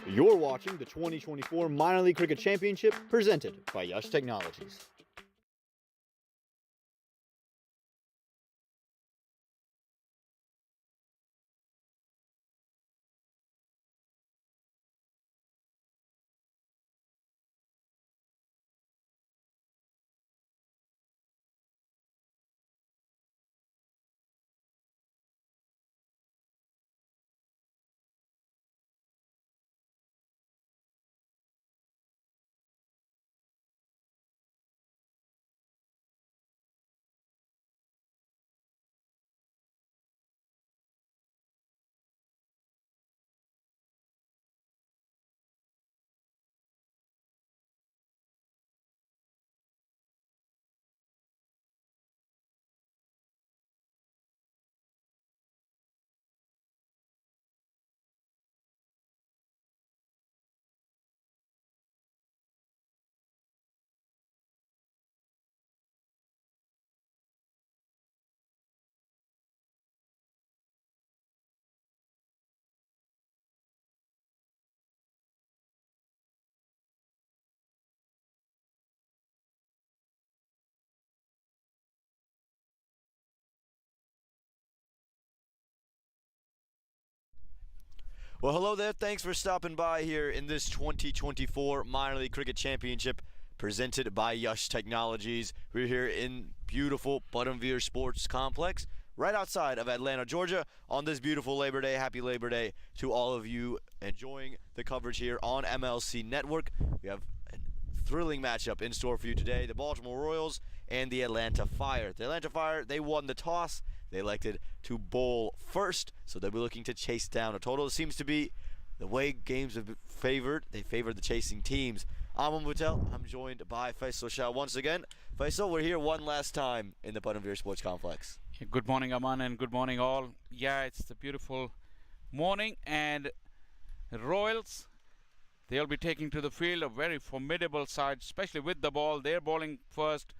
You're watching the 2024 Minor League Cricket Championship presented by Yash Technologies. Well, hello there. Thanks for stopping by here in this 2024 Minor League Cricket Championship presented by Yash Technologies. We're here in beautiful Baltimore Sports Complex right outside of Atlanta, Georgia on this beautiful Labor Day. Happy Labor Day to all of you enjoying the coverage here on MLC Network. We have a thrilling matchup in store for you today. The Baltimore Royals and the Atlanta Fire. The Atlanta Fire, they won the toss. They elected to bowl first, so they'll be looking to chase down a total. It seems to be the way games have been favored. They favored the chasing teams. I'm Patel. I'm joined by Faisal Shah once again. Faisal, we're here one last time in the Baltimore Sports Complex. Good morning, Aman, and good morning, all. Yeah, it's a beautiful morning, and Royals, they'll be taking to the field a very formidable side, especially with the ball. They're bowling first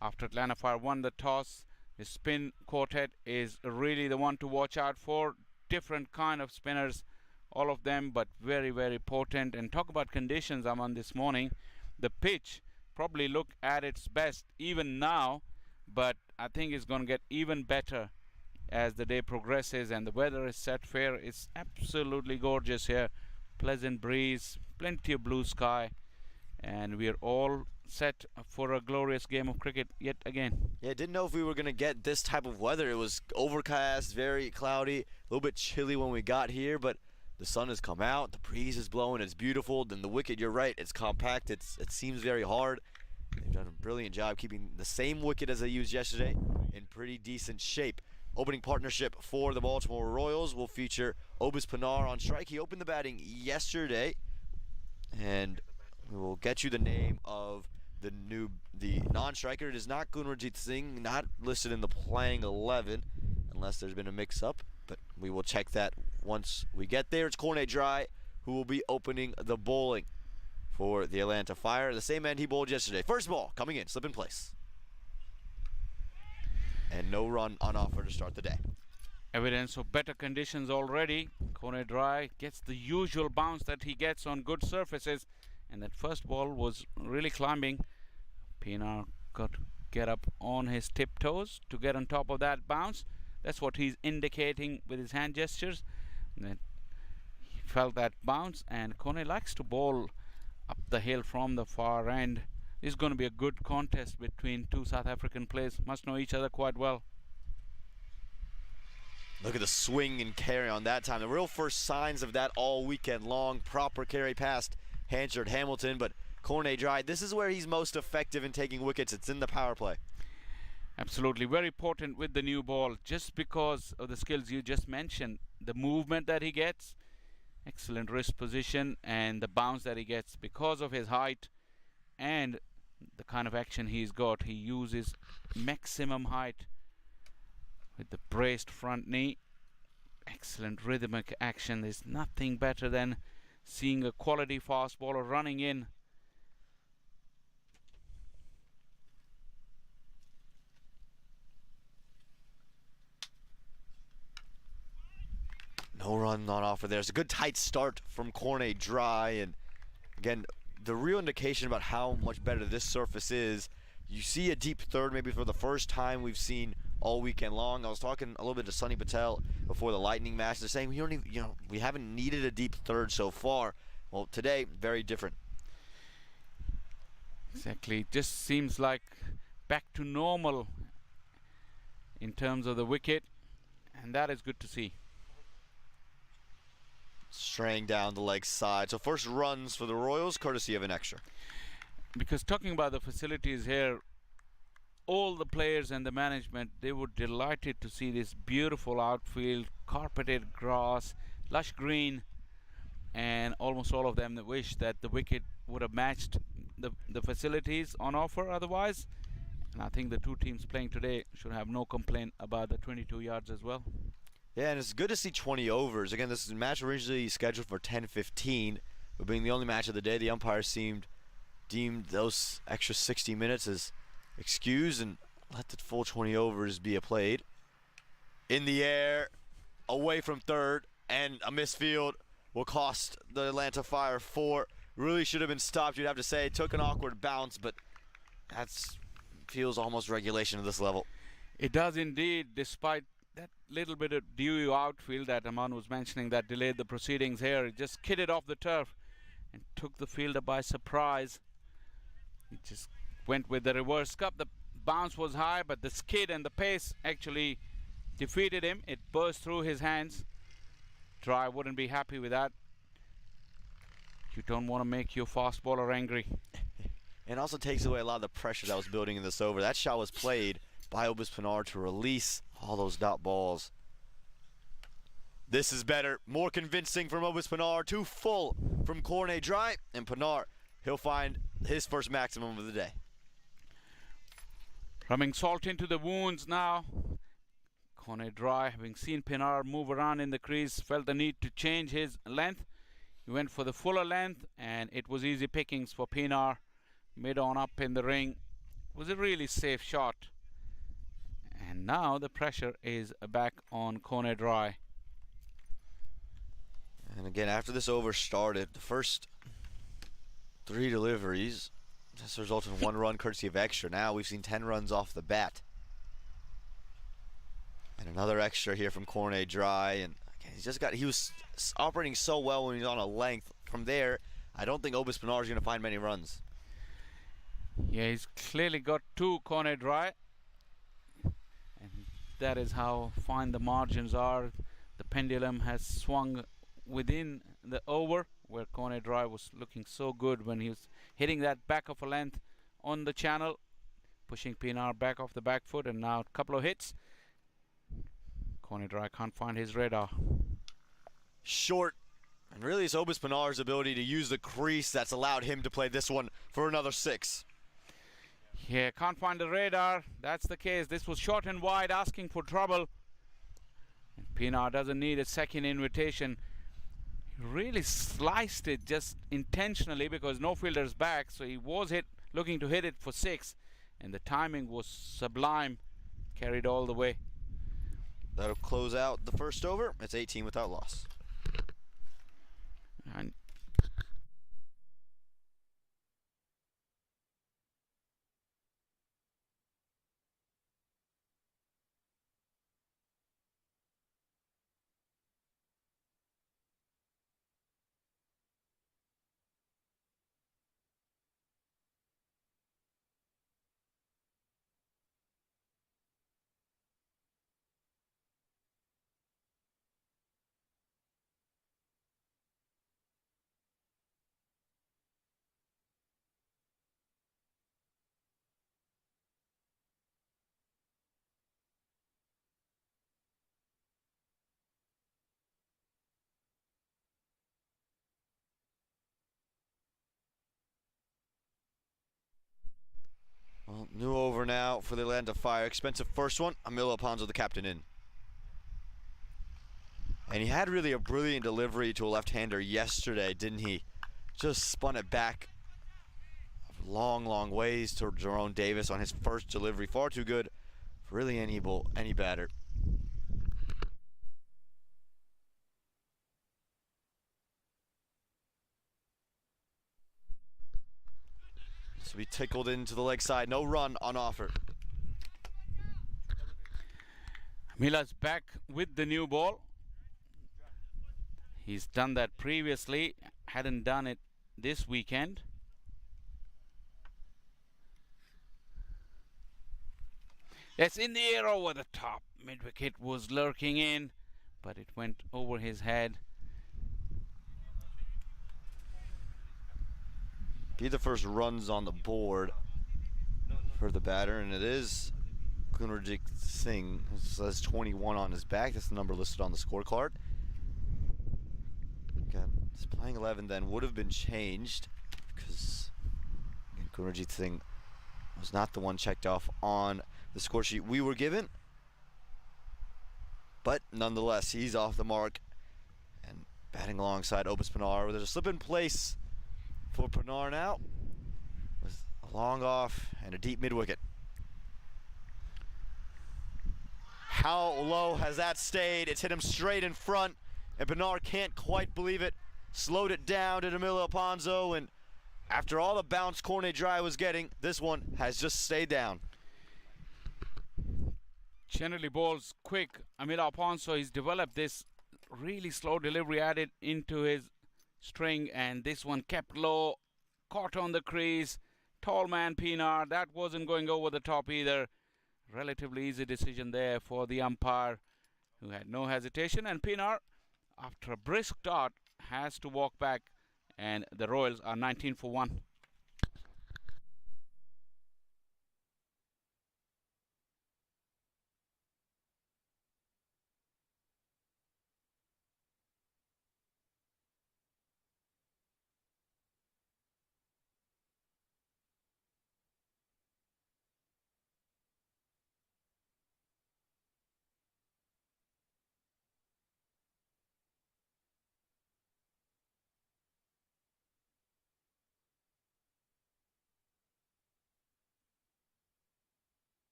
after Atlanta Fire won the toss. The spin quartet is really the one to watch out for. Different kind of spinners, all of them, but very, very potent. And talk about conditions, Aman, this morning. The pitch probably look at its best even now, but I think it's going to get even better as the day progresses and the weather is set fair. It's absolutely gorgeous here. Pleasant breeze, plenty of blue sky, and we are all set for a glorious game of cricket yet again. Yeah, didn't know if we were going to get this type of weather. It was overcast, very cloudy, a little bit chilly when we got here, but the sun has come out, the breeze is blowing, it's beautiful. Then the wicket, you're right, it's compact, it seems very hard. They've done a brilliant job keeping the same wicket as they used yesterday in pretty decent shape. Opening partnership for the Baltimore Royals will feature Obis Pinar on strike. He opened the batting yesterday, and we will get you the name of the non-striker. It is not Gunarjit Singh, not listed in the playing 11, unless there's been a mix-up, but we will check that once we get there. It's Cornet Dry who will be opening the bowling for the Atlanta Fire. The same end he bowled yesterday. First ball coming in, slip in place. And no run on offer to start the day. Evidence of better conditions already. Cornet Dry gets the usual bounce that he gets on good surfaces, and that first ball was really climbing. Pinar got to get up on his tiptoes to get on top of that bounce. That's what he's indicating with his hand gestures. And he felt that bounce, and Cornet likes to bowl up the hill from the far end. It's going to be a good contest between two South African players. Must know each other quite well. Look at the swing and carry on that time. The real first signs of that all weekend long. Proper carry past Hansard Hamilton, but Cornet Dry, this is where he's most effective in taking wickets. It's in the power play. Absolutely. Very potent with the new ball, just because of the skills you just mentioned. The movement that he gets, excellent wrist position, and the bounce that he gets because of his height and the kind of action he's got. He uses maximum height with the braced front knee. Excellent rhythmic action. There's nothing better than seeing a quality fast bowler running in. No run run on offer there. It's a good tight start from Cornet Dry, and again, the real indication about how much better this surface is, you see a deep third maybe for the first time we've seen all weekend long. I was talking a little bit to Sonny Patel before the Lightning match. They're saying we don't even, we haven't needed a deep third so far. Well, today, very different. Exactly. Just seems like back to normal in terms of the wicket, and that is good to see. Straying down the leg side. So first runs for the Royals, courtesy of an extra. Because talking about the facilities here, all the players and the management, they were delighted to see this beautiful outfield, carpeted grass, lush green, and almost all of them that wish that the wicket would have matched the facilities on offer otherwise. And I think the two teams playing today should have no complaint about the 22 yards as well. Yeah, and it's good to see 20 overs. Again, this is a match originally scheduled for 10:15, but being the only match of the day, the umpires deemed those extra 60 minutes as excused and let the full 20 overs be played. In the air, away from third, and a misfield will cost the Atlanta Fire 4. Really should have been stopped, you'd have to say. Took an awkward bounce, but that feels almost regulation at this level. It does indeed, despite that little bit of dewy outfield that Aman was mentioning that delayed the proceedings here. It just skidded off the turf and took the fielder by surprise. It just went with the reverse cup. The bounce was high, but the skid and the pace actually defeated him. It burst through his hands. Dry wouldn't be happy with that. You don't want to make your fast bowler angry. And also takes away a lot of the pressure that was building in this over. That shot was played by Obis Pinar to release all those dot balls. This is better, more convincing from Obis Pinar, too full from Cornet Dry, and Pinar, he'll find his first maximum of the day. Rubbing salt into the wounds now. Cornet Dry, having seen Pinar move around in the crease, felt the need to change his length. He went for the fuller length, and it was easy pickings for Pinar. Mid on up in the ring. It was a really safe shot. And now the pressure is back on Cornet Dry. And again, after this over started, the first 3 deliveries just resulted in 1 run courtesy of extra. Now we've seen 10 runs off the bat. And another extra here from Cornet Dry. And again, he was operating so well when he was on a length. From there, I don't think Obis Pinar is going to find many runs. Yeah, he's clearly got 2 Cornet Dry. And that is how fine the margins are. The pendulum has swung within the over, where Cornet Dry was looking so good when he was hitting that back of a length on the channel, pushing Pinar back off the back foot, and now a couple of hits. Cornet Dry can't find his radar. Short, and really it's Obis Pinar's ability to use the crease that's allowed him to play this one for another 6. Yeah, can't find the radar. That's the case. This was short and wide, asking for trouble. And Pinar doesn't need a second invitation. He really sliced it just intentionally because no fielder's back, so he was looking to hit it for 6, and the timing was sublime. Carried all the way. That'll close out the first over. It's 18 without loss. And Well, new over now for the Atlanta Fire. Expensive first one. Emilio Alonso, the captain, in. And he had really a brilliant delivery to a left-hander yesterday, didn't he? Just spun it back long, long ways to Jerome Davis on his first delivery. Far too good for really any batter. So we tickled into the leg side. No run on offer. Mila's back with the new ball. He's done that previously, hadn't done it this weekend. It's in the air over the top. Mid-wicket was lurking in, but it went over his head. Be the first runs on the board for the batter, and it is Gunarjit Singh. It says 21 on his back. That's the number listed on the scorecard. Again, his playing 11 then would have been changed because Gunarjit Singh was not the one checked off on the score sheet we were given. But nonetheless, he's off the mark and batting alongside Opus Pinar. There's a slip in place for Pinar now with a long off and a deep mid-wicket. How low has that stayed? It's hit him straight in front, and Pinar can't quite believe it. Slowed it down to Emilio Alfonso, and after all the bounce Cornet Dry was getting, this one has just stayed down. Generally bowls quick. Emilio Alfonso, he's developed this really slow delivery added into his string, and this one kept low, caught on the crease. Tall man Pinar, that wasn't going over the top either. Relatively easy decision there for the umpire, who had no hesitation, and Pinar, after a brisk start, has to walk back, and the Royals are 19 for 1.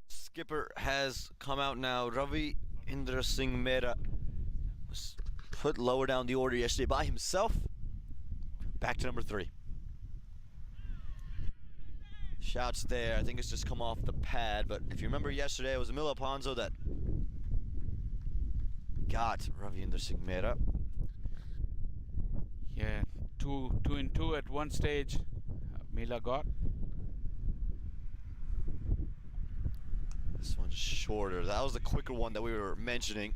Skipper has come out now. Ravi Indra Singh Mehra was put lower down the order yesterday by himself. Back to number 3. Shouts there. I think it's just come off the pad, but if you remember yesterday, it was Emilio Alfonso that got Ravi Indra Singh Mehra. Yeah, two and two at one stage. Mila got. This one's shorter. That was the quicker one that we were mentioning.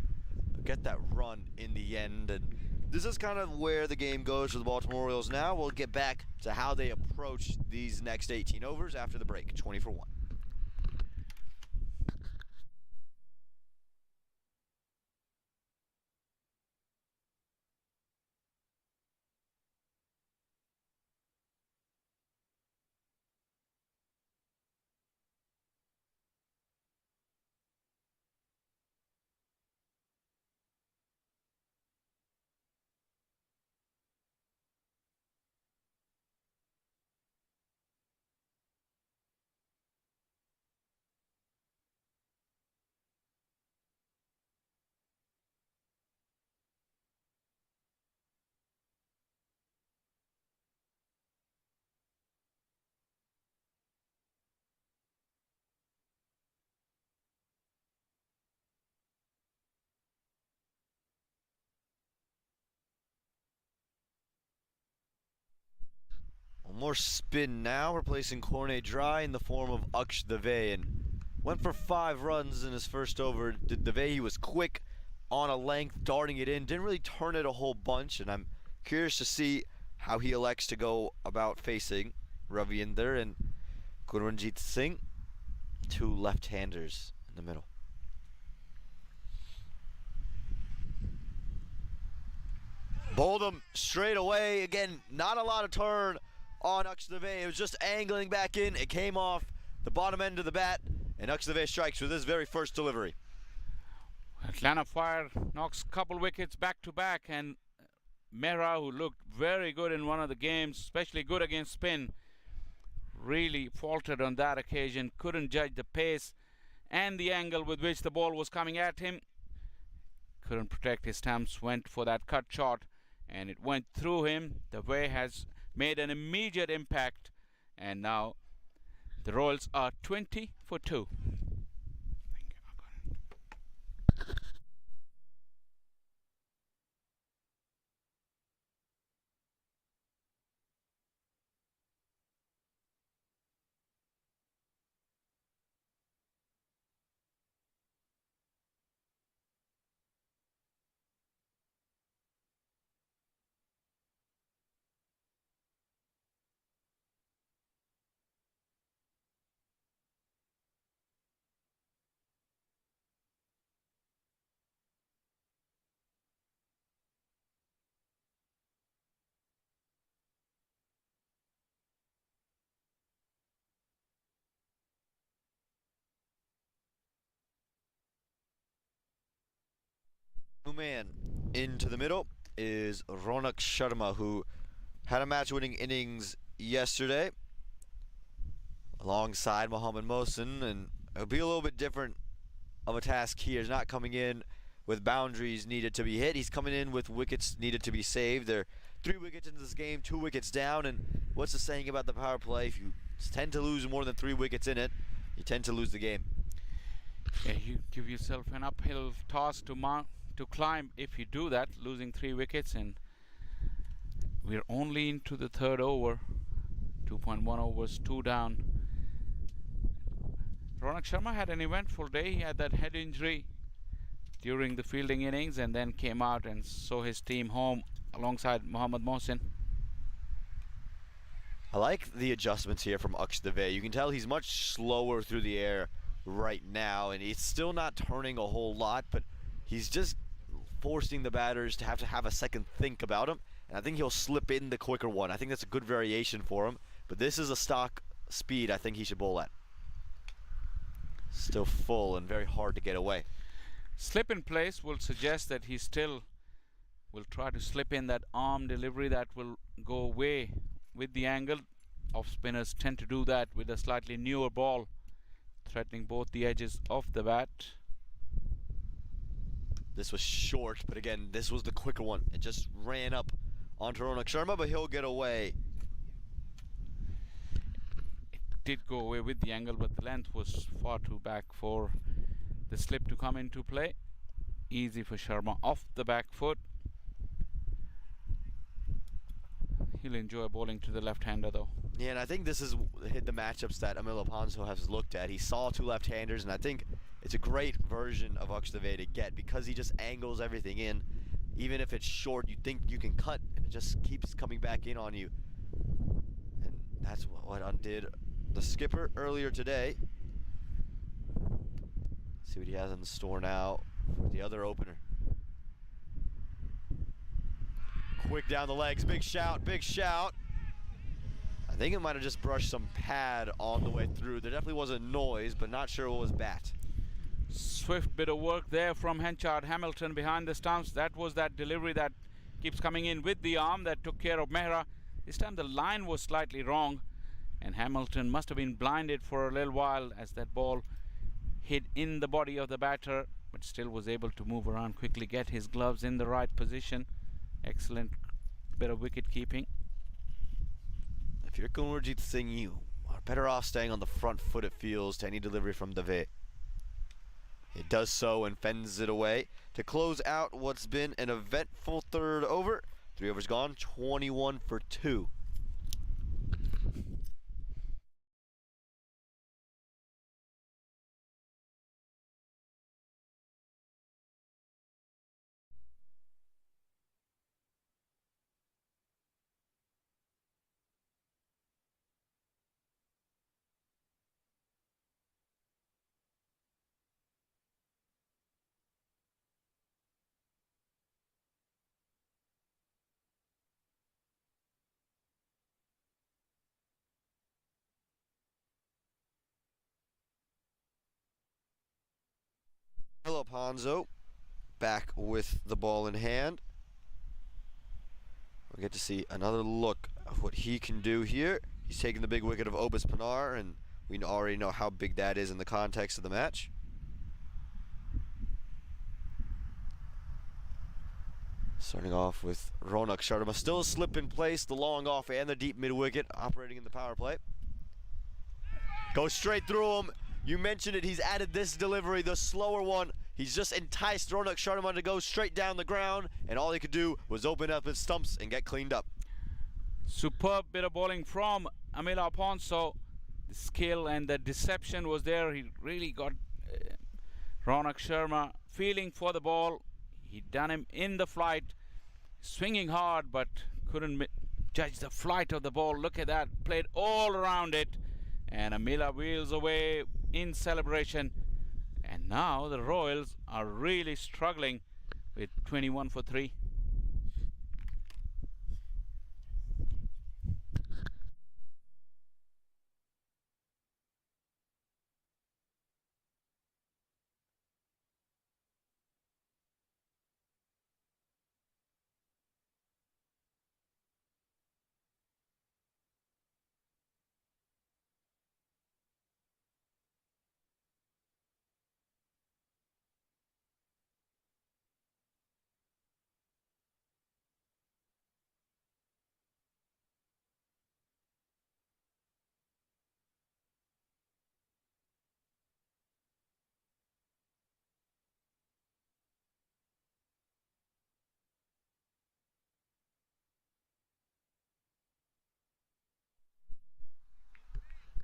Get that run in the end, and this is kind of where the game goes for the Baltimore Orioles now. We'll get back to how they approach these next 18 overs after the break. 20 for 1. More spin now, replacing Cornet Dry in the form of Aksh Dave, and went for 5 runs in his first over. Dave, he was quick on a length, darting it in, didn't really turn it a whole bunch, and I'm curious to see how he elects to go about facing Ravi Inder and Gurranjit Singh, 2 left-handers in the middle. Bowled him straight away. Again, not a lot of turn on Akshadave. It was just angling back in. It came off the bottom end of the bat, and Akshadave strikes with his very first delivery. Atlanta Fire knocks a couple wickets back to back, and Mehra, who looked very good in one of the games, especially good against spin, really faltered on that occasion. Couldn't judge the pace and the angle with which the ball was coming at him. couldn't protect his stumps, went for that cut shot, and it went through him. The way has made an immediate impact, and now the Royals are 20 for 2. New man into the middle is Ronak Sharma, who had a match-winning innings yesterday alongside Mohammad Mohsin, and it'll be a little bit different of a task here. He's not coming in with boundaries needed to be hit. He's coming in with wickets needed to be saved. There are 3 wickets into this game, 2 wickets down, and what's the saying about the power play? If you tend to lose more than 3 wickets in it, you tend to lose the game. Yeah, you give yourself an uphill task to climb if you do that, losing 3 wickets, and we're only into the 3rd over. 2.1 overs, 2 down. Ronak Sharma had an eventful day. He had that head injury during the fielding innings and then came out and saw his team home alongside Mohammad Mohsin. I like the adjustments here from Aksh Dave. You can tell he's much slower through the air right now, and he's still not turning a whole lot, but he's just forcing the batters to have a second think about him, and I think he'll slip in the quicker one. I think that's a good variation for him, but this is a stock speed I think he should bowl at. Still full and very hard to get away. Slip in place will suggest that he still will try to slip in that arm delivery that will go away with the angle. Off spinners tend to do that with a slightly newer ball, threatening both the edges of the bat. This was short, but again, this was the quicker one. It just ran up onto Ronak Sharma, but he'll get away. It did go away with the angle, but the length was far too back for the slip to come into play. Easy for Sharma off the back foot. He'll enjoy bowling to the left-hander though. Yeah, and I think this is the matchups that Emil Alonso has looked at. He saw 2 left-handers, and I think it's a great version of Aksh Dave to get because he just angles everything in. Even if it's short, you think you can cut, and it just keeps coming back in on you. And that's what undid the skipper earlier today. See what he has in store now for the other opener. Quick down the legs, big shout, big shout. I think it might have just brushed some pad on the way through. There definitely was a noise, but not sure what was bat. Swift bit of work there from Henchard Hamilton behind the stumps. That was that delivery that keeps coming in with the arm that took care of Mehra. This time the line was slightly wrong, and Hamilton must have been blinded for a little while as that ball hit in the body of the batter, but still was able to move around quickly, get his gloves in the right position. Excellent bit of wicket keeping. If you're Gurjeet Singh, you are better off staying on the front foot, it feels, to any delivery from Dave. It does so and fends it away to close out what's been an eventful 3rd over. 3 overs gone, 21 for 2. Alonso back with the ball in hand. We'll get to see another look of what he can do here. He's taking the big wicket of Obis Pinar, and we already know how big that is in the context of the match. Starting off with Ronak Sharma. Still a slip in place, the long off and the deep mid wicket operating in the power play. Goes straight through him. You mentioned it, he's added this delivery, the slower one. He's just enticed Ronak Sharma to go straight down the ground, and all he could do was open up his stumps and get cleaned up. Superb bit of bowling from Amila Ponso. The skill and the deception was there. He really got Ronak Sharma feeling for the ball. He done him in the flight, swinging hard, but couldn't judge the flight of the ball. Look at that, played all around it, and Amila wheels away in celebration. And now the Royals are really struggling with 21 for 3.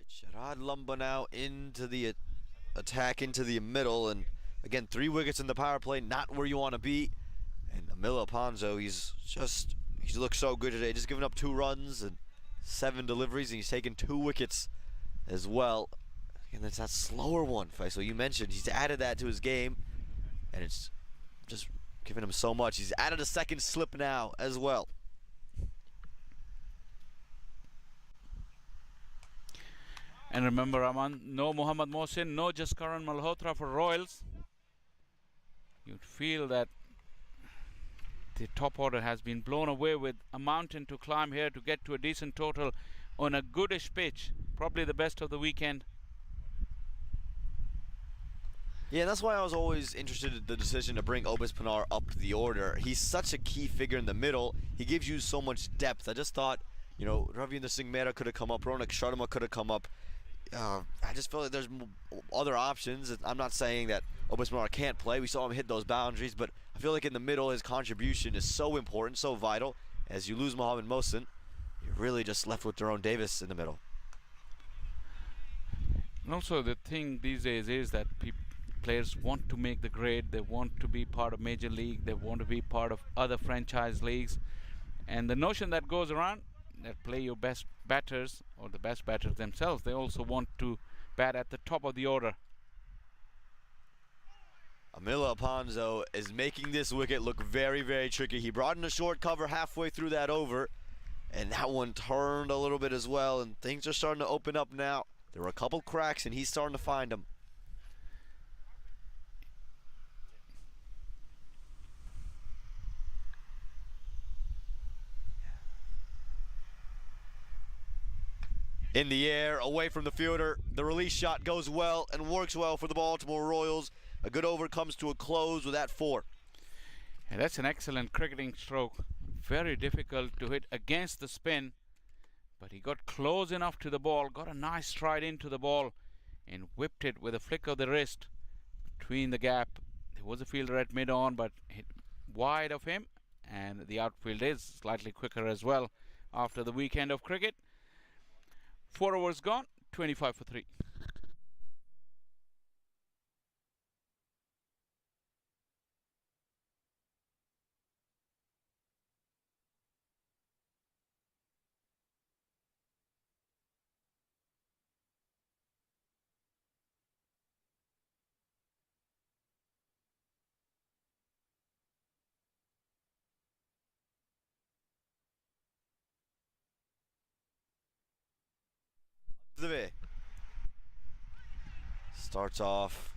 Sharad Lumba now into the attack, into the middle, and again 3 wickets in the power play, not where you want to be. And Amila Ponzo, he looks so good today, just giving up 2 runs and 7 deliveries, and he's taken 2 wickets as well. And it's that slower one, Faisal, you mentioned he's added that to his game, and it's just giving him so much. He's added a second slip now as well. And remember, Aman, no Mohammad Mohsin, no Jaskaran Malhotra for Royals. You'd feel that the top order has been blown away with a mountain to climb here to get to a decent total on a goodish pitch. Probably the best of the weekend. Yeah, that's why I was always interested in the decision to bring Obis Pinar up to the order. He's such a key figure in the middle. He gives you so much depth. I just thought, you know, Ravinder Singh Mehra could have come up, Ronak Sharma could have come up. I just feel like there's other options. I'm not saying that Obis Pinar can't play. We saw him hit those boundaries, but I feel like in the middle, his contribution is so important, so vital. As you lose Mohammad Mohsin, you're really just left with Jerome Davis in the middle. And also the thing these days is that players want to make the grade. They want to be part of Major League. They want to be part of other franchise leagues. And the notion that goes around that play your best batters, or the best batters themselves, they also want to bat at the top of the order. Amila Ponzo is making this wicket look very, very tricky. He brought in a short cover halfway through that over, and that one turned a little bit as well, and things are starting to open up now. There were a couple cracks, and he's starting to find them. In the air, away from the fielder. The release shot goes well and works well for the Baltimore Royals. A good over comes to a close with that 4. And that's an excellent cricketing stroke. Very difficult to hit against the spin, but he got close enough to the ball, got a nice stride into the ball, and whipped it with a flick of the wrist between the gap. There was a fielder at mid-on, but hit wide of him, and the outfield is slightly quicker as well after the weekend of cricket. 4 overs gone, 25 for 3. Starts off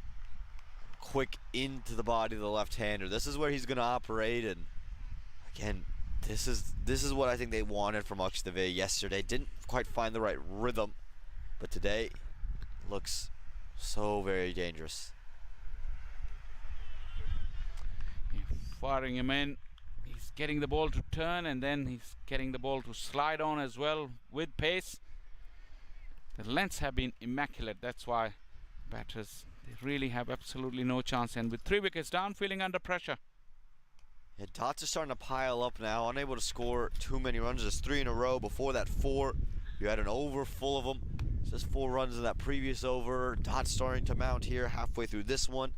quick into the body of the left-hander. This is where he's going to operate, and again, this is what I think they wanted from Akshitave yesterday. Didn't quite find the right rhythm, but today looks so very dangerous. Firing him in. He's He's getting the ball to turn, and then he's getting the ball to slide on as well with pace. The lengths have been immaculate. That's why batters, they really have absolutely no chance. And with 3 wickets down, feeling under pressure. Yeah, dots are starting to pile up now, unable to score too many runs. There's 3 in a row. Before that, 4. You had an over full of them. It's just 4 runs in that previous over. Dots starting to mount here halfway through this one.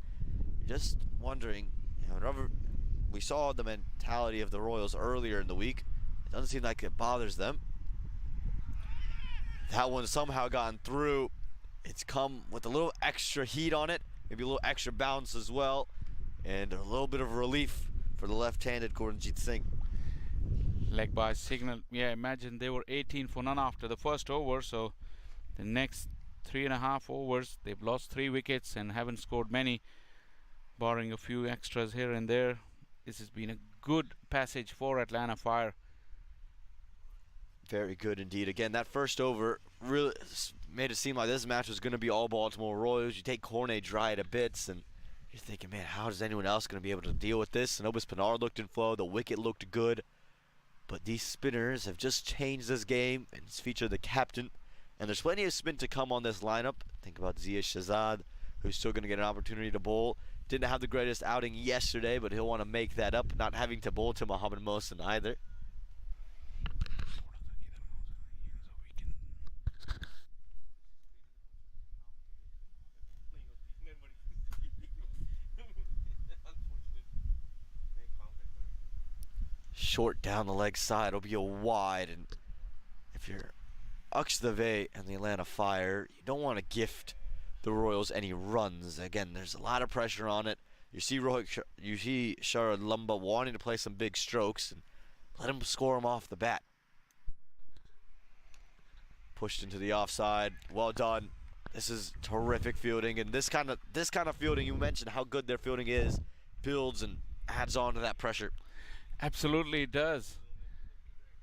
Just wondering, whenever we saw the mentality of the Royals earlier in the week, it doesn't seem like it bothers them. That one somehow gotten through. It's come with a little extra heat on it, maybe a little extra bounce as well, and a little bit of relief for the left-handed Gordonjeet Singh. Leg by signal. Yeah, imagine they were 18 for none after the first over, so the next 3.5 overs they've lost 3 wickets and haven't scored many, barring a few extras here and there. This has been a good passage for Atlanta Fire. Very good indeed. Again, that first over really made it seem like this match was going to be all Baltimore Royals. You take Cornet dry to bits, and you're thinking, man, how is anyone else going to be able to deal with this? And Obis Pinar looked in flow. The wicket looked good. But these spinners have just changed this game, and it's featured the captain. And there's plenty of spin to come on this lineup. Think about Zia Shahzad, who's still going to get an opportunity to bowl. Didn't have the greatest outing yesterday, but he'll want to make that up, not having to bowl to Mohammad Mohsin either. Short down the leg side, it'll be a wide, and if you're Akshadave and the Atlanta Fire, you don't want to gift the Royals any runs. Again, there's a lot of pressure on it. You see Sharad Lumba wanting to play some big strokes, and let him score them off the bat. Pushed into the offside. Well done. This is terrific fielding, and this kind of fielding, you mentioned how good their fielding is, builds and adds on to that pressure. Absolutely it does.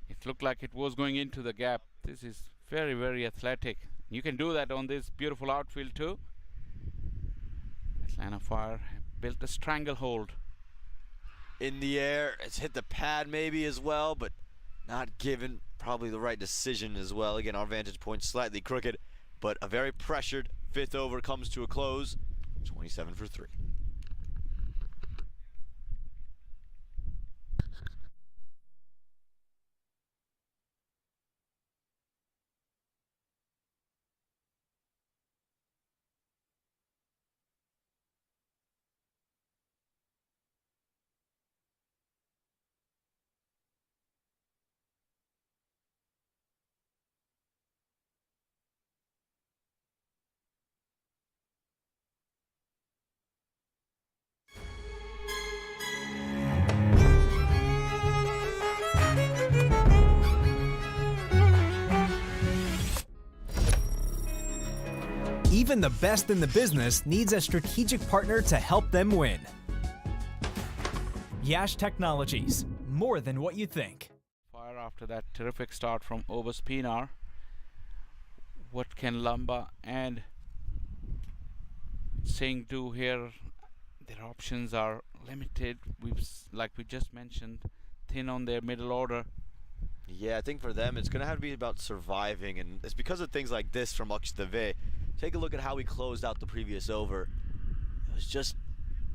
It looked like it was going into the gap. This is very, very athletic. You can do that on this beautiful outfield too. Atlanta Fire built a stranglehold. In the air, it's hit the pad maybe as well, but not given probably the right decision as well. Again, our vantage point slightly crooked, but a very pressured 5th over comes to a close. 27 for 3. Even the best in the business needs a strategic partner to help them win. Yash Technologies, more than what you think. Fire after that terrific start from Obis Pinar. What can Lumba and Singh do here? Their options are limited. Like we just mentioned, thin on their middle order. Yeah, I think for them it's going to have to be about surviving, and it's because of things like this from Akshadave. Take a look at how we closed out the previous over. It was just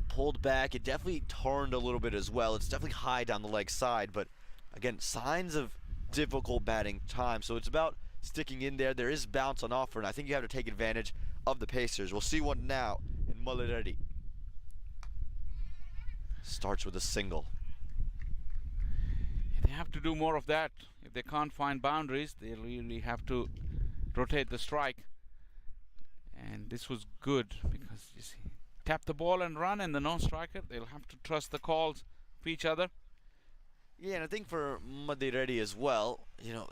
pulled back. It definitely turned a little bit as well. It's definitely high down the leg side, but again, signs of difficult batting time. So it's about sticking in there. There is bounce on offer, and I think you have to take advantage of the Pacers. We'll see one now in Mulleredi. Starts with a single. They have to do more of that. If they can't find boundaries, they really have to rotate the strike. And this was good because you see, tap the ball and run, and the non-striker, they'll have to trust the calls of each other. Yeah, and I think for Madiredi as well,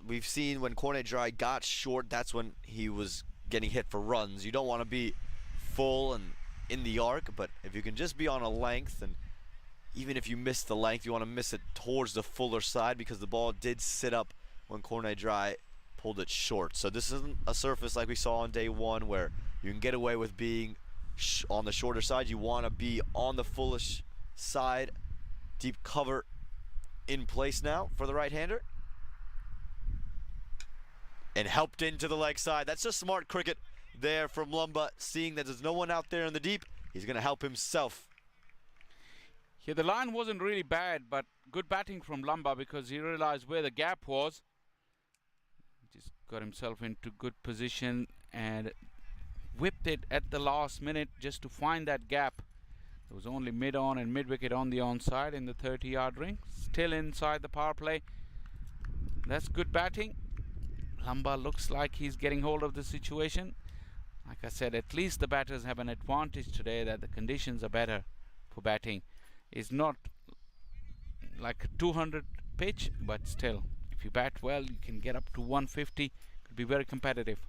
we've seen when Cornet Dry got short, that's when he was getting hit for runs. You don't want to be full and in the arc, but if you can just be on a length, and even if you miss the length, you want to miss it towards the fuller side because the ball did sit up when Cornet Dry pulled it short. So this isn't a surface like we saw on day one where you can get away with being on the shorter side. You want to be on the fullish side, deep cover in place now for the right-hander. And helped into the leg side. That's just smart cricket there from Lumba, seeing that there's no one out there in the deep. He's going to help himself. Yeah, the line wasn't really bad, but good batting from Lumba because he realized where the gap was. Just got himself into good position and whipped it at the last minute just to find that gap. It was only mid-on and mid-wicket on the onside in the 30-yard ring. Still inside the power play. That's good batting. Lumba looks like he's getting hold of the situation. Like I said, at least the batters have an advantage today that the conditions are better for batting. It's not like a 200 pitch, but still, if you bat well, you can get up to 150. Could be very competitive.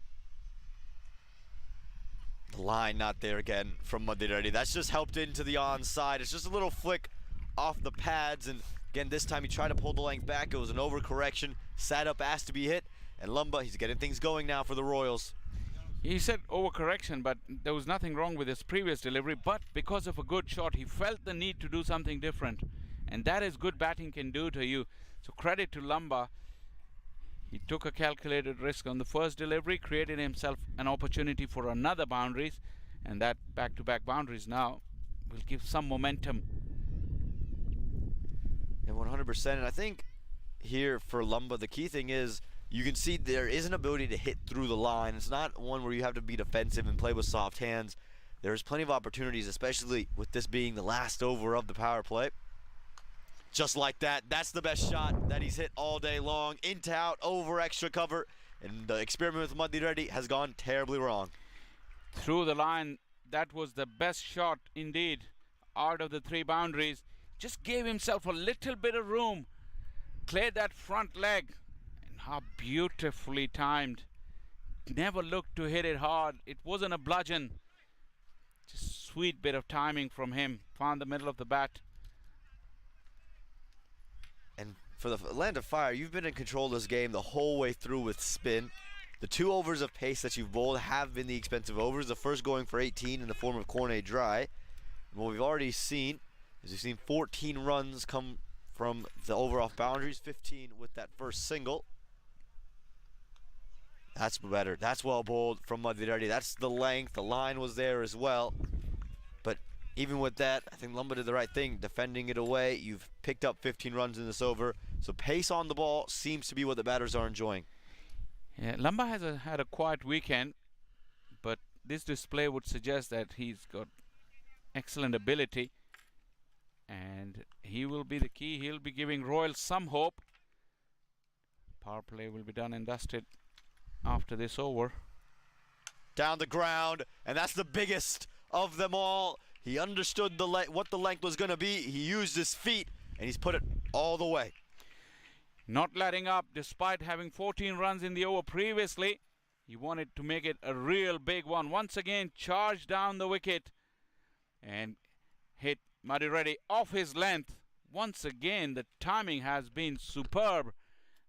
The line not there again from Madhuri. That's just helped into the onside. It's just a little flick off the pads, and again, this time he tried to pull the length back. It was an overcorrection. Sat up, asked to be hit, and Lumba, he's getting things going now for the Royals. He said overcorrection, but there was nothing wrong with his previous delivery. But because of a good shot, he felt the need to do something different, and that is good batting can do to you. So credit to Lumba. He took a calculated risk on the first delivery, created himself an opportunity for another boundaries, and that back-to-back boundaries now will give some momentum. And 100%, and I think here for Lumba, the key thing is you can see there is an ability to hit through the line. It's not one where you have to be defensive and play with soft hands. There's plenty of opportunities, especially with this being the last over of the power play. Just like that, that's the best shot that he's hit all day long. Into out, over extra cover, and the experiment with Madhuri has gone terribly wrong. Through the line, that was the best shot indeed out of the three boundaries. Just gave himself a little bit of room, cleared that front leg, and how beautifully timed. Never looked to hit it hard. It wasn't a bludgeon. Just sweet bit of timing from him. Found the middle of the bat. And for the Land of Fire, you've been in control of this game the whole way through with spin. The 2 overs of pace that you've bowled have been the expensive overs. The first going for 18 in the form of Cornet Dry. And what we've already seen is we've seen 14 runs come from the over off boundaries, 15 with that first single. That's better. That's well bowled from Madhuri. That's the length. The line was there as well. But even with that, I think Lumba did the right thing, defending it away. You've picked up 15 runs in this over. So pace on the ball seems to be what the batters are enjoying. Yeah, Lumba has had a quiet weekend, but this display would suggest that he's got excellent ability, and he will be the key. He'll be giving Royals some hope. Power play will be done and dusted after this over. Down the ground, and that's the biggest of them all. He understood what the length was going to be. He used his feet, and he's put it all the way. Not letting up despite having 14 runs in the over previously. He wanted to make it a real big one. Once again, charged down the wicket and hit Madhuri off his length. Once again, the timing has been superb.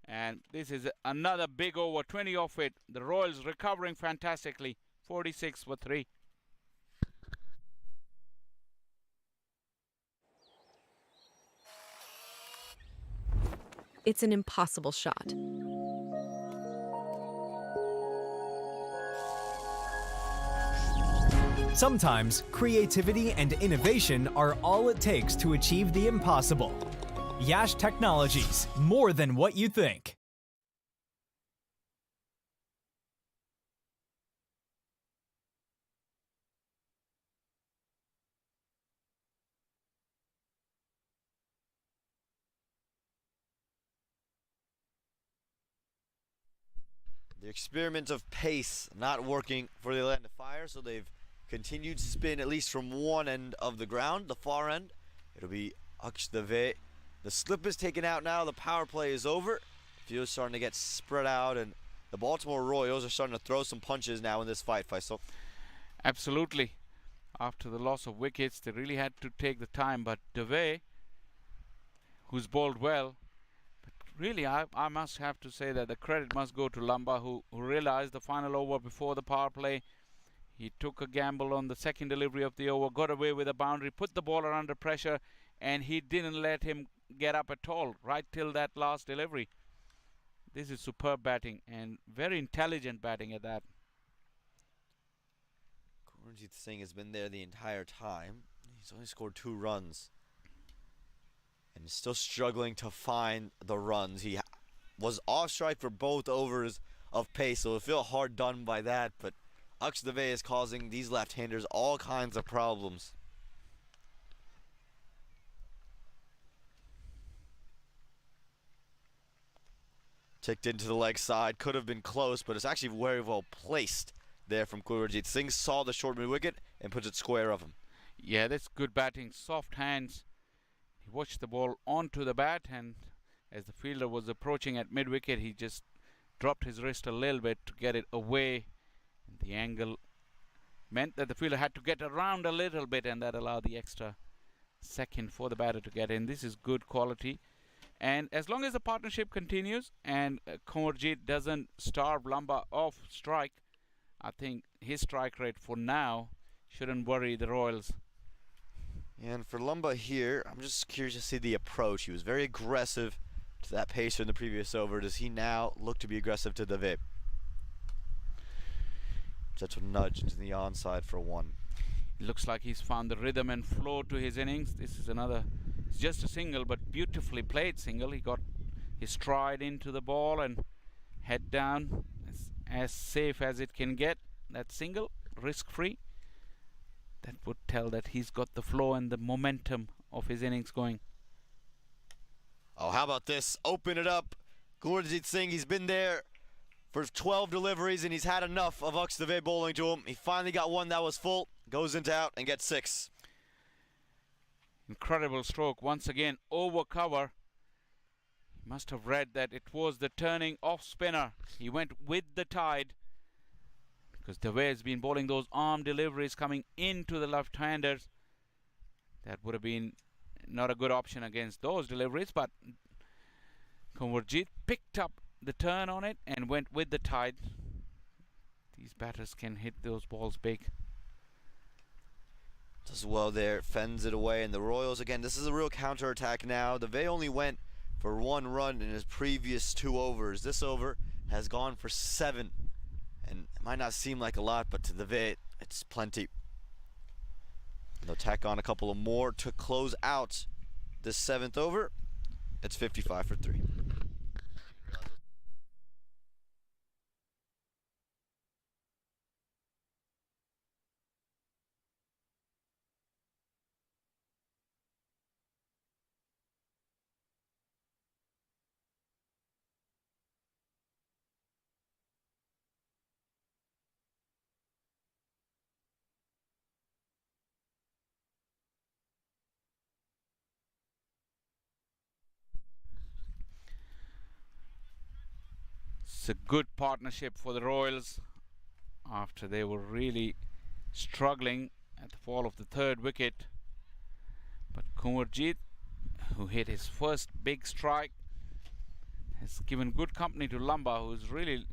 And this is another big over, 20 off it. The Royals recovering fantastically. 46 for 3. It's an impossible shot. Sometimes creativity and innovation are all it takes to achieve the impossible. Yash Technologies, more than what you think. The experiment of pace not working for the Land of Fire, so they've continued to spin at least from one end of the ground, the far end. It'll be Akshdev. The slip is taken out now. The power play is over. Field's starting to get spread out, and the Baltimore Royals are starting to throw some punches now in this fight, Faisal. Absolutely. After the loss of wickets, they really had to take the time. But Deve, who's bowled well, but really I must have to say that the credit must go to Lumba, who realized the final over before the power play. He took a gamble on the second delivery of the over, got away with a boundary, put the bowler under pressure, and he didn't let him get up at all right till that last delivery. This is superb batting and very intelligent batting at that. Gurjit Singh has been there the entire time. He's only scored 2 runs. And he's still struggling to find the runs. He was off strike for both overs of pace, so it feel hard done by that. But Aksh Dave is causing these left-handers all kinds of problems. Ticked into the leg side, could have been close, but it's actually very well placed there from Gurjit Singh. Saw the short mid-wicket and puts it square of him. Yeah, that's good batting, soft hands. He watched the ball onto the bat, and as the fielder was approaching at mid-wicket, he just dropped his wrist a little bit to get it away. And the angle meant that the fielder had to get around a little bit, and that allowed the extra second for the batter to get in. This is good quality. And as long as the partnership continues and Kamarjit doesn't starve Lamba off strike, I think his strike rate for now shouldn't worry the Royals. And for Lamba here, I'm just curious to see the approach. He was very aggressive to that pacer in the previous over. Does he now look to be aggressive to Dave? Just a nudge into the onside for 1. It looks like he's found the rhythm and flow to his innings. This is another, it's just a single, but beautifully played single. He got his stride into the ball and head down, as safe as it can get. That single, risk-free. That would tell that he's got the flow and the momentum of his innings going. Oh, how about this? Open it up. Gurjit Singh, he's been there for 12 deliveries and he's had enough of Aksh Dave bowling to him. He finally got one that was full, goes into out and gets 6. Incredible stroke. Once again, over cover. He must have read that it was the turning off spinner. He went with the tide, because Dave has been bowling those arm deliveries coming into the left-handers. That would have been not a good option against those deliveries, but Kamarjit picked up the turn on it and went with the tide. These batters can hit those balls big. Does well there, fends it away, and the Royals, again, this is a real counter-attack now. Dave only went for 1 run in his previous 2 overs. This over has gone for 7. And it might not seem like a lot, but to Dave, it's plenty. They'll tack on a couple of more to close out this 7th over. It's 55 for 3. It's a good partnership for the Royals after they were really struggling at the fall of the 3rd wicket. But Kamarjit, who hit his first big strike, has given good company to Lamba, who's really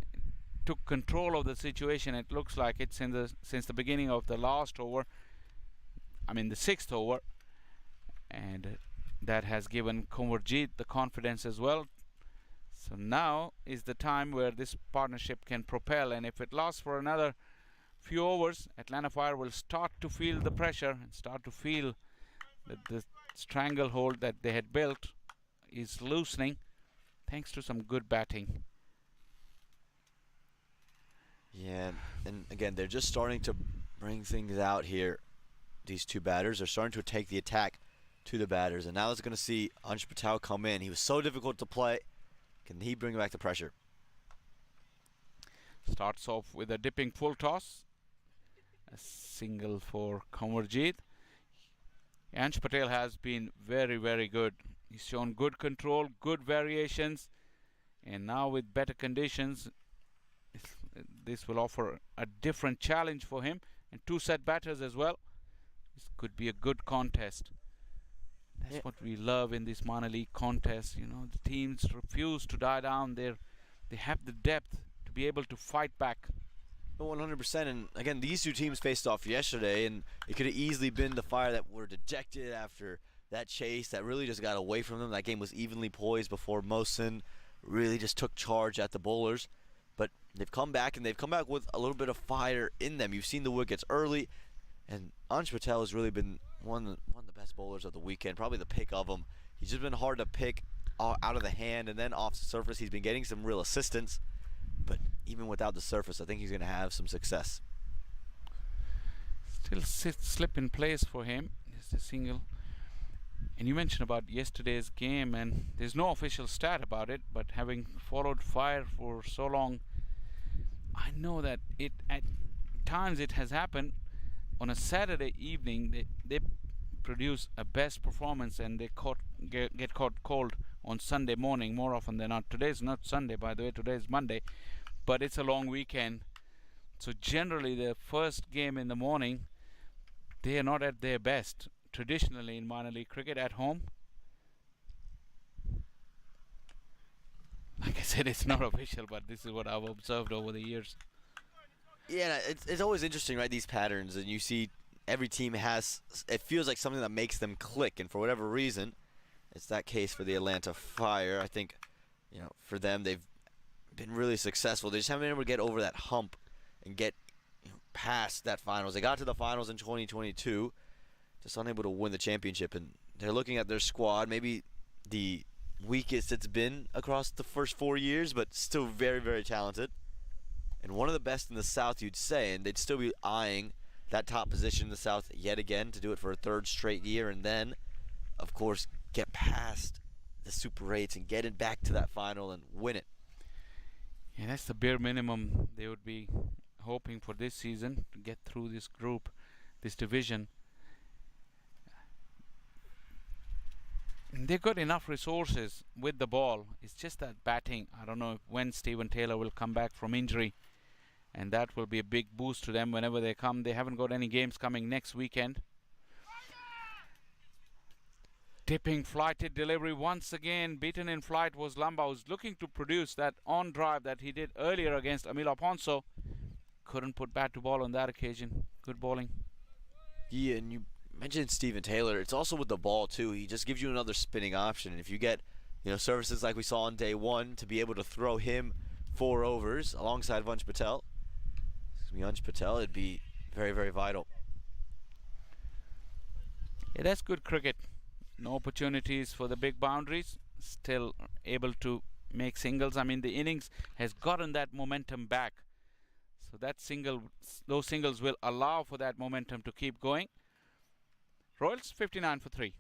took control of the situation. It looks like it's since the beginning of the last over, I mean the 6th over, and that has given Kamarjit the confidence as well. So now is the time where this partnership can propel, and if it lasts for another few overs, Atlanta Fire will start to feel the pressure and start to feel that the stranglehold that they had built is loosening thanks to some good batting. Yeah, and again, they're just starting to bring things out here. These 2 batters are starting to take the attack to the batters, and now it's going to see Ansh Patel come in. He was so difficult to play. Can he bring back the pressure? Starts off with a dipping full toss. A single for Kamarjit. Ansh Patel has been very, very good. He's shown good control, good variations, and now with better conditions, this will offer a different challenge for him, and 2 set batters as well. This could be a good contest. That's what we love in this minor league contest. You know, the teams refuse to die down. They have the depth to be able to fight back. 100%. And again, these 2 teams faced off yesterday, and it could have easily been the Fire that were dejected after that chase that really just got away from them. That game was evenly poised before Mosin really just took charge at the bowlers. But they've come back, and they've come back with a little bit of fire in them. You've seen the wickets early, and Ansh Patel has really been one of the best bowlers of the weekend, probably the pick of them. He's just been hard to pick out of the hand and then off the surface. He's been getting some real assistance, but even without the surface, I think he's going to have some success. Still slip in place for him. It's a single. And you mentioned about yesterday's game, and there's no official stat about it, but having followed fire for so long, I know that it at times it has happened on a Saturday evening. They produce a best performance, and they get caught cold on Sunday morning more often than not. Today's not Sunday, by the way. Today's Monday, but it's a long weekend. So generally, the first game in the morning, they are not at their best traditionally in minor league cricket at home. Like I said, it's not official, but this is what I've observed over the years. Yeah, it's always interesting, right, these patterns, and you see every team has, it feels like something that makes them click, and for whatever reason, it's that case for the Atlanta Fire. I think, for them, they've been really successful. They just haven't been able to get over that hump and get past that finals. They got to the finals in 2022, just unable to win the championship, and they're looking at their squad, maybe the weakest it's been across the first 4 years, but still very, very talented. And one of the best in the South, you'd say, and they'd still be eyeing that top position in the South yet again to do it for a third straight year, and then, of course, get past the Super 8s and get it back to that final and win it. Yeah, that's the bare minimum they would be hoping for this season, to get through this group, this division. And they've got enough resources with the ball. It's just that batting. I don't know when Stephen Taylor will come back from injury, and that will be a big boost to them whenever they come. They haven't got any games coming next weekend. Tipping flighted delivery once again. Beaten in flight was Lamba, who's looking to produce that on drive that he did earlier against Emil Aponso. Couldn't put bat to ball on that occasion. Good bowling. Yeah, and you mentioned Stephen Taylor. It's also with the ball, too. He just gives you another spinning option. And if you get, services like we saw on day one, to be able to throw him 4 overs alongside Vansh Patel, it'd be very, very vital. Yeah, that's good cricket. No opportunities for the big boundaries. Still able to make singles. I mean, the innings has gotten that momentum back. So those singles will allow for that momentum to keep going. Royals 59 for 3.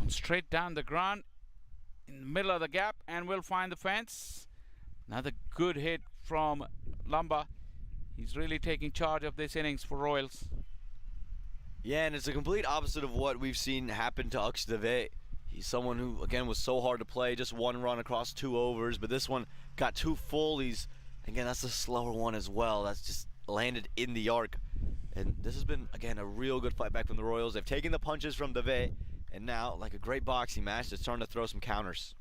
Come straight down the ground in the middle of the gap, and we'll find the fence. Another good hit from Lamba. He's really taking charge of this innings for Royals. Yeah, and it's a complete opposite of what we've seen happen to Aksh Dave. He's someone who, again, was so hard to play, just 1 run across 2 overs, but this one got too full. Again, that's a slower one as well. That's just landed in the arc. And this has been, again, a real good fight back from the Royals. They've taken the punches from Dave, and now, like a great boxing match, they're starting to throw some counters.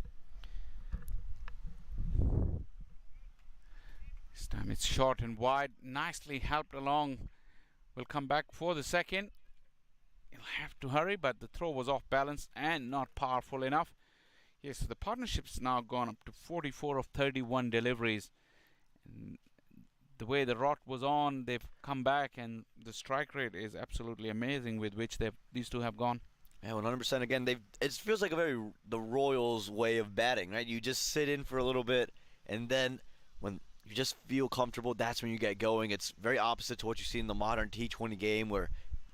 This time it's short and wide, nicely helped along. We'll come back for the second. He'll have to hurry, but the throw was off balance and not powerful enough. Yes, the partnership's now gone up to 44 of 31 deliveries. And the way the rot was on, they've come back, and the strike rate is absolutely amazing with which these two have gone. Yeah, 100%. Again, it feels like the Royals way of batting, right? You just sit in for a little bit, and then when you just feel comfortable, that's when you get going. It's very opposite to what you see in the modern T20 game, where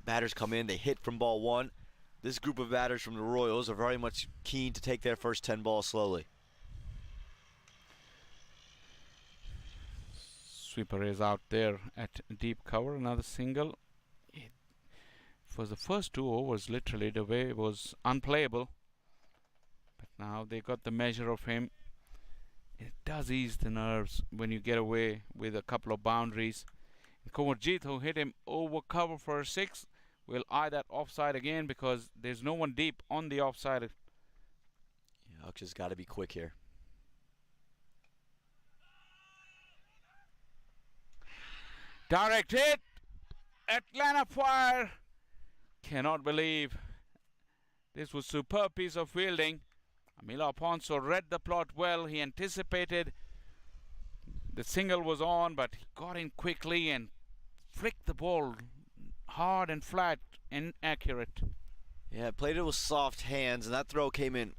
batters come in, they hit from ball 1. This group of batters from the Royals are very much keen to take their first 10 balls slowly. Sweeper is out there at deep cover. Another single. For the first 2 overs, literally, the way was unplayable. But now they got the measure of him. It does ease the nerves when you get away with a couple of boundaries. Komarjit, who hit him over cover for a 6, will eye that offside again because there's no one deep on the offside. Yeah, Aksha's got to be quick here. Direct hit. Atlanta Fire. Cannot believe. This was superb piece of fielding. Amila Ponso read the plot well. He anticipated the single was on, but he got in quickly and flicked the ball hard and flat and accurate. Yeah, played it with soft hands, and that throw came in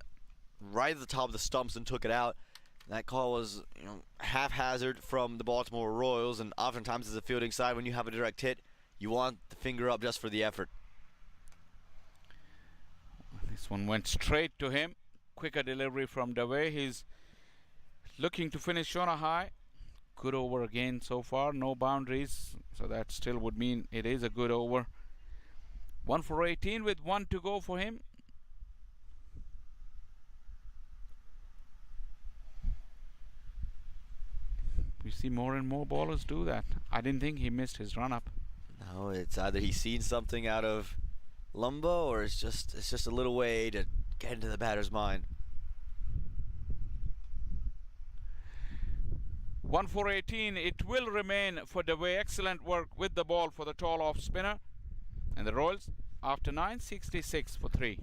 right at the top of the stumps and took it out. That call was, haphazard from the Baltimore Royals, and oftentimes as a fielding side, when you have a direct hit, you want the finger up just for the effort. This one went straight to him. Quicker delivery from Dave. He's looking to finish on a high. Good over again so far. No boundaries, so that still would mean it is a good over. 1 for 18 with 1 to go for him. We see more and more ballers do that. I didn't think he missed his run-up. No, it's either he's seen something out of Lumbo, or it's just a little way to get into the batter's mind. 1 for 18. It will remain for Dewey. Excellent work with the ball for the tall off spinner. And the Royals after 9, 66 for 3.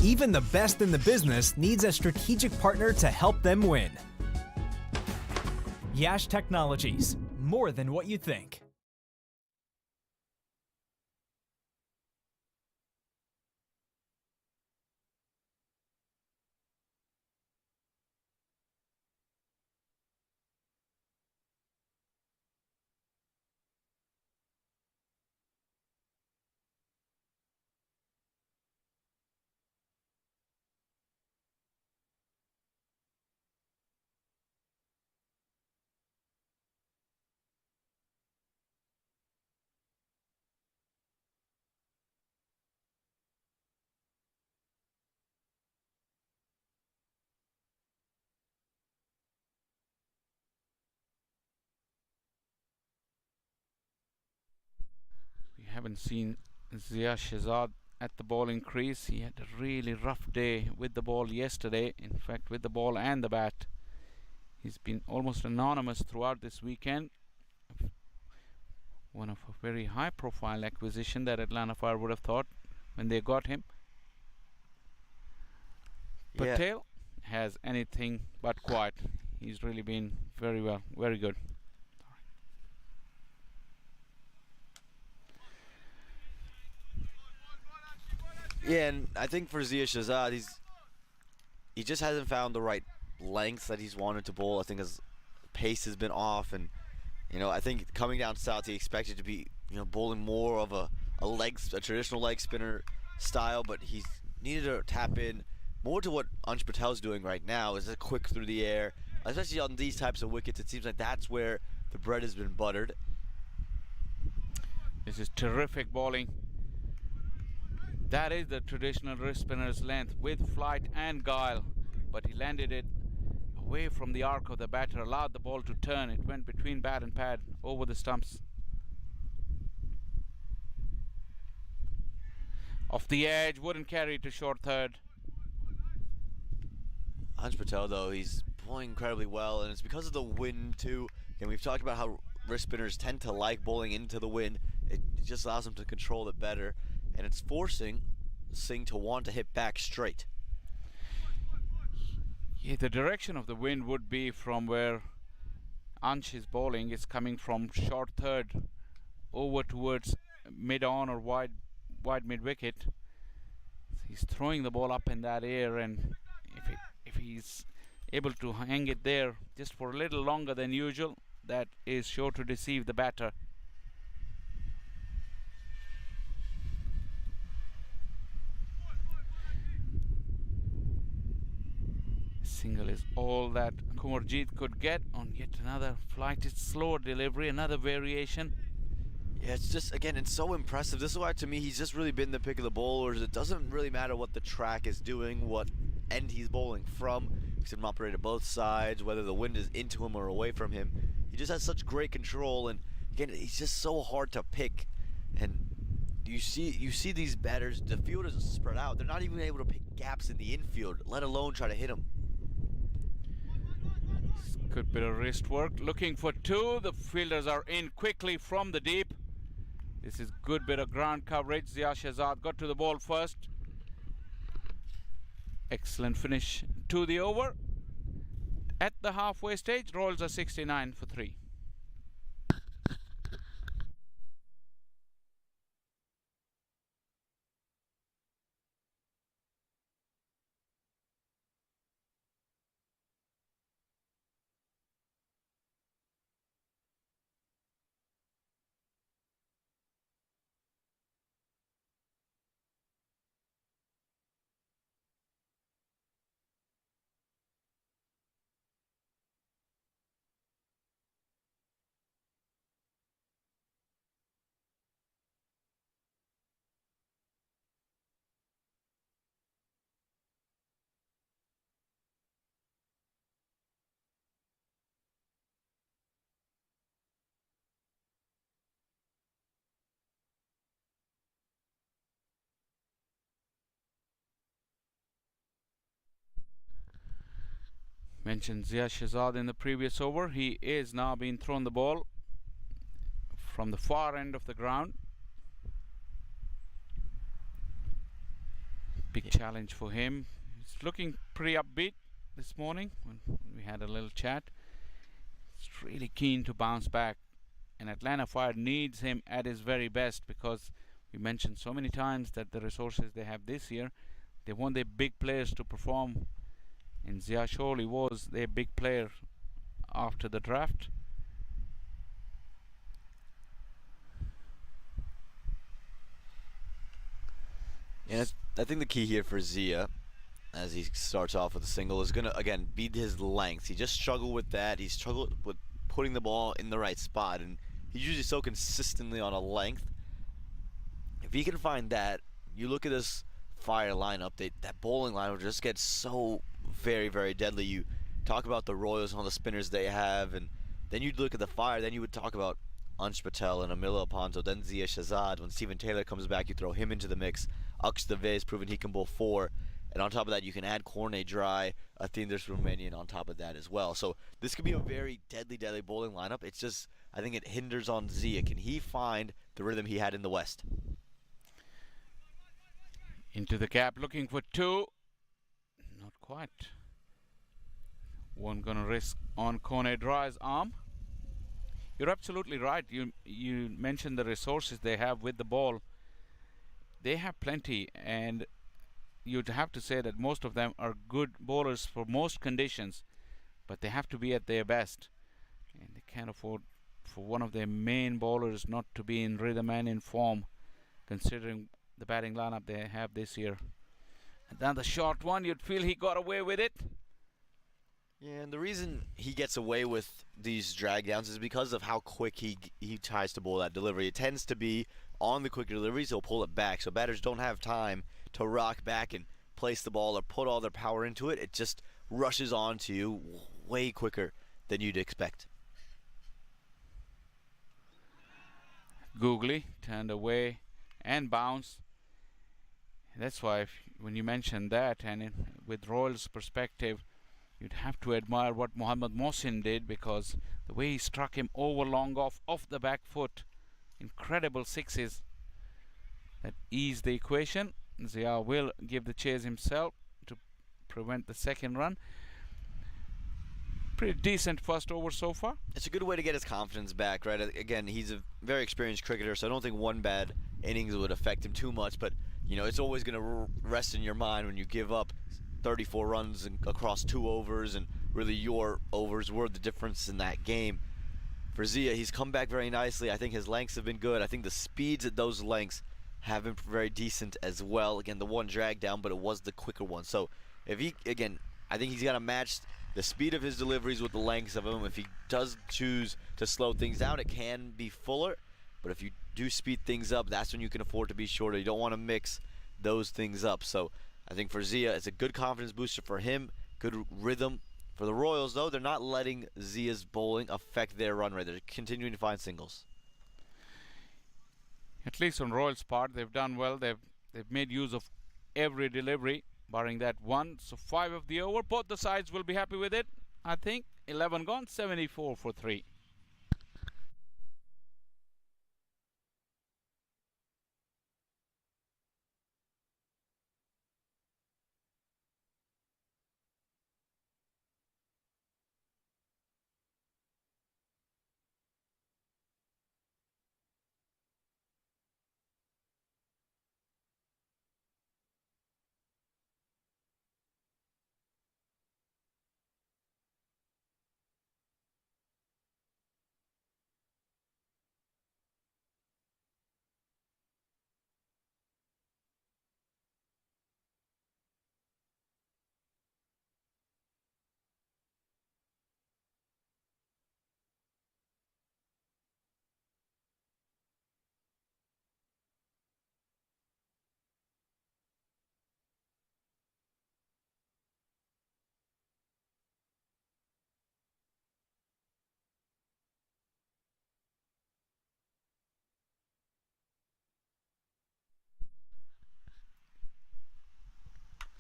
Even the best in the business needs a strategic partner to help them win. Yash Technologies, more than what you think. We haven't seen Zia Shahzad at the bowling crease. He had a really rough day with the ball yesterday. In fact, with the ball and the bat. He's been almost anonymous throughout this weekend. One of a very high profile acquisition that Atlanta Fire would have thought when they got him. Yeah. Patel has anything but quiet. He's really been very well, very good. Yeah, and I think for Zia Shahzad, he just hasn't found the right length that he's wanted to bowl. I think his pace has been off, and I think coming down south, he expected to be bowling more of a traditional leg spinner style, but he's needed to tap in more to what Ansh Patel's doing right now, is a quick through the air, especially on these types of wickets. It seems like that's where the bread has been buttered. This is terrific bowling. That is the traditional wrist spinner's length with flight and guile, but he landed it away from the arc of the batter, allowed the ball to turn. It went between bat and pad over the stumps. Off the edge, wouldn't carry to short third. Ansh Patel, though, he's bowling incredibly well, and it's because of the wind too. And we've talked about how wrist spinners tend to like bowling into the wind. It just allows them to control it better, and it's forcing Singh to want to hit back straight. Yeah, the direction of the wind would be from where Ansh is bowling. It's coming from short third over towards mid-on or wide wide mid-wicket. He's throwing the ball up in that air, and if he's able to hang it there just for a little longer than usual, that is sure to deceive the batter. Single is all that Kumarjeet could get on yet another flight. It's slower delivery, another variation. Yeah, it's just, again, it's so impressive. This is why, to me, he's just really been the pick of the bowlers. It doesn't really matter what the track is doing, what end he's bowling from. He can operate at both sides, whether the wind is into him or away from him. He just has such great control, and again, he's just so hard to pick. And you see these batters, the fielders are spread out. They're not even able to pick gaps in the infield, let alone try to hit him. Good bit of wrist work. Looking for two. The fielders are in quickly from the deep. This is good bit of ground coverage. Zia Shehzad got to the ball first. Excellent finish to the over. At the halfway stage, Royals are 69 for 3. Mentioned Zia Shehzad in the previous over. He is now being thrown the ball from the far end of the ground. Big challenge for him. He's looking pretty upbeat this morning when we had a little chat. He's really keen to bounce back, and Atlanta Fire needs him at his very best, because we mentioned so many times that the resources they have this year, they want their big players to perform, and Zia surely was their big player after the draft. Yeah, I think the key here for Zia, as he starts off with a single, is going to, again, be his length. He just struggled with that. He struggled with putting the ball in the right spot, and he's usually so consistently on a length. If he can find that, you look at this Fire lineup, that bowling lineup just gets so very, very deadly. You talk about the Royals and all the spinners they have, and then you look at the Fire, then you would talk about Ansh Patel and Amila Aponso, then Zia Shehzad. When Stephen Taylor comes back, you throw him into the mix. Aks Dave has proven he can bowl 4. And on top of that, you can add Cornet Dry, Athinder Romanian on top of that as well. So this could be a very deadly, deadly bowling lineup. It's just, I think it hinders on Zia. Can he find the rhythm he had in the West? Into the gap, looking for 2. Not quite. One gonna risk on Cornet Dry's arm. You're absolutely right. You mentioned the resources they have with the ball. They have plenty, and you'd have to say that most of them are good bowlers for most conditions, but they have to be at their best, and they can't afford for one of their main bowlers not to be in rhythm and in form, considering the batting lineup they have this year. And then the short one, you'd feel he got away with it. Yeah, and the reason he gets away with these drag downs is because of how quick he tries to bowl that delivery. It tends to be on the quick deliveries, he'll pull it back, so batters don't have time to rock back and place the ball or put all their power into it. It just rushes on to you way quicker than you'd expect. Googly turned away and bounced. That's why when you mention that, and with Royals' perspective, you'd have to admire what Mohammad Mohsin did, because the way he struck him over long off the back foot, incredible sixes that ease the equation. Zia will give the chase himself to prevent the second run. Pretty decent first over so far. It's a good way to get his confidence back, right? Again, he's a very experienced cricketer, so I don't think one bad innings would affect him too much, but you know, it's always going to rest in your mind when you give up 34 runs across 2 overs, and really your overs were the difference in that game. For Zia, he's come back very nicely. I think his lengths have been good. I think the speeds at those lengths have been very decent as well. Again, the one drag down, but it was the quicker one. So if he, again, I think he's got to match the speed of his deliveries with the lengths of them. If he does choose to slow things down, it can be fuller. But if you do speed things up, that's when you can afford to be shorter. You don't want to mix those things up. So I think for Zia, it's a good confidence booster for him, good rhythm. For the Royals, though, they're not letting Zia's bowling affect their run rate. They're continuing to find singles. At least on Royals' part, they've done well. They've made use of every delivery, barring that one. So 5 of the over. Both the sides will be happy with it. I think 11 gone, 74 for 3.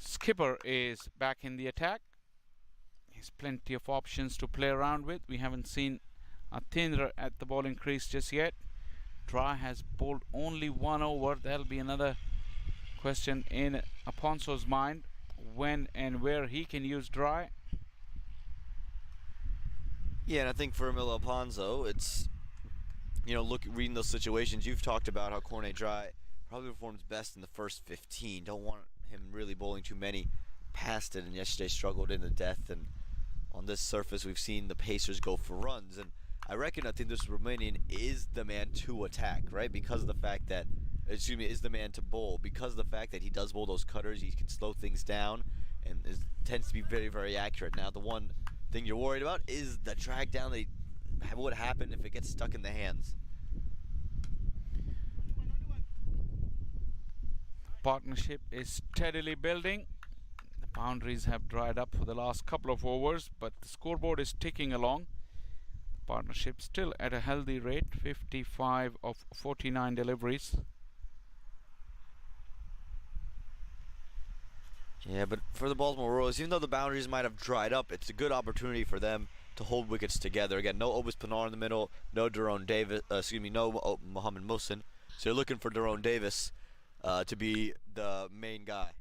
Skipper is back in the attack. He's plenty of options to play around with. We haven't seen Atindra at the bowling crease just yet. Dry has bowled only 1 over. That'll be another question in Aponso's mind, when and where he can use Dry. Yeah, and I think for Emilio Alfonso, it's, you know, reading those situations, you've talked about how Cornet Dry probably performs best in the first 15. Don't want him really bowling too many past it, and yesterday struggled in the death, and on this surface we've seen the Pacers go for runs, and I think this Romanian is the man to attack, right? Because of the fact that, is the man to bowl, because of the fact that he does bowl those cutters, he can slow things down, and tends to be very, very accurate. Now, the one thing you're worried about is the drag down. What would happen if it gets stuck in the hands? Partnership is steadily building. The boundaries have dried up for the last couple of overs, but the scoreboard is ticking along. Partnership still at a healthy rate, 55 of 49 deliveries. Yeah, but for the Baltimore Royals, even though the boundaries might have dried up, it's a good opportunity for them to hold wickets together. Again, no Obis Pinar in the middle, no Daron Davis, no Mohamed Mohsin. So you're looking for Daron Davis to be the main guy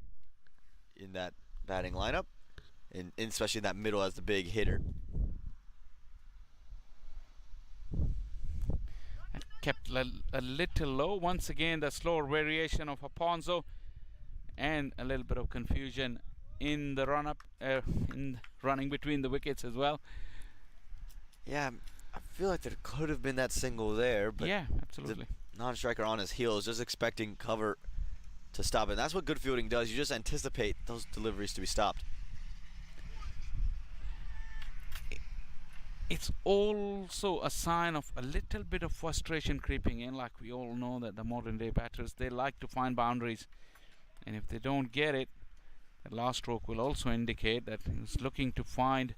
in that batting lineup, and especially in that middle as the big hitter. Kept a little low. Once again, the slower variation of Aponso, and a little bit of confusion in the run-up, in running between the wickets as well. Yeah, I feel like there could have been that single there, but yeah, absolutely. The non-striker on his heels, just expecting cover to stop it. And that's what good fielding does. You just anticipate those deliveries to be stopped. It's also a sign of a little bit of frustration creeping in. Like we all know that the modern day batters, they like to find boundaries, and if they don't get it, the last stroke will also indicate that he's looking to find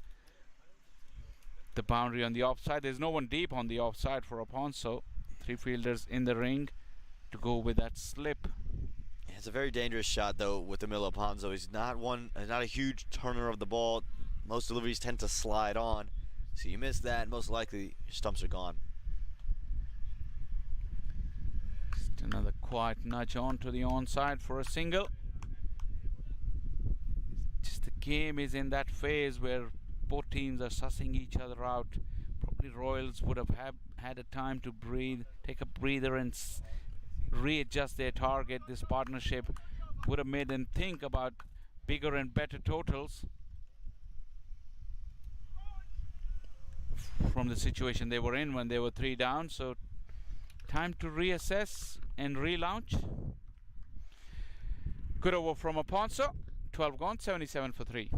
the boundary on the offside. There's no one deep on the offside for Aponso. 3 fielders in the ring to go with that slip. It's a very dangerous shot, though, with Emilio Aponso. He's not a huge turner of the ball. Most deliveries tend to slide on. So you miss that, most likely your stumps are gone. Just another quiet nudge on to the onside for a single. Just the game is in that phase where both teams are sussing each other out. Probably Royals would have had a time to breathe, take a breather, and readjust their target. This partnership would have made them think about bigger and better totals from the situation they were in when they were 3 down. So time to reassess and relaunch. Good over from Aponso. 12 gone, 77 for 3.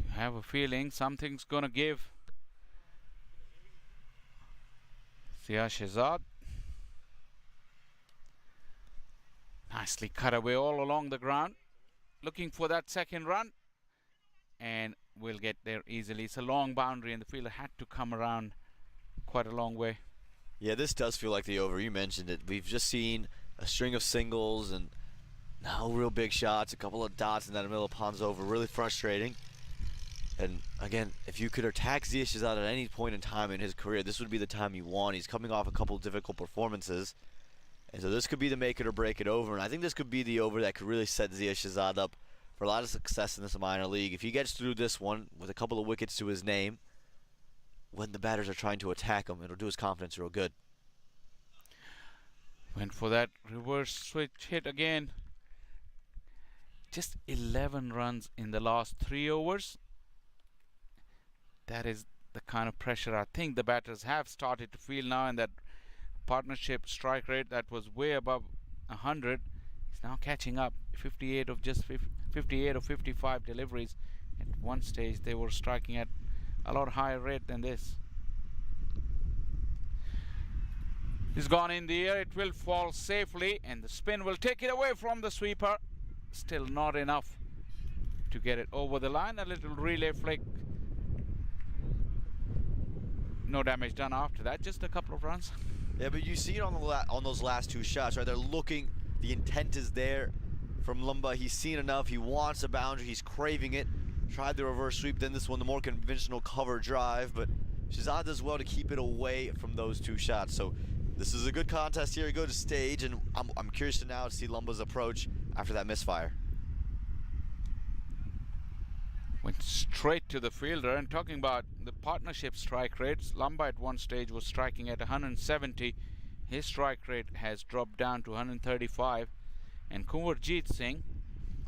I have a feeling something's gonna give. Zia Shehzad. Nicely cut away all along the ground. Looking for that second run. And we'll get there easily. It's a long boundary and the fielder had to come around quite a long way. Yeah, this does feel like the over. You mentioned it. We've just seen a string of singles and no real big shots. A couple of dots in that middle of Pond's over. Really frustrating. And again, if you could attack Zia Shehzad at any point in time in his career, this would be the time you want. He's coming off a couple of difficult performances. And so this could be the make it or break it over. And I think this could be the over that could really set Zia Shehzad up for a lot of success in this minor league. If he gets through this one with a couple of wickets to his name, when the batters are trying to attack him, it'll do his confidence real good. Went for that reverse switch hit again. Just 11 runs in the last 3 overs. That is the kind of pressure I think the batters have started to feel now, and that partnership strike rate that was way above 100 is now catching up. 58 of just 58 of 55 deliveries. At one stage they were striking at a lot higher rate than this. It's gone in the air. It will fall safely and the spin will take it away from the sweeper. Still not enough to get it over the line. A little relay flick. No damage done after that, just a couple of runs. Yeah, but you see it on those last 2 shots, right? They're looking, the intent is there from Lumba. He's seen enough, he wants a boundary, he's craving it. Tried the reverse sweep, then this one, the more conventional cover drive, but Shehzad does well to keep it away from those 2 shots. So this is a good contest here, a good stage, and I'm curious to now see Lumba's approach after that misfire. Went straight to the fielder. And talking about the partnership strike rates, Lumba at one stage was striking at 170. His strike rate has dropped down to 135. And Kunwarjeet Singh,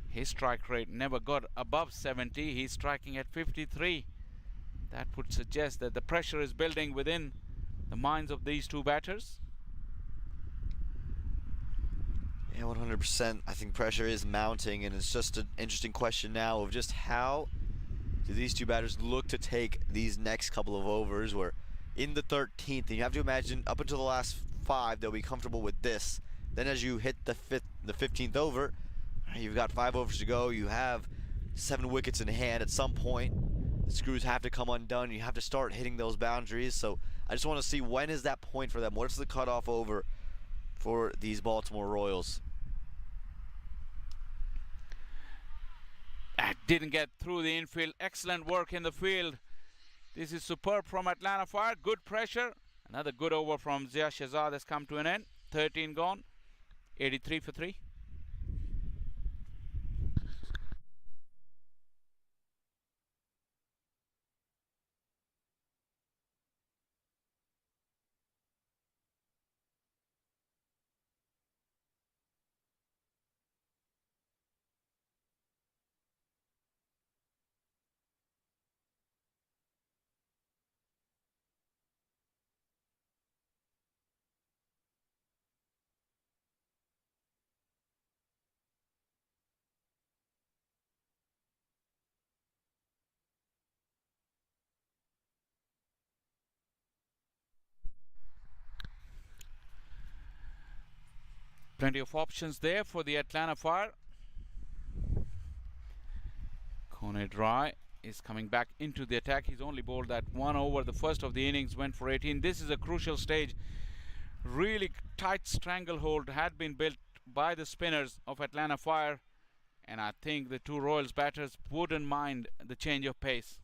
his strike rate never got above 70. He's striking at 53. That would suggest that the pressure is building within the minds of these 2 batters. Yeah, 100%. I think pressure is mounting, and it's just an interesting question now of just how do these 2 batters look to take these next couple of overs. Where in the 13th, and you have to imagine up until the last 5, they'll be comfortable with this. Then as you hit the 15th over, you've got 5 overs to go. You have 7 wickets in hand. At some point, the screws have to come undone. You have to start hitting those boundaries. So I just want to see, when is that point for them? What's the cutoff over for these Baltimore Royals? Didn't get through the infield. Excellent work in the field. This is superb from Atlanta Fire. Good pressure. Another good over from Zia Shehzad has come to an end. 13 gone. 83 for 3. Plenty of options there for the Atlanta Fire. Kone Dry is coming back into the attack. He's only bowled that 1 over. The first of the innings went for 18. This is a crucial stage. Really tight stranglehold had been built by the spinners of Atlanta Fire, and I think the two Royals batters wouldn't mind the change of pace.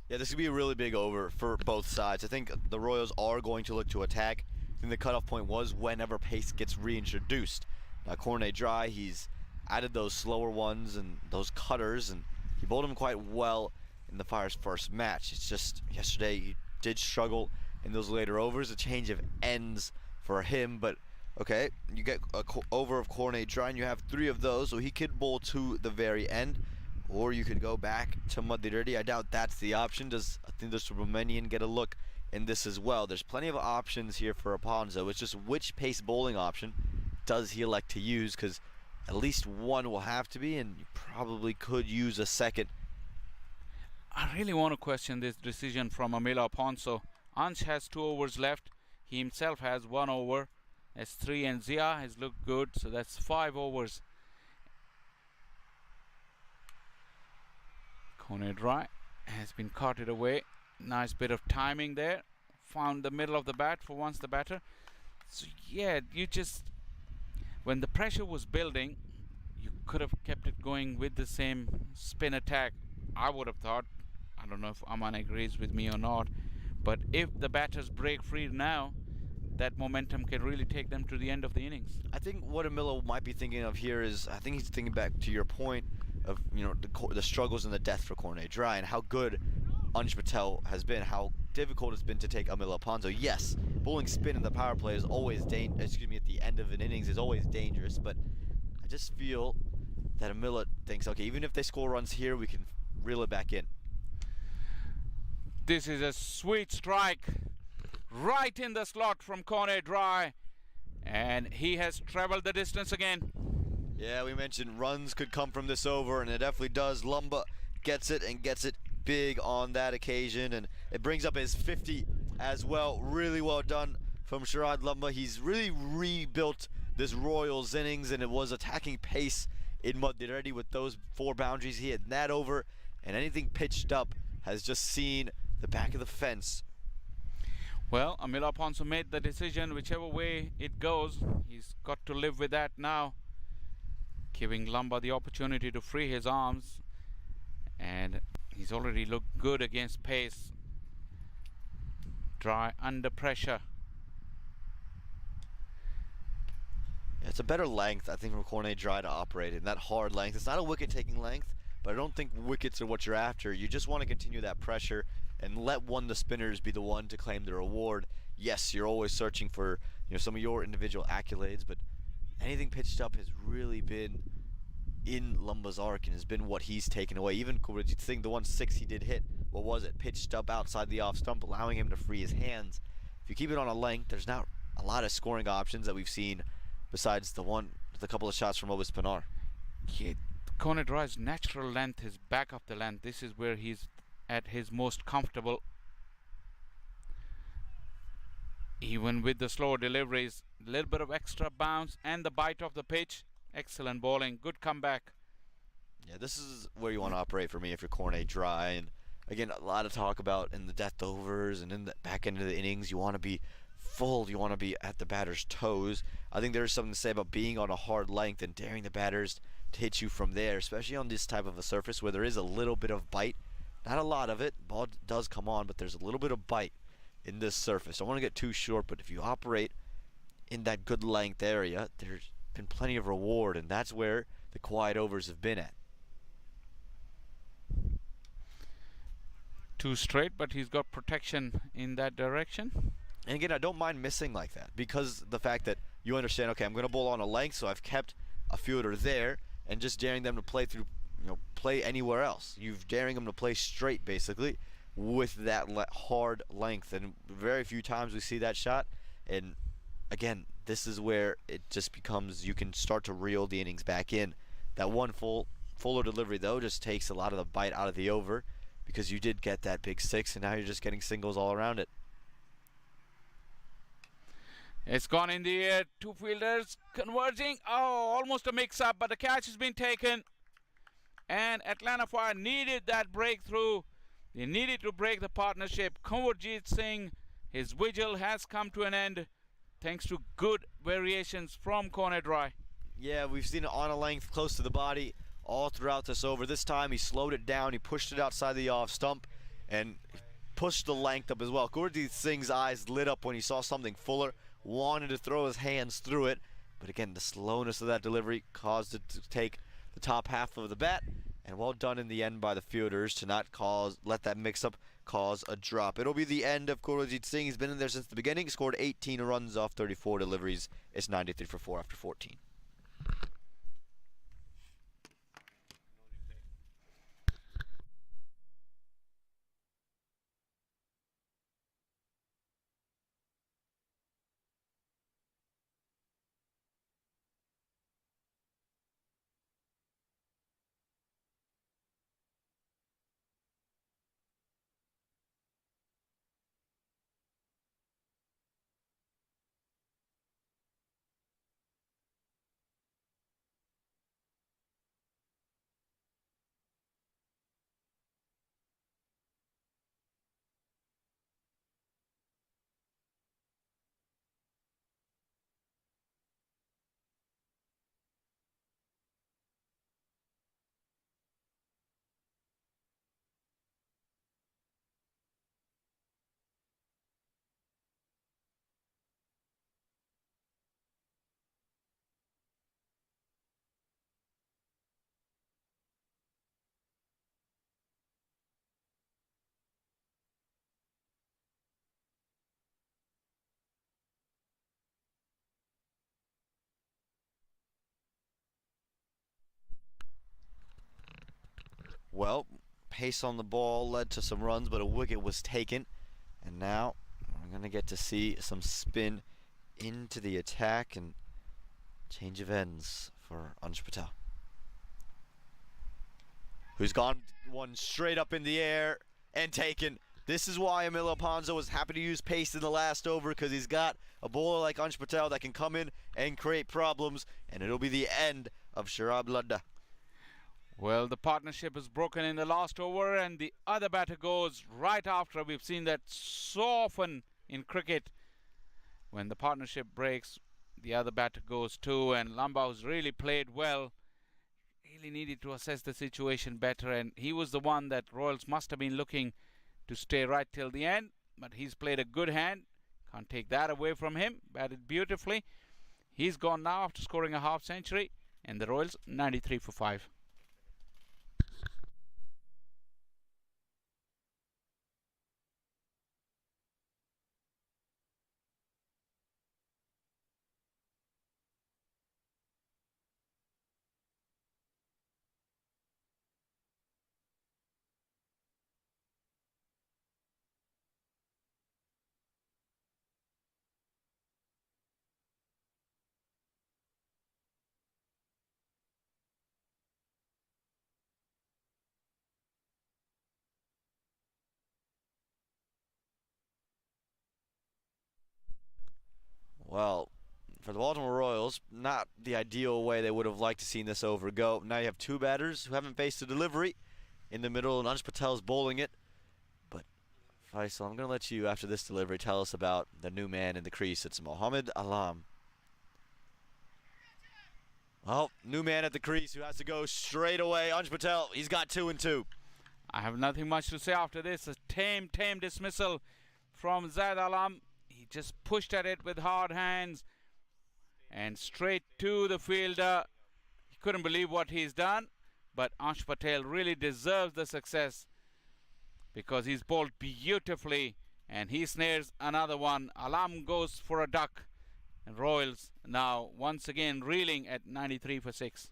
Yeah, this could be a really big over for both sides. I think the Royals are going to look to attack. I think the cutoff point was whenever pace gets reintroduced. Now, Kone Dry, he's added those slower ones and those cutters, and he bowled them quite well in the Fire's first match. It's just yesterday he did struggle in those later overs. A change of ends for him, but okay, you get a over of Kone Dry, and you have 3 of those, so he could bowl to the very end, or you could go back to Muddy Dirty. I doubt that's the option. I think the Subramanian get a look in this as well? There's plenty of options here for Alonso. It's just which pace bowling option does he elect to use, because at least one will have to be, and you probably could use a second. I really want to question this decision from Amila Alonso. Ansh has 2 overs left. He himself has 1 over. That's 3, and Zia has looked good, so that's 5 overs. Kone Dry has been carted away. Nice bit of timing there. Found the middle of the bat for once, the batter. So yeah, when the pressure was building, you could have kept it going with the same spin attack, I would have thought. I don't know if Aman agrees with me or not, but if the batters break free now, that momentum can really take them to the end of the innings. I think what Amilo might be thinking of here is, I think he's thinking back to your point of, you know, the struggles and the death for Kone Dry and how good Ansh Patel has been, how difficult it's been to take Amila Ponzo. Yes, bowling spin in the power play is always at the end of an innings is always dangerous, but I just feel that Amila thinks, okay, even if they score runs here, we can reel it back in. This is a sweet strike right in the slot from Kone Dry, and he has traveled the distance again. Yeah, we mentioned runs could come from this over, and it definitely does. Lumba gets it, and gets it big on that occasion, and it brings up his 50 as well. Really well done from Sharad Lumba. He's really rebuilt this Royals innings, and it was attacking pace in Muddy with those 4 boundaries. He had that over, and anything pitched up has just seen the back of the fence. Well, Amila Alonso made the decision. Whichever way it goes, he's got to live with that now, giving Lumba the opportunity to free his arms, and he's already looked good against pace. Dry under pressure. Yeah, it's a better length, I think, from Kone Dry to operate in, that hard length. It's not a wicket-taking length, but I don't think wickets are what you're after. You just want to continue that pressure and let the spinners be the one to claim the reward. Yes, you're always searching for, you know, some of your individual accolades, but anything pitched up has really been in Lumba's arc and has been what he's taken away. Even you think the 1-6 he did hit, what was it? Pitched up outside the off stump, allowing him to free his hands. If you keep it on a length, there's not a lot of scoring options that we've seen besides the couple of shots from Obis Pinar. Yeah, Kone Dry's natural length is back of the length. This is where he's at his most comfortable. Even with the slower deliveries, a little bit of extra bounce and the bite of the pitch. Excellent bowling, good comeback. Yeah, this is where you want to operate for me if you're Kone Dry. And again, a lot of talk about in the death overs and in the back end of the innings, you want to be full, you want to be at the batter's toes. I think there's something to say about being on a hard length and daring the batters to hit you from there, especially on this type of a surface where there is a little bit of bite. Not a lot of it, ball does come on, but there's a little bit of bite in this surface. Don't want to get too short, but if you operate in that good length area, there's been plenty of reward, and that's where the quiet overs have been at. 2 straight, but he's got protection in that direction. And again, I don't mind missing like that, because the fact that you understand, okay, I'm going to bowl on a length, so I've kept a fielder there and just daring them to play through, you know, play anywhere else. You're daring them to play straight, basically, with that hard length. And very few times we see that shot. And again, this is where it just becomes, you can start to reel the innings back in. That one fuller delivery, though, just takes a lot of the bite out of the over, because you did get that big 6, and now you're just getting singles all around it. It's gone in the air. Two fielders converging. Oh, almost a mix-up, but the catch has been taken. And Atlanta Fire needed that breakthrough. They needed to break the partnership. Kanwarjit Singh, his vigil has come to an end thanks to good variations from Cornet Roy. Yeah, we've seen it on a length close to the body all throughout this over. This time he slowed it down, he pushed it outside the off stump, and pushed the length up as well. Gurdeep Singh's eyes lit up when he saw something fuller, wanted to throw his hands through it, but again, the slowness of that delivery caused it to take the top half of the bat, and well done in the end by the fielders to not let that mix-up cause a drop. It'll be the end of Gurdeep Singh. He's been in there since the beginning, scored 18 runs off 34 deliveries. It's 93 for 4 after 14. Well, pace on the ball led to some runs, but a wicket was taken. And now we're going to get to see some spin into the attack and change of ends for Ansh Patel, who's gone one straight up in the air and taken. This is why Emilio Ponzo was happy to use pace in the last over, because he's got a bowler like Ansh Patel that can come in and create problems, and it'll be the end of Sharab Ladda. Well, the partnership is broken in the last over, and the other batter goes right after. We've seen that so often in cricket. When the partnership breaks, the other batter goes too, and Lambau's really played well. Really needed to assess the situation better, and he was the one that Royals must have been looking to stay right till the end, but he's played a good hand. Can't take that away from him. Batted beautifully. He's gone now after scoring a half century, and the Royals 93 for 5. Well, for the Baltimore Royals, not the ideal way they would have liked to seen this over go. Now you have two batters who haven't faced a delivery in the middle, and Ansh Patel's bowling it. But Faisal, I'm going to let you, after this delivery, tell us about the new man in the crease. It's Mohammad Alam. Well, new man at the crease who has to go straight away. Ansh Patel, he's got 2 and 2. I have nothing much to say after this. A tame dismissal from Zaid Alam. He just pushed at it with hard hands and straight to the fielder. He couldn't believe what he's done, but Ansh Patel really deserves the success because he's bowled beautifully, and he snares another one. Alam goes for a duck, and Royals now once again reeling at 93 for 6.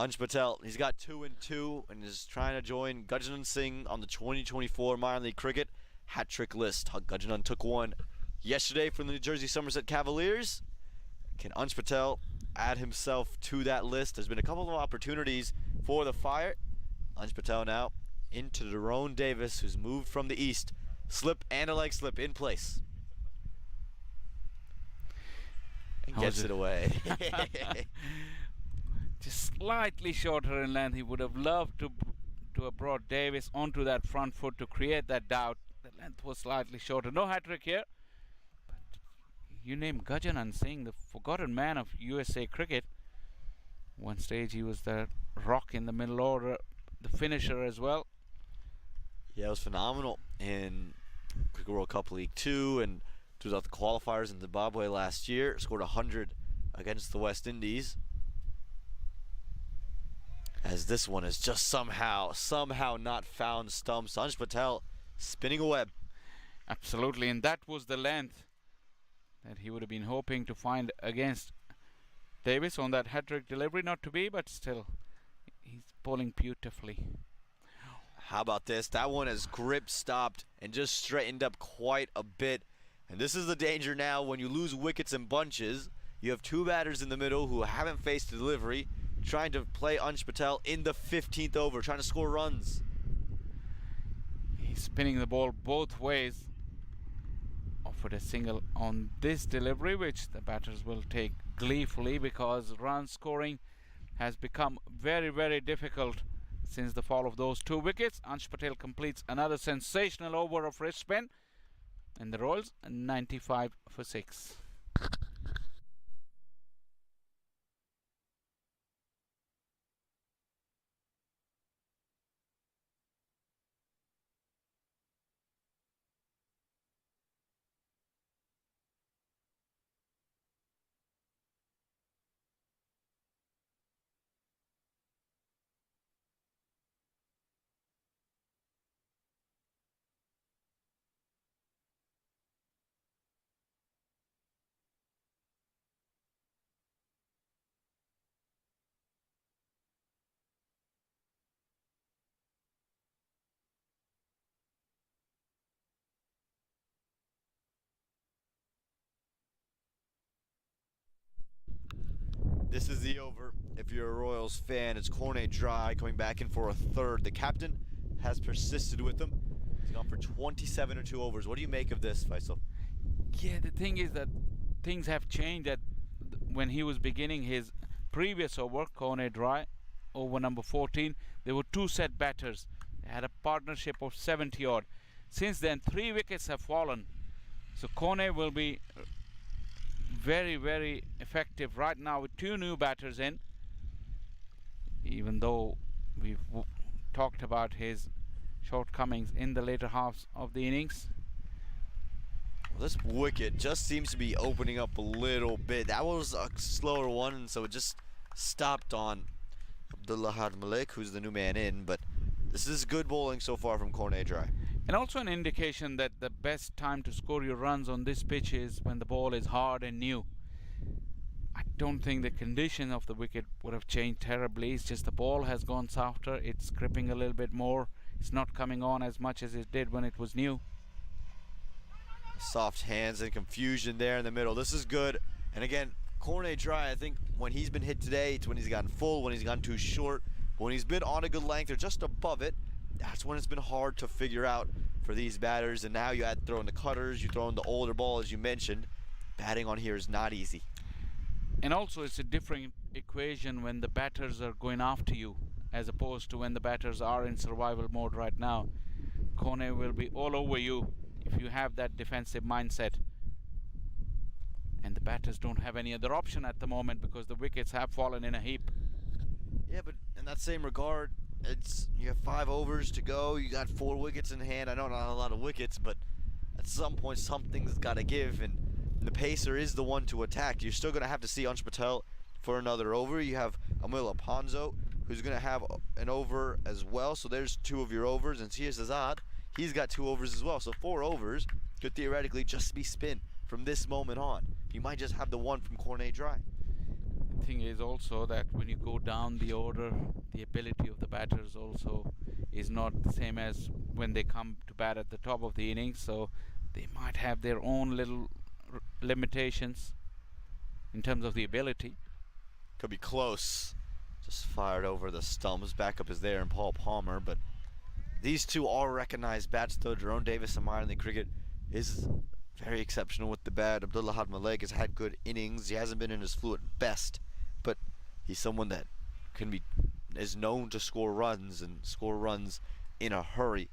Ansh Patel, he's got 2-2 and is trying to join Gajanan Singh on the 2024 minor league cricket hat-trick list. Gajanan took one yesterday from the New Jersey Somerset Cavaliers. Can Ansh Patel add himself to that list? There's been a couple of opportunities for the Fire. Ansh Patel now into Daron Davis, who's moved from the east. Slip and a leg slip in place. And gets it away. Just slightly shorter in length. He would have loved to have brought Davis onto that front foot to create that doubt. The length was slightly shorter. No hat-trick here. But you name Gajanan Singh, the forgotten man of USA cricket. One stage he was the rock in the middle order, the finisher as well. Yeah, it was phenomenal in Cricket World Cup League 2 and throughout the qualifiers in Zimbabwe last year. Scored 100 against the West Indies. As this one has just somehow not found stumps. Ansh Patel spinning a web. Absolutely, and that was the length that he would have been hoping to find against Davis on that hat-trick delivery. Not to be, but still, he's bowling beautifully. How about this? That one has grip stopped and just straightened up quite a bit. And this is the danger now when you lose wickets in bunches. You have two batters in the middle who haven't faced a delivery, trying to play Ansh Patel in the 15th over, trying to score runs. He's spinning the ball both ways. Offered a single on this delivery, which the batters will take gleefully because run scoring has become very, very difficult since the fall of those two wickets. Ansh Patel completes another sensational over of wrist spin, and the Royals 95 for 6. This is the over. If you're a Royals fan, it's Cornet Dry coming back in for a third. The captain has persisted with them. He's gone for 27 or 2 overs. What do you make of this, Faisal? Yeah, the thing is that things have changed. That when he was beginning his previous over, Cornet Dry, over number 14, there were 2 set batters. They had a partnership of 70 odd. Since then, 3 wickets have fallen. So Cornet will be very, very effective right now with 2 new batters in. Even though we've talked about his shortcomings in the later halves of the innings. Well, this wicket just seems to be opening up a little bit. That was a slower one, and so it just stopped on Abdullah Had Malik, who's the new man in. But this is good bowling so far from Cornet Dry. And also an indication that the best time to score your runs on this pitch is when the ball is hard and new. I don't think the condition of the wicket would have changed terribly. It's just the ball has gone softer. It's gripping a little bit more. It's not coming on as much as it did when it was new. Soft hands and confusion there in the middle. This is good. And again, Cornet Dry, I think when he's been hit today, it's when he's gotten full, when he's gone too short. But when he's been on a good length or just above it, that's when it's been hard to figure out for these batters. And now you add throwing the cutters, you throw in the older ball, as you mentioned. Batting on here is not easy. And also it's a different equation when the batters are going after you as opposed to when the batters are in survival mode right now. Cornet will be all over you if you have that defensive mindset. And the batters don't have any other option at the moment because the wickets have fallen in a heap. Yeah, but in that same regard, you have 5 overs to go. You got 4 wickets in hand. I know not a lot of wickets, but at some point something's got to give, and the pacer is the one to attack. You're still going to have to see Ansh Patel for another over. You have Amil Aponzo, who's going to have an over as well. So there's 2 of your overs, and here's Azad. He's got 2 overs as well. So 4 overs could theoretically just be spin from this moment on. You might just have the one from Cornet Dry. thing is also that when you go down the order, the ability of the batters also is not the same as when they come to bat at the top of the innings. So they might have their own little limitations in terms of the ability. Could be close. Just fired over the stumps. Backup is there, and Paul Palmer. But these two are recognized bats, though. Jerome Davis in minor league cricket is very exceptional with the bat. Abdullah Malik has had good innings. He hasn't been in his fluid best, but he's someone that is known to score runs and score runs in a hurry.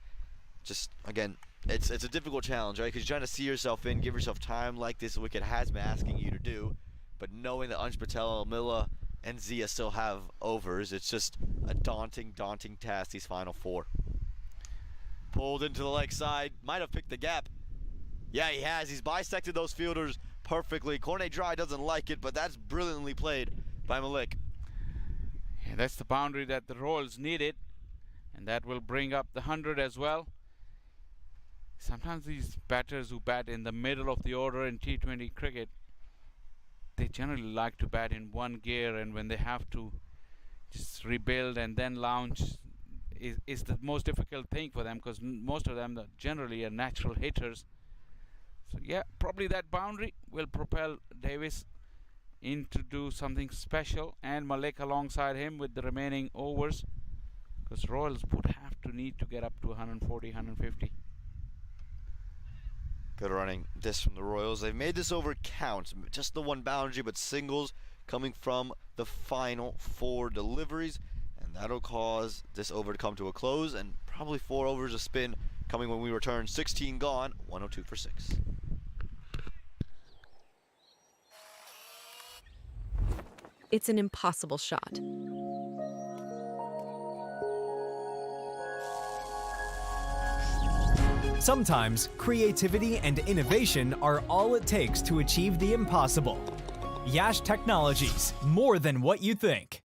Just again, it's a difficult challenge, right? Because you're trying to see yourself in, give yourself time like this wicket has been asking you to do. But knowing that Ansh Patel, Milla, and Zia still have overs, it's just a daunting task, these final four. Pulled into the leg side, might have picked the gap. Yeah, he has. He's bisected those fielders perfectly. Cornet Dry doesn't like it, but that's brilliantly played by Malik. Yeah, that's the boundary that the Royals needed, and that will bring up the 100 as well. Sometimes these batters who bat in the middle of the order in T20 cricket, they generally like to bat in one gear, and when they have to just rebuild and then launch is the most difficult thing for them, because most of them generally are natural hitters. So yeah, probably that boundary will propel Davis in to do something special, and Malik alongside him with the remaining overs, because Royals would have to need to get up to 140, 150. Good running this from the Royals. They've made this over count, just the one boundary, but singles coming from the final four deliveries, and that'll cause this over to come to a close, and probably 4 overs of spin coming when we return. 16 gone, 102 for 6. It's an impossible shot. Sometimes creativity and innovation are all it takes to achieve the impossible. Yash Technologies, more than what you think.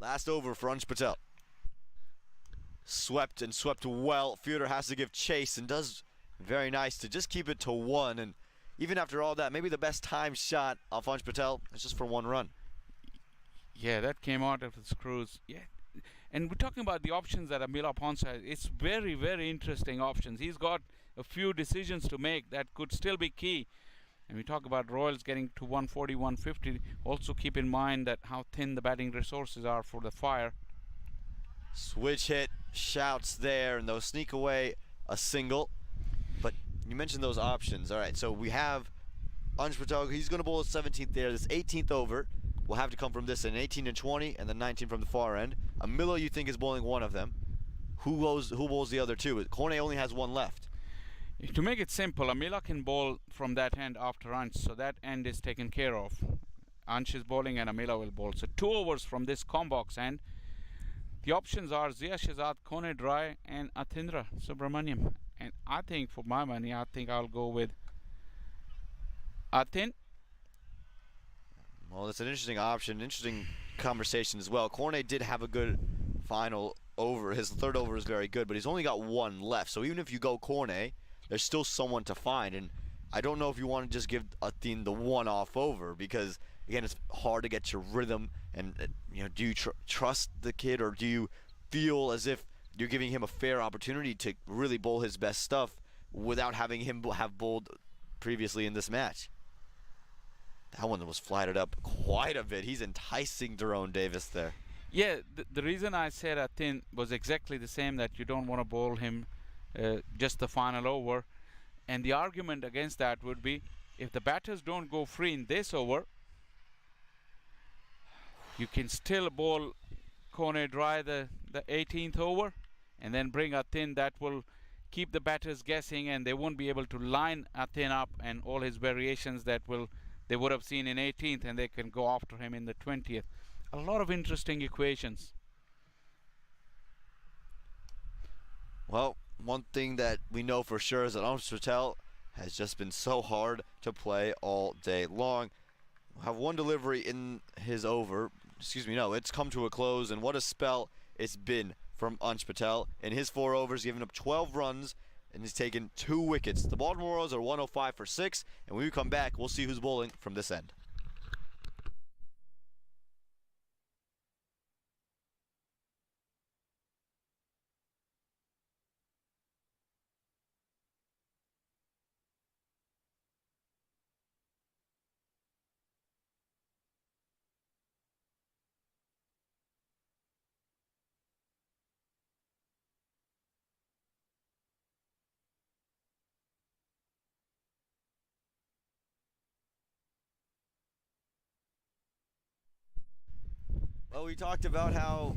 Last over for Ansh Patel. Swept and swept well. Fielder has to give chase and does very nice to just keep it to 1. And even after all that, maybe the best time shot off Ansh Patel is just for 1 run. Yeah, that came out of the screws. Yeah, and we're talking about the options that Amila Ponce has. It's very, very interesting options. He's got a few decisions to make that could still be key. And we talk about Royals getting to 140, 150. Also keep in mind that how thin the batting resources are for the Fire. Switch hit, shouts there, and they'll sneak away a single. But you mentioned those options. All right, so we have Ansh Patel. He's going to bowl his 17th there. This 18th over will have to come from this, an 18 and 20, and then 19 from the far end. Amila, you think, is bowling one of them. Who bowls the other two? Cornet only has 1 left. To make it simple, Amila can bowl from that end after Ansh, so that end is taken care of. Ansh is bowling and Amila will bowl. So 2 overs from this combox end. The options are Zia Shehzad, Cornet Dry, and Atindra Subramaniam. And I think, for my money, I think I'll go with Atin. Well, that's an interesting option, interesting conversation as well. Cornet did have a good final over. His 3rd over is very good, but he's only got 1 left. So even if you go Cornet, there's still someone to find. And I don't know if you want to just give Atin the one-off over, because, again, it's hard to get your rhythm. And, do you trust the kid, or do you feel as if you're giving him a fair opportunity to really bowl his best stuff without having him have bowled previously in this match? That one was flighted up quite a bit. He's enticing Jerome Davis there. Yeah, the reason I said Atin was exactly the same, that you don't want to bowl him just the final over. And the argument against that would be, if the batters don't go free in this over, you can still bowl Cornet Dry the the 18th over, and then bring Athin. That will keep the batters guessing, and they won't be able to line Athin up and all his variations that they would have seen in 18th, and they can go after him in the 20th. A lot of interesting equations. Well, one thing that we know for sure is that Ansh Patel has just been so hard to play all day long. We'll have one delivery in his over. It's come to a close, and what a spell it's been from Ansh Patel. In his 4 overs, giving up 12 runs, and he's taken 2 wickets. The Baltimore Orioles are 105 for 6, and when we come back, we'll see who's bowling from this end. Well, we talked about how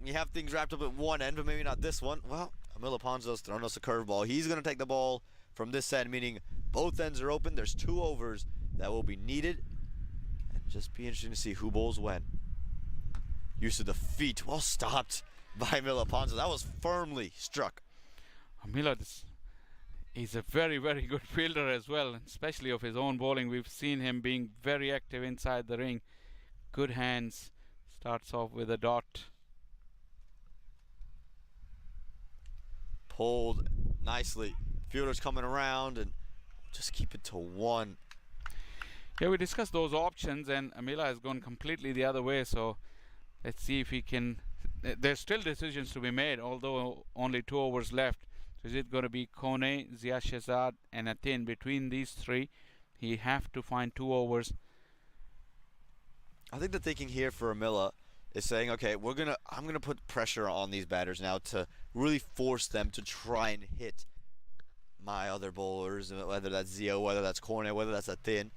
we have things wrapped up at one end, but maybe not this one. Well, Emil Alponzo's thrown us a curveball. He's going to take the ball from this end, meaning both ends are open. There's 2 overs that will be needed. And just be interesting to see who bowls when. Use of the feet. Well stopped by Emil Alponzo. That was firmly struck. Amila, he's a very, very good fielder as well, especially of his own bowling. We've seen him being very active inside the ring. Good hands. Starts off with a dot. Pulled nicely. Fielders coming around, and just keep it to 1. Yeah, we discussed those options, and Amila has gone completely the other way, so let's see if he can. There's still decisions to be made, although only 2 overs left. So is it going to be Kone, Zia Shehzad, and Athin? Between these 3, he have to find 2 overs. I think the thinking here for Amila is saying, okay, I'm gonna put pressure on these batters now to really force them to try and hit my other bowlers, whether that's Zia, whether that's Cornet, whether that's Athin.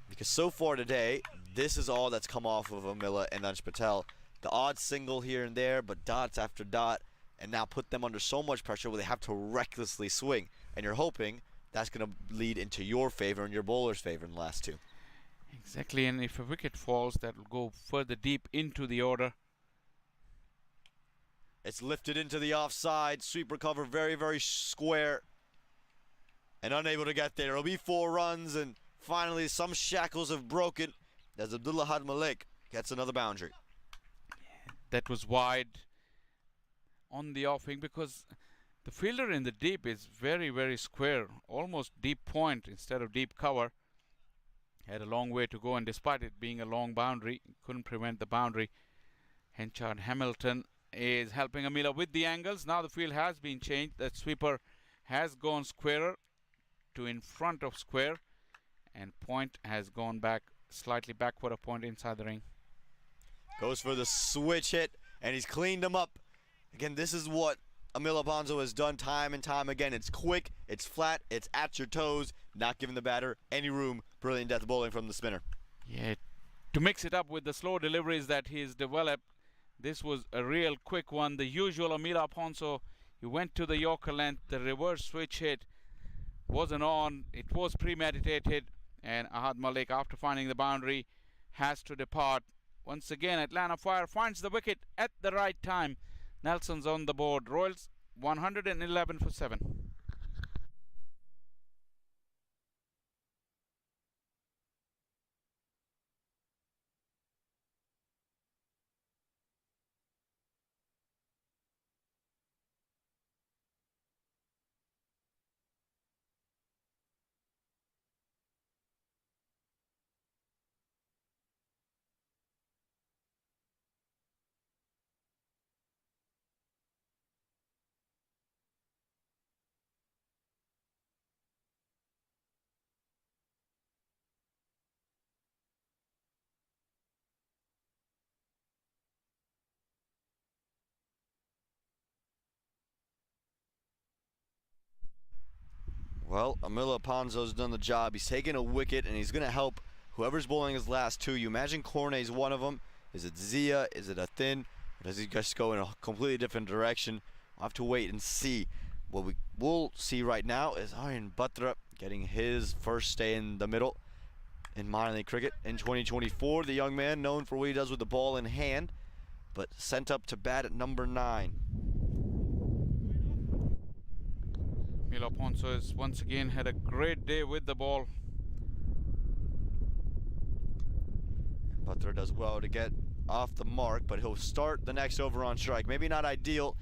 Because so far today, this is all that's come off of Amila and Ansh Patel. The odd single here and there, but dots after dot, and now put them under so much pressure where they have to recklessly swing. And you're hoping that's going to lead into your favor and your bowler's favor in the last 2. Exactly, and if a wicket falls, that will go further deep into the order. It's lifted into the offside. Sweep recover very, very square. And unable to get there. It'll be 4 runs, and finally some shackles have broken as Abdullah Malik gets another boundary. That was wide on the offing, because the fielder in the deep is very, very square. Almost deep point instead of deep cover. Had a long way to go, and despite it being a long boundary, couldn't prevent the boundary. Henchard Hamilton is helping Amila with the angles. Now the field has been changed. That sweeper has gone squarer to in front of square, and point has gone back slightly backward a point inside the ring. Goes for the switch hit, and he's cleaned them up. Again, this is what Emil Alponzo has done time and time again. It's quick, it's flat, it's at your toes, not giving the batter any room. Brilliant death bowling from the spinner. Yeah, to mix it up with the slow deliveries that he's developed, this was a real quick one. The usual Emil Alponzo, he went to the Yorker length. The reverse switch hit wasn't on. It was premeditated, and Ahad Malik, after finding the boundary, has to depart. Once again, Atlanta Fire finds the wicket at the right time. Nelson's on the board. Royals 111 for 7. Well, Emil Alponzo's done the job. He's taken a wicket, and he's going to help whoever's bowling his last 2. You imagine Cornet's one of them. Is it Zia? Is it Athin? Or does he just go in a completely different direction? We'll have to wait and see. What we will see right now is Aryan Batra getting his first stay in the middle in minor league cricket in 2024. The young man known for what he does with the ball in hand, but sent up to bat at number 9. Milo Ponso has once again had a great day with the ball. Butler does well to get off the mark, but he'll start the next over on strike. Maybe not ideal.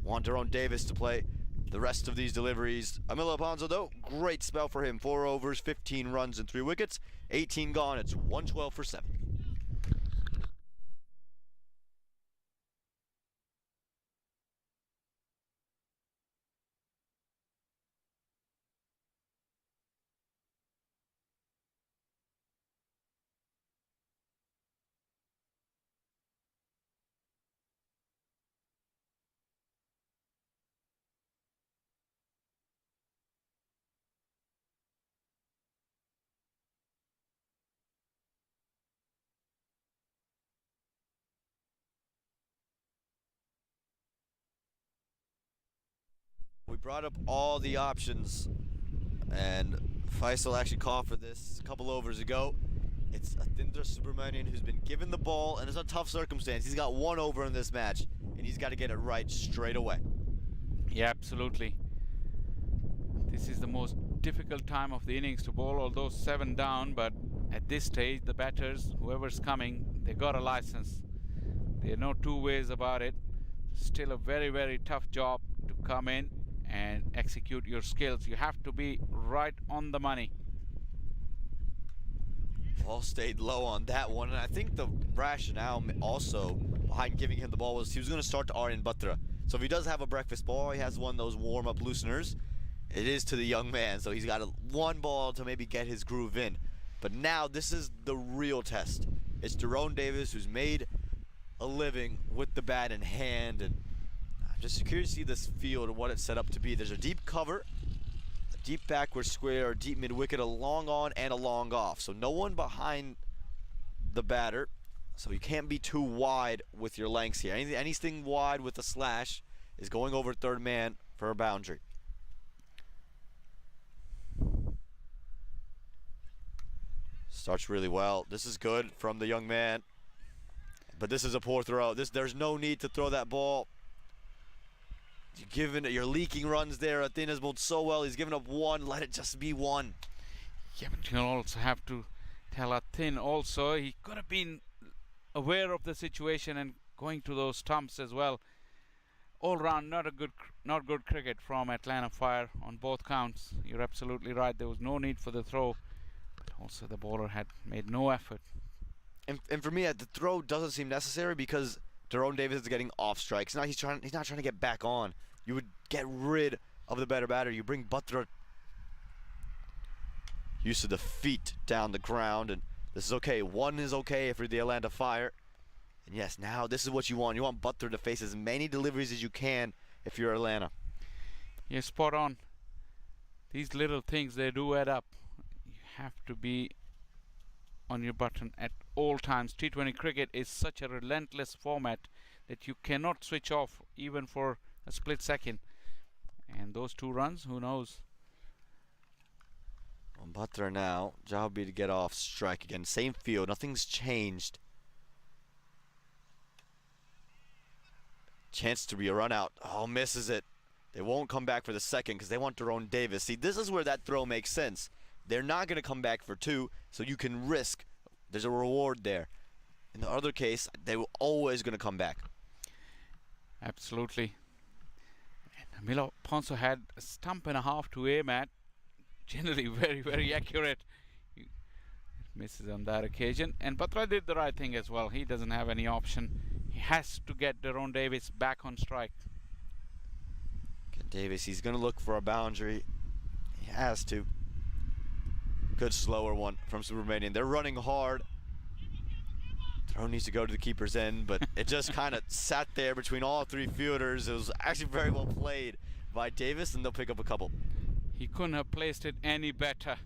Want Daron Davis to play the rest of these deliveries. Emilio Ponzo, though, great spell for him. 4 overs, 15 runs, and 3 wickets. 18 gone. It's 112 for 7. We brought up all the options, and Faisal actually called for this a couple overs ago. It's Atindra Subramanian who's been given the ball, and it's a tough circumstance. He's got 1 over in this match, and he's got to get it right straight away. Yeah, absolutely. This is the most difficult time of the innings to bowl, although 7 down, but at this stage, the batters, whoever's coming, they got a license. There are no two ways about it. Still a very, very tough job to come in and execute your skills. You have to be right on the money. Ball stayed low on that one, and I think the rationale also behind giving him the ball was he was going to start to Aryan Batra. So if he does have a breakfast ball, he has one of those warm-up looseners. It is to the young man, so he's got one ball to maybe get his groove in. But now this is the real test. It's Daron Davis who's made a living with the bat in hand, and I'm just curious to see this field and what it's set up to be. There's a deep cover, a deep backward square, a deep mid-wicket, a long on and a long off. So no one behind the batter, so you can't be too wide with your lengths here. Anything wide with a slash is going over third man for a boundary. Starts really well. This is good from the young man, but this is a poor throw. There's no need to throw that ball. You're leaking runs there. Athene has bowled so well. He's given up 1. Let it just be 1. Yeah, but you'll also have to tell Athene also, he could have been aware of the situation and going to those stumps as well. All round, not good cricket from Atlanta Fire on both counts. You're absolutely right. There was no need for the throw. But also the bowler had made no effort. And for me, the throw doesn't seem necessary because Daron Davis is getting off strikes. Now he's not trying to get back on. You would get rid of the better batter. You bring Batra used to the feet down the ground, and this is okay. 1 is okay if you're the Atlanta Fire. And yes, now this is what you want. You want Butler to face as many deliveries as you can if you're Atlanta. Yeah, spot on. These little things, they do add up. You have to be on your button at all times. T20 cricket is such a relentless format that you cannot switch off even for a split second. And those 2 runs, who knows? On Butler now, job would be to get off strike again. Same field, nothing's changed. Chance to be a run out. Oh, misses it. They won't come back for the second because they want Daron Davis. See, this is where that throw makes sense. They're not going to come back for 2, so you can risk. There's a reward there. In the other case, they were always going to come back. Absolutely. And Milo Ponso had a stump and a half to aim at. Generally very, very accurate. He misses on that occasion. And Batra did the right thing as well. He doesn't have any option. He has to get Daron Davis back on strike. Get Davis, he's going to look for a boundary. He has to. Good slower one from Subramanian. They're running hard. Throw needs to go to the keeper's end, but it just kind of sat there between all 3 fielders. It was actually very well played by Davis, and they'll pick up a couple. He couldn't have placed it any better.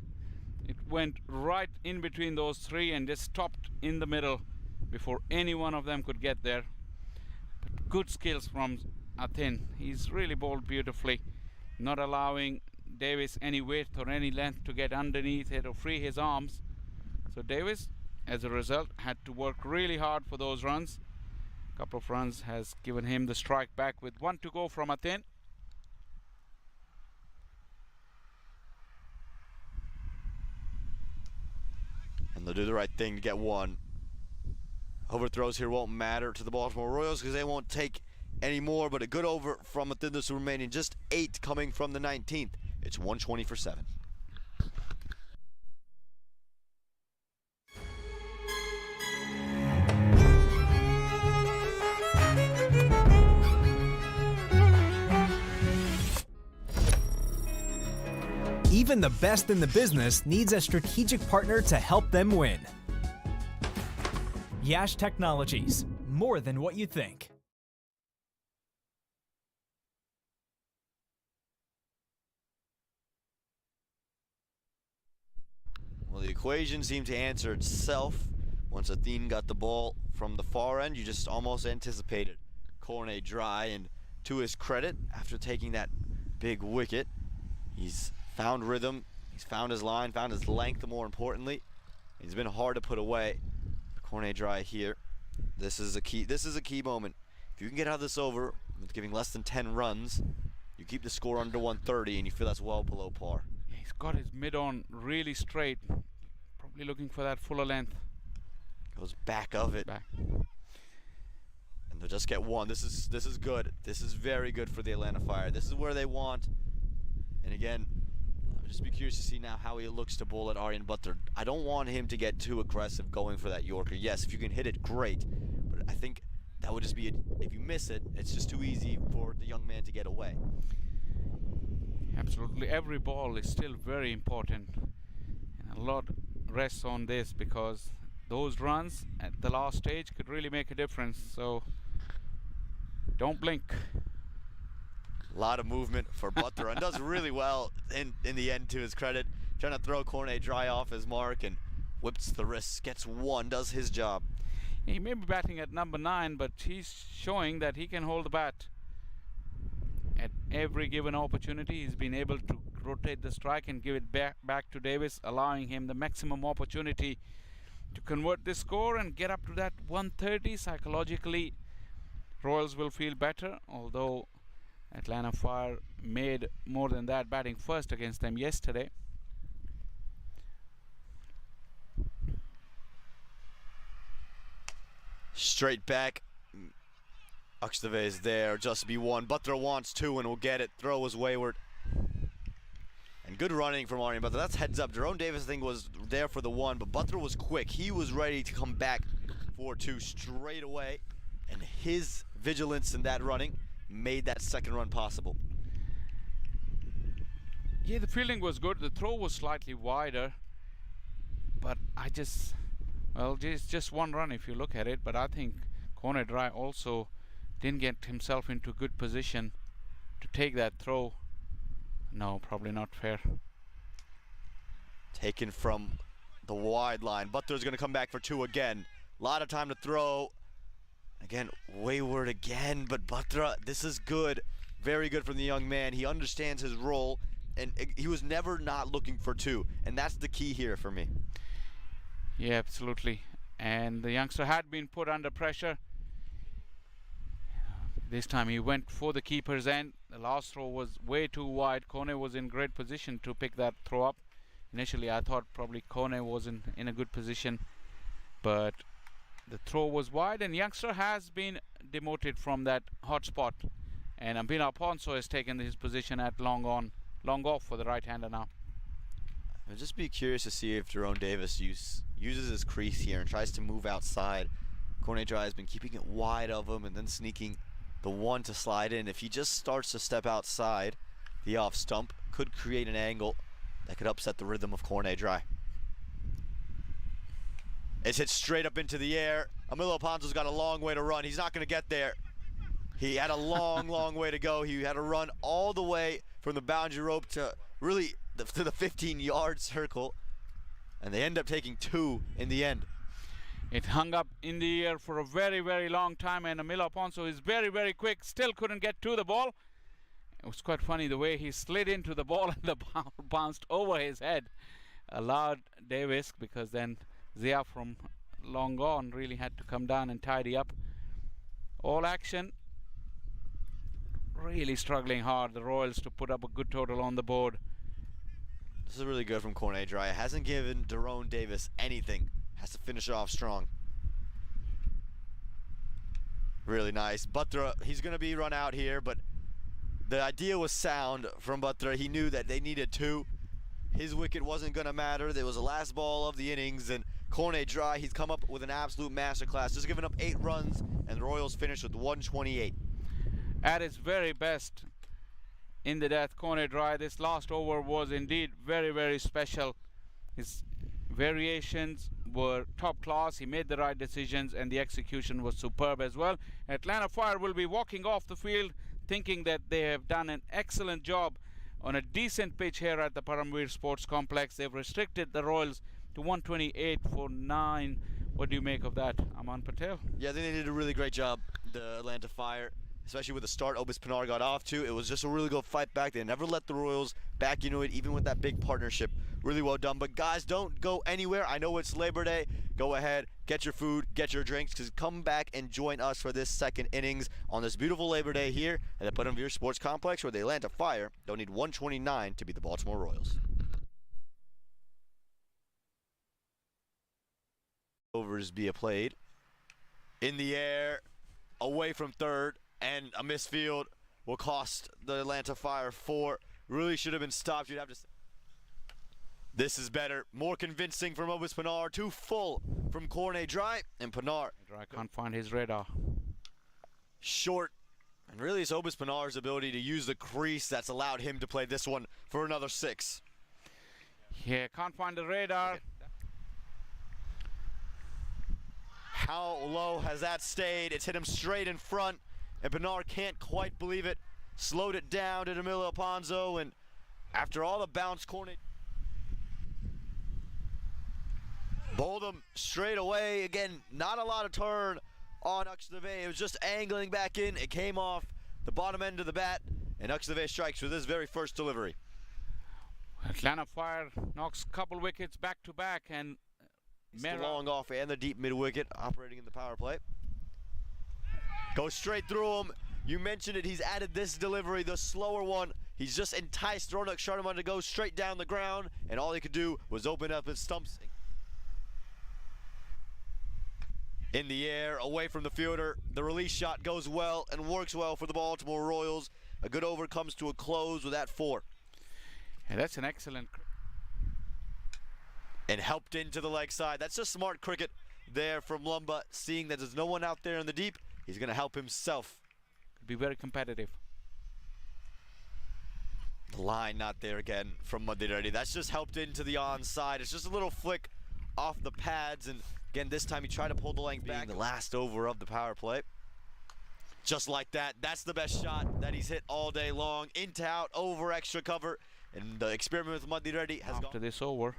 It went right in between those 3 and just stopped in the middle before any one of them could get there. good skills from Athin. He's really bowled beautifully, not allowing Davis any width or any length to get underneath it or free his arms. So Davis, as a result, had to work really hard for those runs. A couple of runs has given him the strike back with 1 to go from Athin. And they'll do the right thing to get 1. Overthrows here won't matter to the Baltimore Royals because they won't take any more, but a good over from Athin. This remaining just 8 coming from the 19th. It's 120 for 7. Even the best in the business needs a strategic partner to help them win. Yash Technologies, more than what you think. Well, the equation seemed to answer itself. Once Athin got the ball from the far end, you just almost anticipated Cornet dry, and to his credit, after taking that big wicket, he's found rhythm, he's found his line, found his length more importantly. He's been hard to put away. Cornet dry here. This is a key moment. If you can get out of this over with giving less than 10 runs, you keep the score under 130 and you feel that's well below par. Yeah, he's got his mid on really straight, probably looking for that fuller length. Goes back of it. Back. And they'll just get 1. This is good. This is very good for the Atlanta Fire. This is where they want. And again, I'll just be curious to see now how he looks to bowl at Aryan Butler. I don't want him to get too aggressive going for that Yorker. Yes, if you can hit it, great. But I think that would just be, if you miss it, it's just too easy for the young man to get away. Absolutely, every ball is still very important, and a lot rests on this because those runs at the last stage could really make a difference. So don't blink. A lot of movement for Butler and does really well in the end, to his credit. Trying to throw Cornet dry off his mark and whips the wrist, gets 1, does his job. He may be batting at number 9, but he's showing that he can hold the bat. At every given opportunity, he's been able to rotate the strike and give it back to Davis, allowing him the maximum opportunity to convert this score and get up to that 130. Psychologically, Royals will feel better, although Atlanta Fire made more than that batting first against them yesterday. Straight back. Akhtave is there, just be 1. Butler wants 2 and will get it. Throw was wayward. And good running from Aryan Butler. That's heads up. Jerome Davis, I think, was there for the 1, but Butler was quick. He was ready to come back for 2 straight away. And his vigilance in that running made that second run possible. Yeah, the fielding was good. The throw was slightly wider, but it's just 1 run if you look at it. But I think Cornet Dry also didn't get himself into good position to take that throw. No, probably not fair. Taken from the wide line. Butler's going to come back for 2 again. A lot of time to throw. Again, wayward again, but Butler, this is good. Very good from the young man. He understands his role, and he was never not looking for 2, and that's the key here for me. Yeah, absolutely. And the youngster had been put under pressure. This time he went for the keeper's end. The last throw was way too wide. Kone was in great position to pick that throw up. Initially I thought probably Kone was in a good position, but the throw was wide, and youngster has been demoted from that hot spot. And Ambina Ponso has taken his position at long off for the right-hander now. I'll just be curious to see if Jerome Davis uses his crease here and tries to move outside. Cornet Dry has been keeping it wide of him and then sneaking the 1 to slide in. If he just starts to step outside the off stump, could create an angle that could upset the rhythm of Cornet Dry. It's hit straight up into the air. Emilio Ponzo's got a long way to run. He's not going to get there. He had a long way to go. He had to run all the way from the boundary rope to really to the 15-yard circle, and they end up taking 2 in the end. It hung up in the air for a very, very long time, and Emilio Ponzo is very, very quick. Still couldn't get to the ball. It was quite funny the way he slid into the ball and the ball bounced over his head. Allowed Davis, because then Zia from long gone really had to come down and tidy up. All action. Really struggling hard, the Royals, to put up a good total on the board. This is really good from Cornet Dry. Hasn't given Daron Davis anything. Has to finish it off strong. Really nice. Buttra, he's going to be run out here, but the idea was sound from Buttra. He knew that they needed two. His wicket wasn't going to matter. There was the last ball of the innings, and Cornet Dry, he's come up with an absolute masterclass. Just giving up 8 runs, and the Royals finished with 128. At its very best in the death, Cornet Dry, this last over was indeed very, very special. His variations were top class. He made the right decisions, and the execution was superb as well. Atlanta Fire will be walking off the field thinking that they have done an excellent job on a decent pitch here at the Paramveer Sports Complex. They've restricted the Royals to 128 for 9. What do you make of that, Aman Patel? Yeah, I think they did a really great job, the Atlanta Fire, especially with the start Obis Pinar got off to. It was just a really good fight back. They never let the Royals back into it, even with that big partnership. Really well done. But guys, don't go anywhere. I know it's Labor Day. Go ahead, get your food, get your drinks, because come back and join us for this second innings on this beautiful Labor Day here at the Paramveer Sports Complex, where the Atlanta Fire don't need 129 to beat the Baltimore Royals. Overs be played. In the air, away from third, and a misfield will cost the Atlanta Fire 4. Really should have been stopped. You'd have to say. This is better, more convincing from Obis Pinar, too full from Cornet Dry, and Pinar. Dry can't find his radar. Short, and really it's Obis Pinar's ability to use the crease that's allowed him to play this one for another 6. Yeah, can't find the radar. Okay. How low has that stayed? It's hit him straight in front, and Pinar can't quite believe it. Slowed it down to Emilio Ponzo, and after all the bounce, Cornet bowled him straight away. Again, not a lot of turn on Akshadeve. It was just angling back in. It came off the bottom end of the bat, and Akshadeve strikes with his very first delivery. Atlanta Fire knocks a couple wickets back to back, and The long off and the deep mid wicket operating in the power play. Goes straight through him. You mentioned it. He's added this delivery, the slower one. He's just enticed Ronak Sharma to go straight down the ground, and all he could do was open up his stumps. In the air, away from the fielder. The release shot goes well and works well for the Baltimore Royals. A good over comes to a close with that 4. And that's an excellent. And helped into the leg side. That's just smart cricket there from Lumba, seeing that there's no one out there in the deep. He's going to help himself. Could be very competitive. The line not there again from Madhiredi. That's just helped into the onside. It's just a little flick off the pads, and again, this time he tried to pull the length back. The last over of the power play. Just like that. That's the best shot that he's hit all day long. Into out, over extra cover. And the experiment with Madhiredi has After gone this over.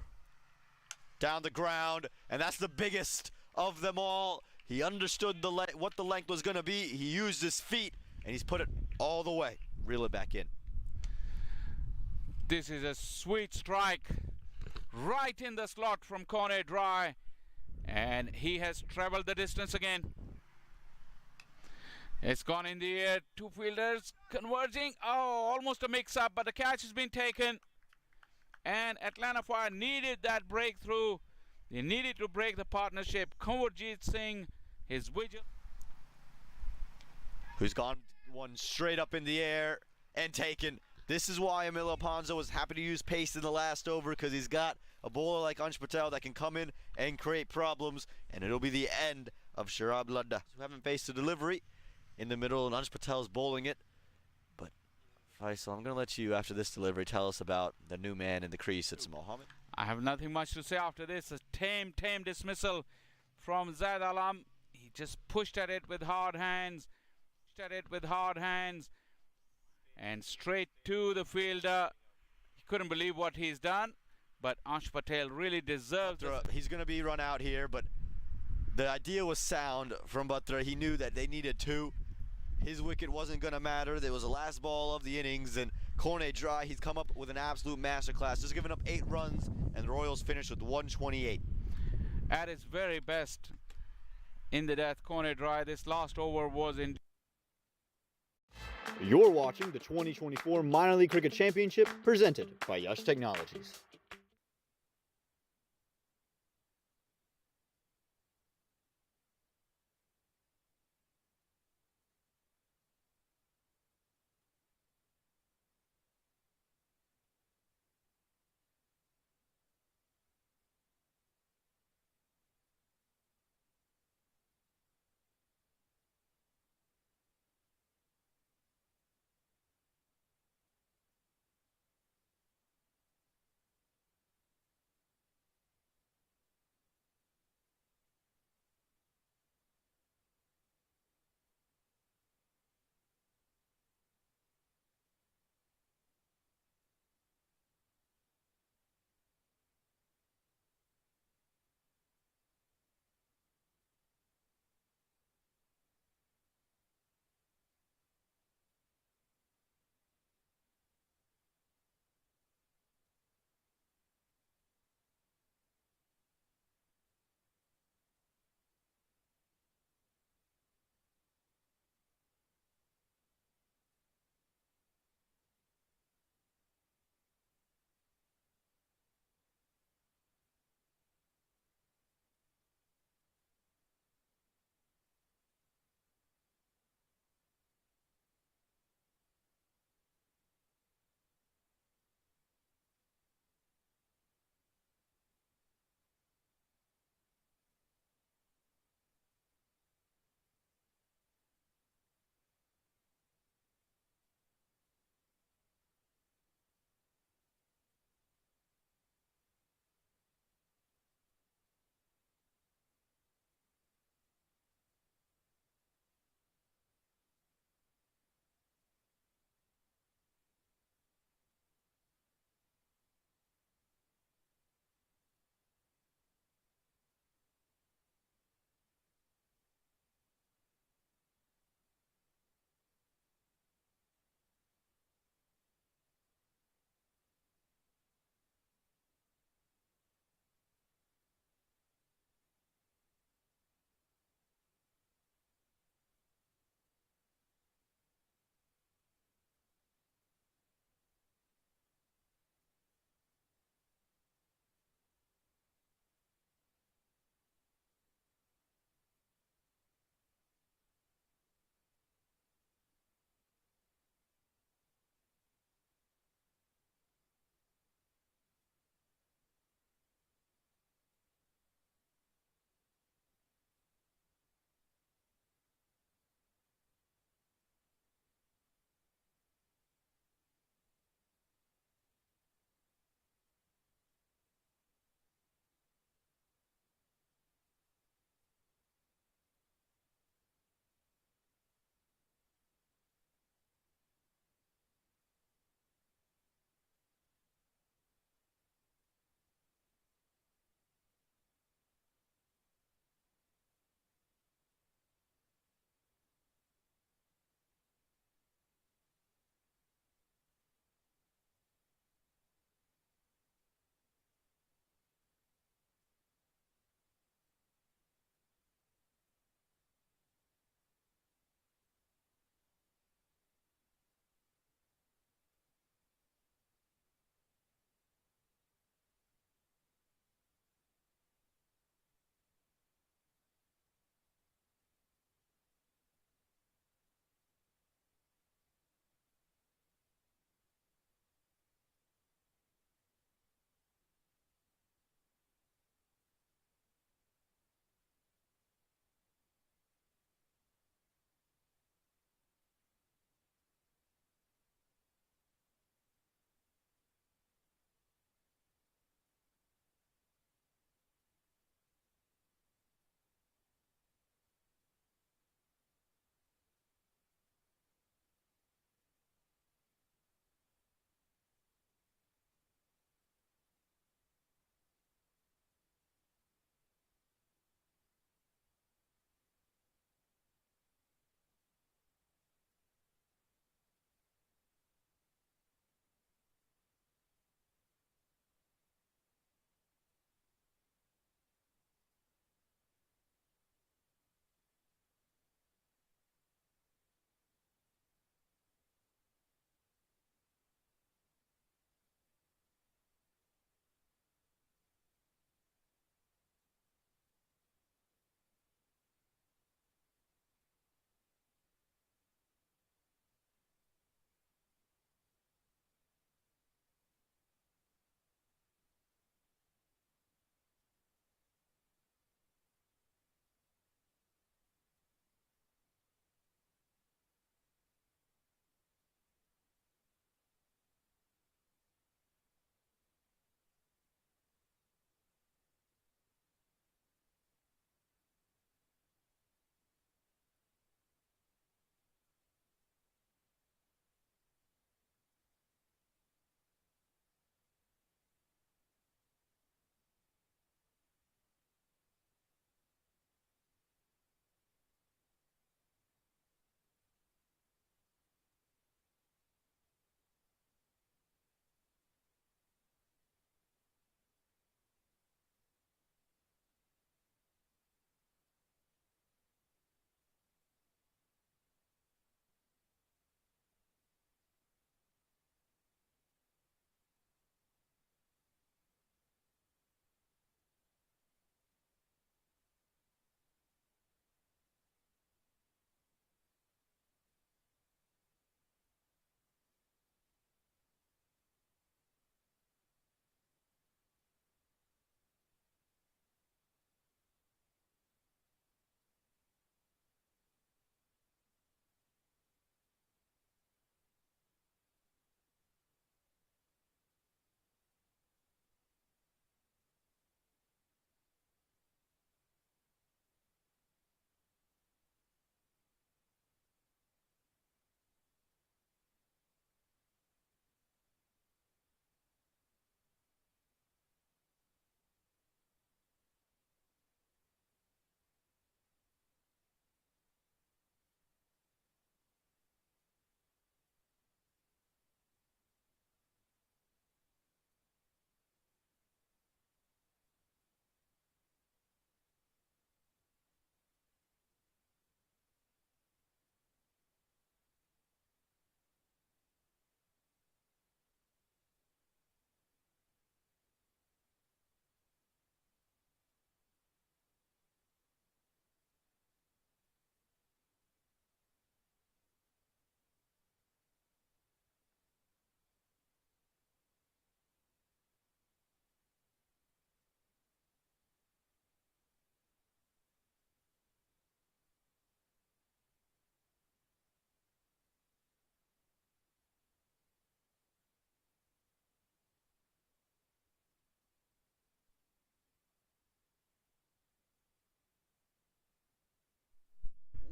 down the ground, and that's the biggest of them all. He understood what the length was going to be. He used his feet, and he's put it all the way. Reel it back in. This is a sweet strike. Right in the slot from Cornet Dry. And he has traveled the distance again. It's gone in the air. 2 fielders converging. Oh, almost a mix-up, but the catch has been taken. And Atlanta Fire needed that breakthrough. They needed to break the partnership. Kanwarjit Singh, his widget. Who's gone one straight up in the air and taken. This is why Emilio Ponzo was happy to use pace in the last over, because he's got a bowler like Ansh Patel that can come in and create problems, and it'll be the end of Sharab Ladda, who haven't faced a delivery in the middle, and Ansh Patel's bowling it. But Faisal, I'm going to let you, after this delivery, tell us about the new man in the crease. It's Mohammed. I have nothing much to say after this. A tame dismissal from Zaid Alam. He just pushed at it with hard hands. And straight to the fielder. He couldn't believe what he's done, but Ansh Patel really deserved it. He's going to be run out here, but The idea was sound from Butler. He knew that they needed 2. His wicket wasn't going to matter. There was the last ball of the innings, and Cornet dry. He's come up with an absolute masterclass, just giving up 8 runs, and the Royals finished with 128. At its very best in the death corner dry, this last over was in. You're watching the 2024 Minor League Cricket Championship presented by Yash Technologies.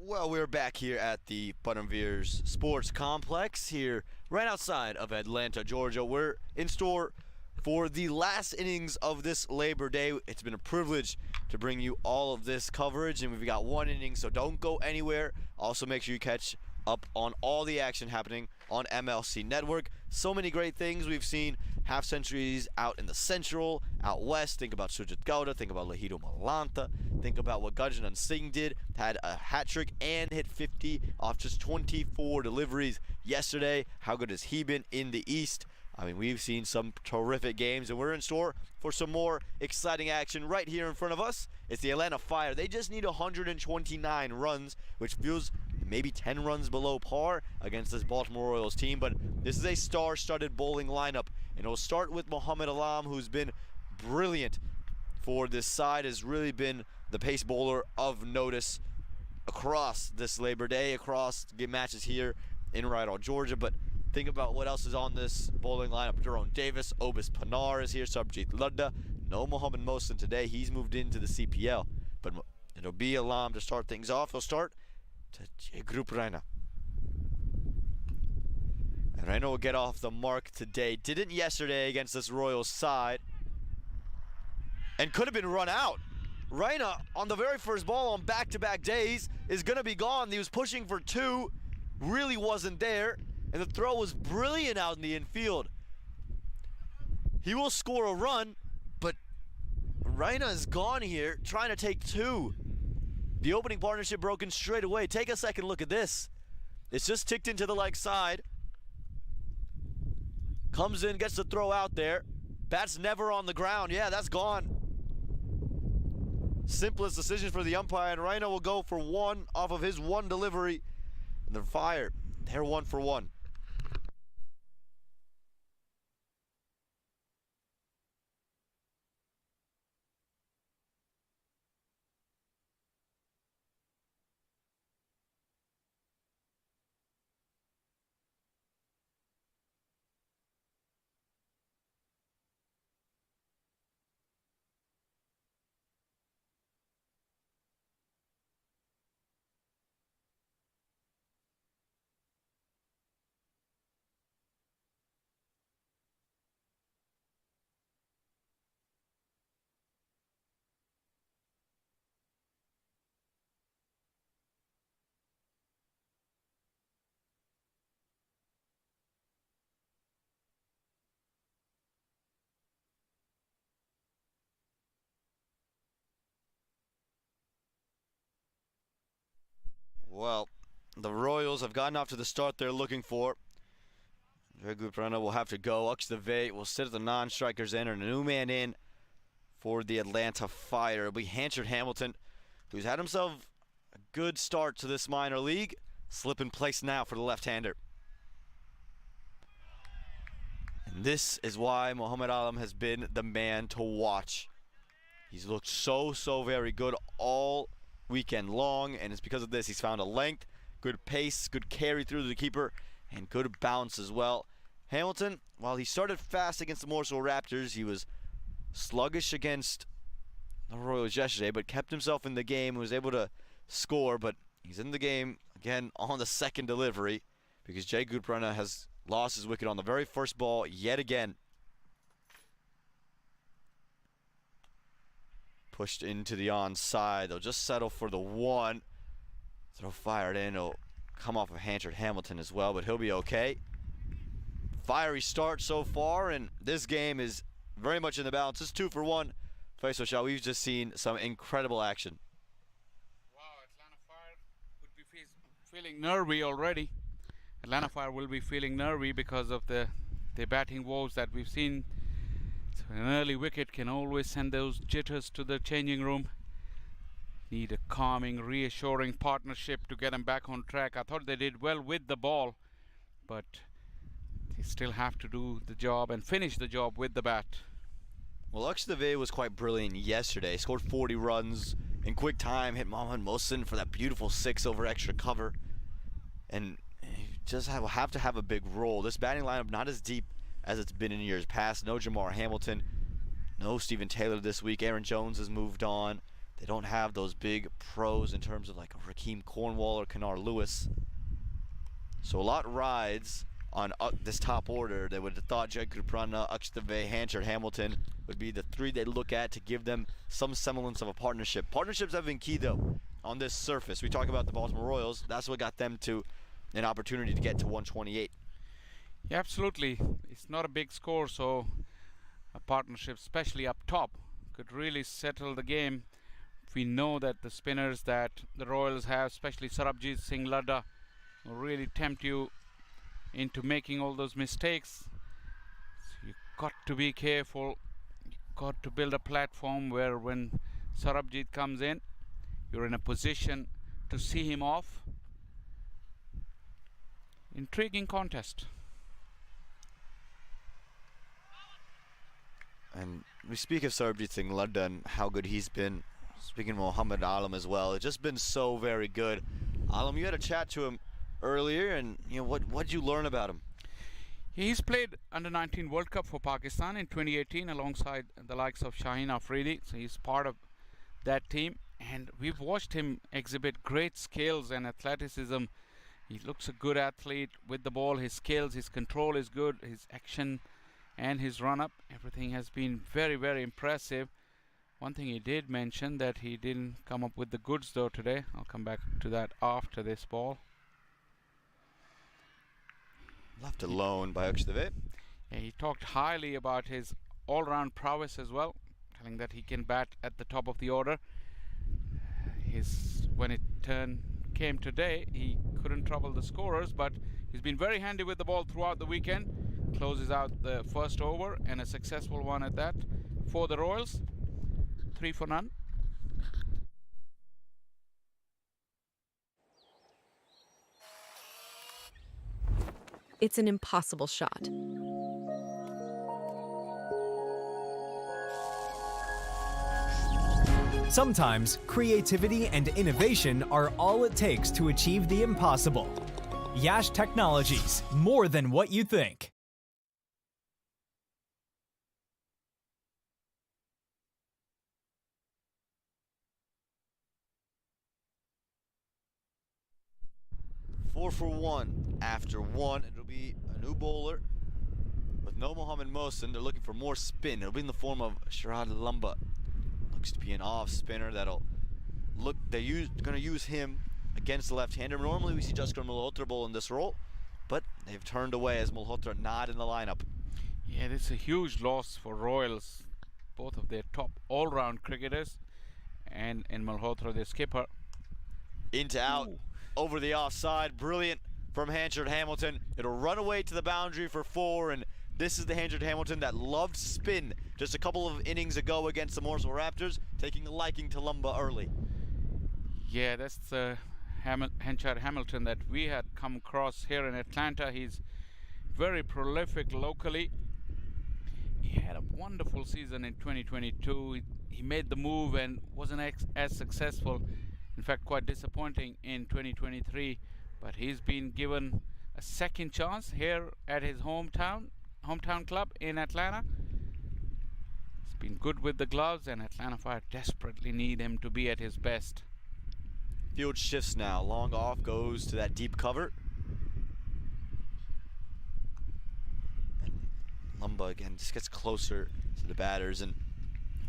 Well, we're back here at the Buttonveers Sports Complex here right outside of Atlanta, Georgia. We're in store for the last innings of this Labor Day. It's been a privilege to bring you all of this coverage, and we've got one inning, so don't go anywhere. Also, make sure you catch up on all the action happening on MLC Network. So many great things we've seen. Half centuries out in the Central, out west. Think about Sujit Gowda. Think about Lahido Malanta. Think about what Gajanan Singh did. Had a hat trick and hit 50 off just 24 deliveries yesterday. How good has he been in the East? I mean, we've seen some terrific games, and we're in store for some more exciting action right here in front of us. It's the Atlanta Fire. They just need 129 runs, which feels maybe 10 runs below par against this Baltimore Orioles team, but this is a star-studded bowling lineup, and it'll start with Muhammad Alam, who's been brilliant for this side, has really been the pace bowler of notice across this Labor Day, across matches here in Rydal, Georgia. But think about what else is on this bowling lineup. Jerome Davis, Obis Panar is here, Sabjit Ludda. No Mohammad Mohsin today. He's moved into the CPL. But it'll be Alam to start things off. He'll start to Group Reina. And Reina will get off the mark today. Didn't yesterday against this Royals side. And could have been run out. Reina, on the very first ball on back-to-back days, is going to be gone. He was pushing for two. Really wasn't there. And the throw was brilliant out in the infield. He will score a run, but Reina is gone here, trying to take two. The opening partnership broken straight away. Take a second look at this. It's just ticked into the leg side. Comes in, gets the throw out there. Bat's never on the ground. Yeah, that's gone. Simplest decision for the umpire, and Reina will go for one off of his one delivery. And the Fire, they're 1 for 1. Well, the Royals have gotten off to the start they're looking for. Dregu Prana will have to go. Uxdave will sit at the non-strikers end, and a new man in for the Atlanta Fire. It'll be Hanchard Hamilton, who's had himself a good start to this minor league. Slip in place now for the left-hander. And this is why Muhammad Alam has been the man to watch. He's looked so very good all weekend long, and it's because of this. He's found a length, good pace, good carry through to the keeper, and good bounce as well. Hamilton, while he started fast against the Morsel Raptors, he was sluggish against the Royals yesterday, but kept himself in the game and was able to score. But he's in the game again on the second delivery because Jay Gudbrunna has lost his wicket on the very first ball yet again. Pushed into the onside. They'll just settle for the one. Throw fired in. It'll come off of Hanchard Hamilton as well, but he'll be okay. Fiery start so far, and this game is very much in the balance. It's 2 for 1. Faisal Shah, we've just seen some incredible action. Wow, Atlanta Fire would be feeling nervy already. Atlanta Fire will be feeling nervy because of the batting woes that we've seen. So an early wicket can always send those jitters to the changing room. Need a calming, reassuring partnership to get them back on track. I thought they did well with the ball, but they still have to do the job and finish the job with the bat. Well, Uxdave was quite brilliant yesterday. Scored 40 runs in quick time. Hit Mohammad Mohsin for that beautiful 6 over extra cover. And you just have to have a big role. This batting lineup not as deep as it's been in years past. No Jamar Hamilton. No Stephen Taylor this week. Aaron Jones has moved on. They don't have those big pros in terms of like a Raheem Cornwall or Kennard Lewis. So a lot rides on this top order. They would have thought Jed Kuprana, Akstave, Hanchard, Hamilton would be the three they'd look at to give them some semblance of a partnership. Partnerships have been key though on this surface. We talk about the Baltimore Royals. That's what got them to an opportunity to get to 128. Yeah, absolutely. It's not a big score, so a partnership, especially up top, could really settle the game. We know that the spinners that the Royals have, especially Sarabjit Singh Ladda, will really tempt you into making all those mistakes. So you've got to be careful. You've got to build a platform where when Sarabjit comes in, you're in a position to see him off. Intriguing contest. And we speak of Sarabjit Singh Ladda and how good he's been. Speaking of Mohammad Alam as well, it's just been so very good. Alam, you had a chat to him earlier, and what did you learn about him? He's played under 19 World Cup for Pakistan in 2018 alongside the likes of Shaheen Afridi, so he's part of that team, and we've watched him exhibit great skills and athleticism. He looks a good athlete with the ball. His skills, his control is good, his action and his run-up, everything has been very, very impressive. One thing he did mention that he didn't come up with the goods though today. I'll come back to that after this ball. Left alone by Akstave. Yeah, he talked highly about his all-round prowess as well, telling that he can bat at the top of the order. When it came today, he couldn't trouble the scorers, but he's been very handy with the ball throughout the weekend. Closes out the first over, and a successful one at that for the Royals. 3 for none. It's an impossible shot. Sometimes creativity and innovation are all it takes to achieve the impossible. Yash Technologies, more than what you think. Four for one after one. It'll be a new bowler with no Mohammad Mohsin. They're looking for more spin. It'll be in the form of Sharad Lumba. Looks to be an off spinner that'll look. They're going to use him against the left-hander. Normally we see Jaskar Malhotra bowl in this role, but they've turned away as Malhotra not in the lineup. Yeah, this is a huge loss for Royals. Both of their top all-round cricketers, and in Malhotra, their skipper. Into out. Ooh. Over the offside, brilliant from Hanchard Hamilton. It'll run away to the boundary for 4, and this is the Hanchard Hamilton that loved spin just a couple of innings ago against the Morsel Raptors, taking a liking to Lumba early. Yeah, that's the Hanchard Hamilton that we had come across here in Atlanta. He's very prolific locally. He had a wonderful season in 2022. He made the move and wasn't as successful. In fact, quite disappointing in 2023, but he's been given a second chance here at his hometown club in Atlanta. He's been good with the gloves, and Atlanta Fire desperately need him to be at his best. Field shifts now. Long off goes to that deep cover. And Lumba again just gets closer to the batters, and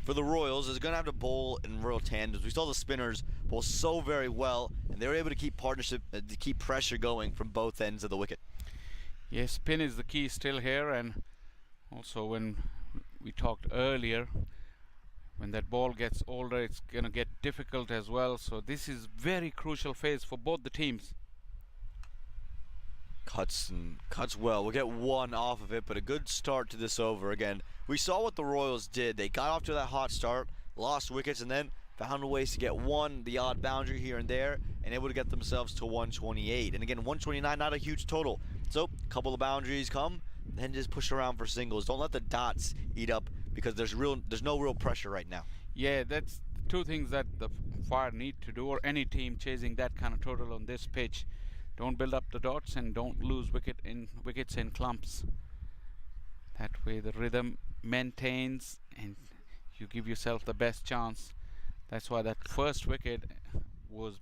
for the Royals, is going to have to bowl in real tandems. We saw the spinners bowl so very well, and they were able to keep to keep pressure going from both ends of the wicket. Yes, spin is the key still here, and also when we talked earlier, when that ball gets older, it's going to get difficult as well. So this is very crucial phase for both the teams. Cuts well. We'll get one off of it, but a good start to this over. Again, we saw what the Royals did. They got off to that hot start, lost wickets, and then found ways to get the odd boundary here and there, and able to get themselves to 128. And again, 129, not a huge total. So a couple of boundaries come, then just push around for singles. Don't let the dots eat up, because there's no real pressure right now. Yeah, that's two things that the Fire need to do, or any team chasing that kind of total on this pitch. Don't build up the dots and don't lose wickets in clumps. That way the rhythm maintains and you give yourself the best chance That's why that first wicket was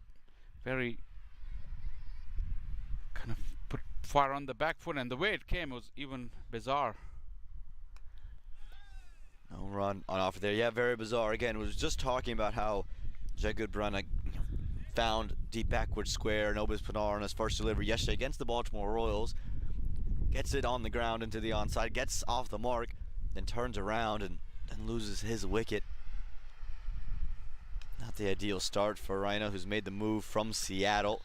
very kind of put fire on the back foot, and the way it came was even bizarre. No run on offer there. Yeah, very bizarre. Again, was just talking about how Jagud Brana found deep backward square, Nobis Pinar on his first delivery yesterday against the Baltimore Royals. Gets it on the ground into the onside, gets off the mark, then turns around and then loses his wicket. Not the ideal start for Rhino, who's made the move from Seattle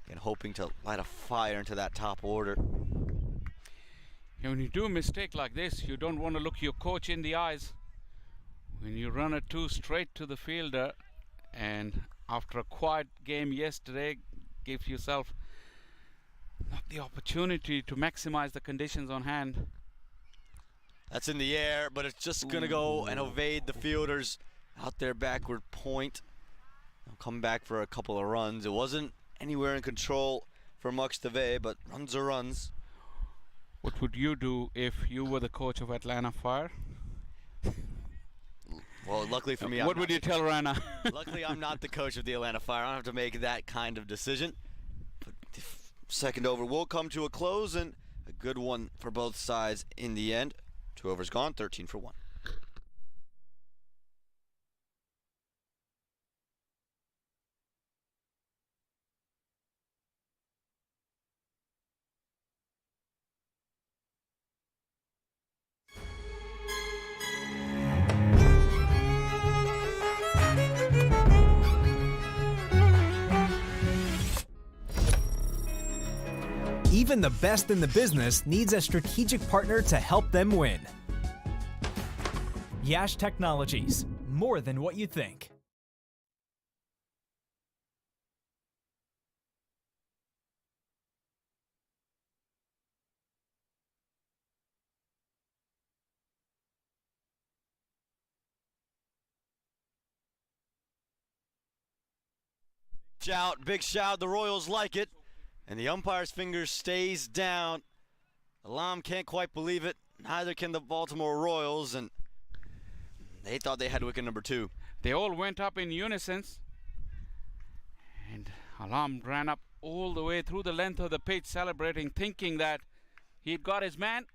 and hoping to light a fire into that top order. Yeah, when you do a mistake like this, you don't want to look your coach in the eyes. When you run a 2 straight to the fielder, and after a quiet game yesterday, give yourself not the opportunity to maximize the conditions on hand. That's in the air, but it's just going to go and evade the fielders out there backward point. They'll come back for a couple of runs. It wasn't anywhere in control for Muxtave, but runs are runs. What would you do if you were the coach of Atlanta Fire? Well, luckily for me, what would you tell Rana? Luckily, I'm not the coach of the Atlanta Fire. I don't have to make that kind of decision. But the second over will come to a close, and a good one for both sides in the end. 2 overs gone, 13 for 1. Even the best in the business needs a strategic partner to help them win. Yash Technologies, more than what you think. Shout, big shout, the Royals like it. And the umpire's finger stays down. Alam can't quite believe it. Neither can the Baltimore Royals, and they thought they had wicket number 2. They all went up in unison, and Alam ran up all the way through the length of the pitch celebrating, thinking that he'd got his man.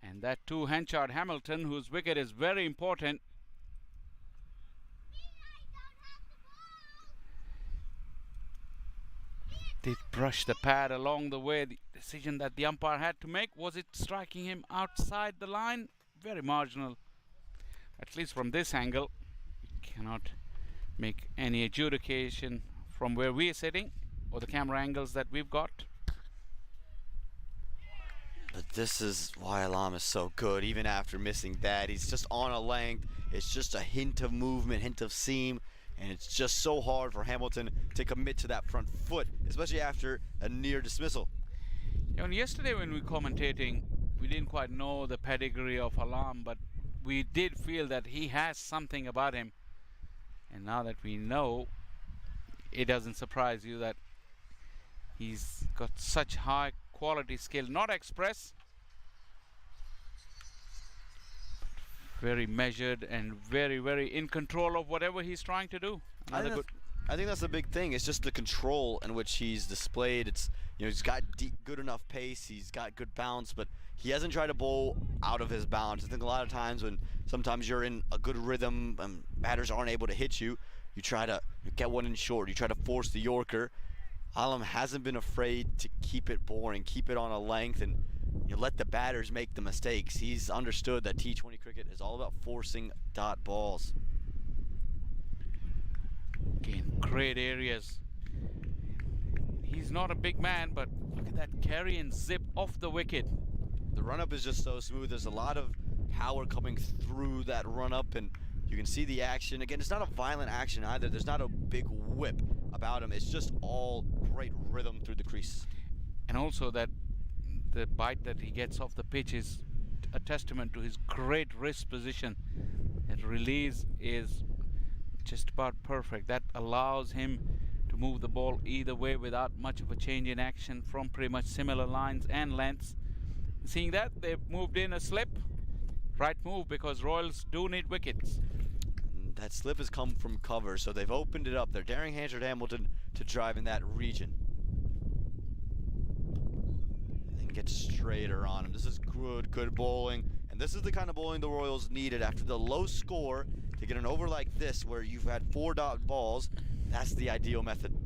And that too, Henchard Hamilton, whose wicket is very important. Did brush the pad along the way. The decision that the umpire had to make, was it striking him outside the line? Very marginal. At least from this angle, we cannot make any adjudication from where we are sitting or the camera angles that we've got. But this is why Alam is so good. Even after missing that, he's just on a length. It's just a hint of movement, hint of seam. And it's just so hard for Hamilton to commit to that front foot, especially after a near dismissal. You know, yesterday when we were commentating, we didn't quite know the pedigree of Alam, but we did feel that he has something about him. And now that we know, it doesn't surprise you that he's got such high quality skill. Not express, very measured and very, very in control of whatever he's trying to do. I think that's the big thing. It's just the control in which he's displayed. It's, you know, he's got good enough pace, he's got good bounce, but he hasn't tried to bowl out of his bounds. I think a lot of times when sometimes you're in a good rhythm and batters aren't able to hit you, you try to get one in short, you try to force the Yorker. Alam hasn't been afraid to keep it boring, keep it on a length, and you let the batters make the mistakes. He's understood that T20 cricket is all about forcing dot balls. Again, great areas. He's not a big man, but look at that carry and zip off the wicket. The run-up is just so smooth. There's a lot of power coming through that run-up, and you can see the action. Again, it's not a violent action either. There's not a big whip about him. It's just all great rhythm through the crease. And also that the bite that he gets off the pitch is a testament to his great wrist position. That release is just about perfect. That allows him to move the ball either way without much of a change in action from pretty much similar lines and lengths. Seeing that, they've moved in a slip. Right move, because Royals do need wickets. And that slip has come from cover, so they've opened it up. They're daring Hanchard Hamilton to drive in that region. And get straighter on him. This is good bowling. And this is the kind of bowling the Royals needed after the low score to get an over like this where you've had 4 dot balls. That's the ideal method.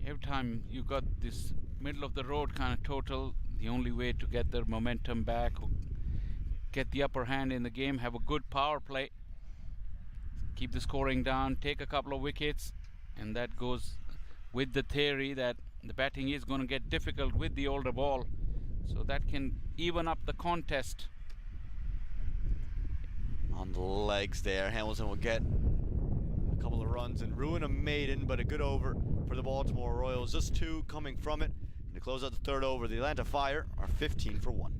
Every time you got this middle of the road kind of total, the only way to get their momentum back, or get the upper hand in the game, have a good power play, keep the scoring down, take a couple of wickets, and that goes with the theory that the batting is going to get difficult with the older ball, so that can even up the contest. On the legs there, Hamilton will get a couple of runs and ruin a maiden, but a good over for the Baltimore Royals. Just 2 coming from it. And to close out the 3rd over, the Atlanta Fire are 15 for 1.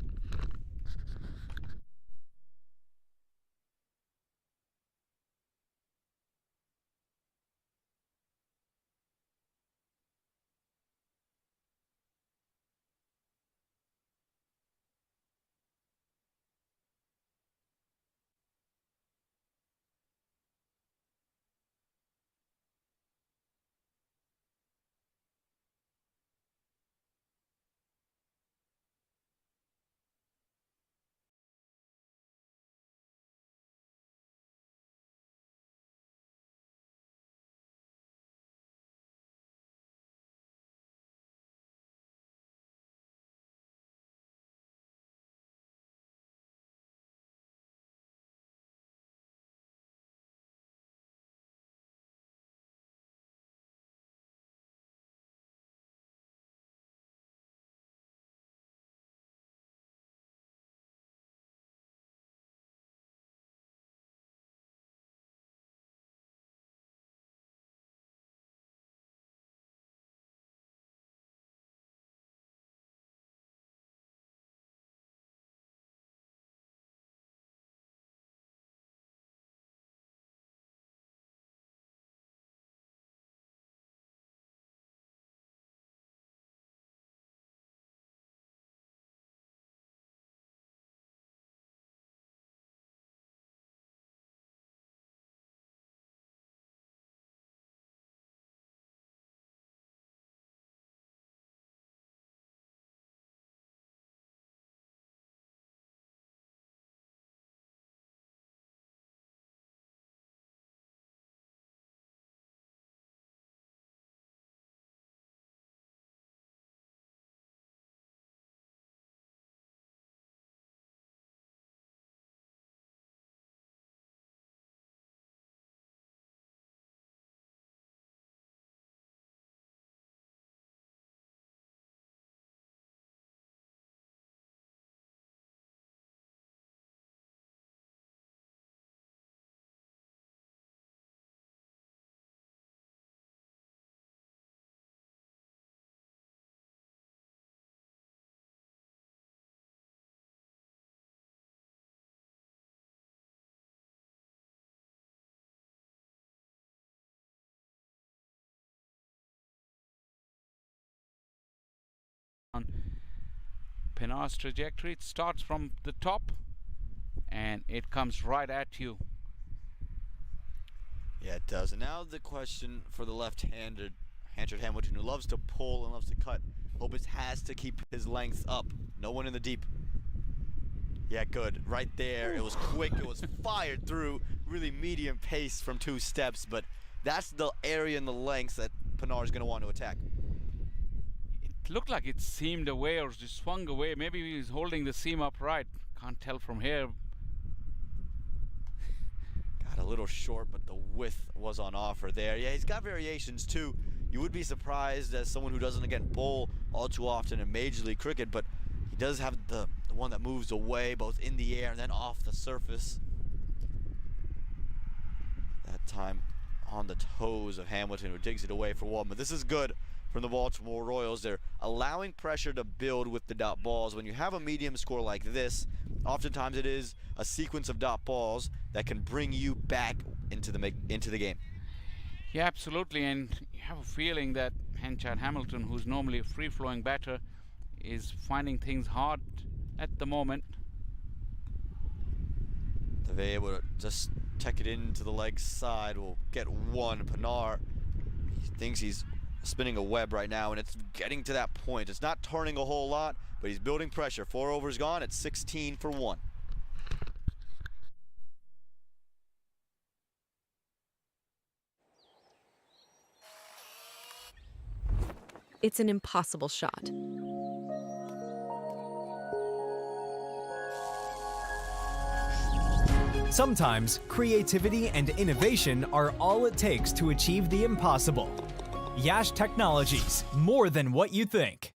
On Pinar's trajectory, it starts from the top and it comes right at you. Yeah, it does. And now the question for the left-handed Hanchard Hamilton, who loves to pull and loves to cut. Hopis has to keep his length up. No one in the deep. Yeah, good. Right there. It was quick. It was fired through. Really medium pace from 2 steps. But that's the area and the lengths that Pinar is going to want to attack. It looked like it seamed away or just swung away. Maybe he was holding the seam upright. Can't tell from here. Got a little short, but the width was on offer there. Yeah, he's got variations too. You would be surprised as someone who doesn't, again, bowl all too often in Major League Cricket, but he does have the one that moves away, both in the air and then off the surface. That time on the toes of Hamilton, who digs it away for one. But this is good from the Baltimore Royals. They're allowing pressure to build with the dot balls. When you have a medium score like this, oftentimes it is a sequence of dot balls that can bring you back into the game. Yeah, absolutely. And you have a feeling that Hanchard Hamilton, who's normally a free-flowing batter, is finding things hard at the moment. They're able to just tuck it into the leg side. Will get one. Pinar, he thinks he's spinning a web right now, and it's getting to that point. It's not turning a whole lot, but he's building pressure. 4 overs gone. It's 16 for 1. It's an impossible shot. Sometimes creativity and innovation are all it takes to achieve the impossible. Yash Technologies, more than what you think.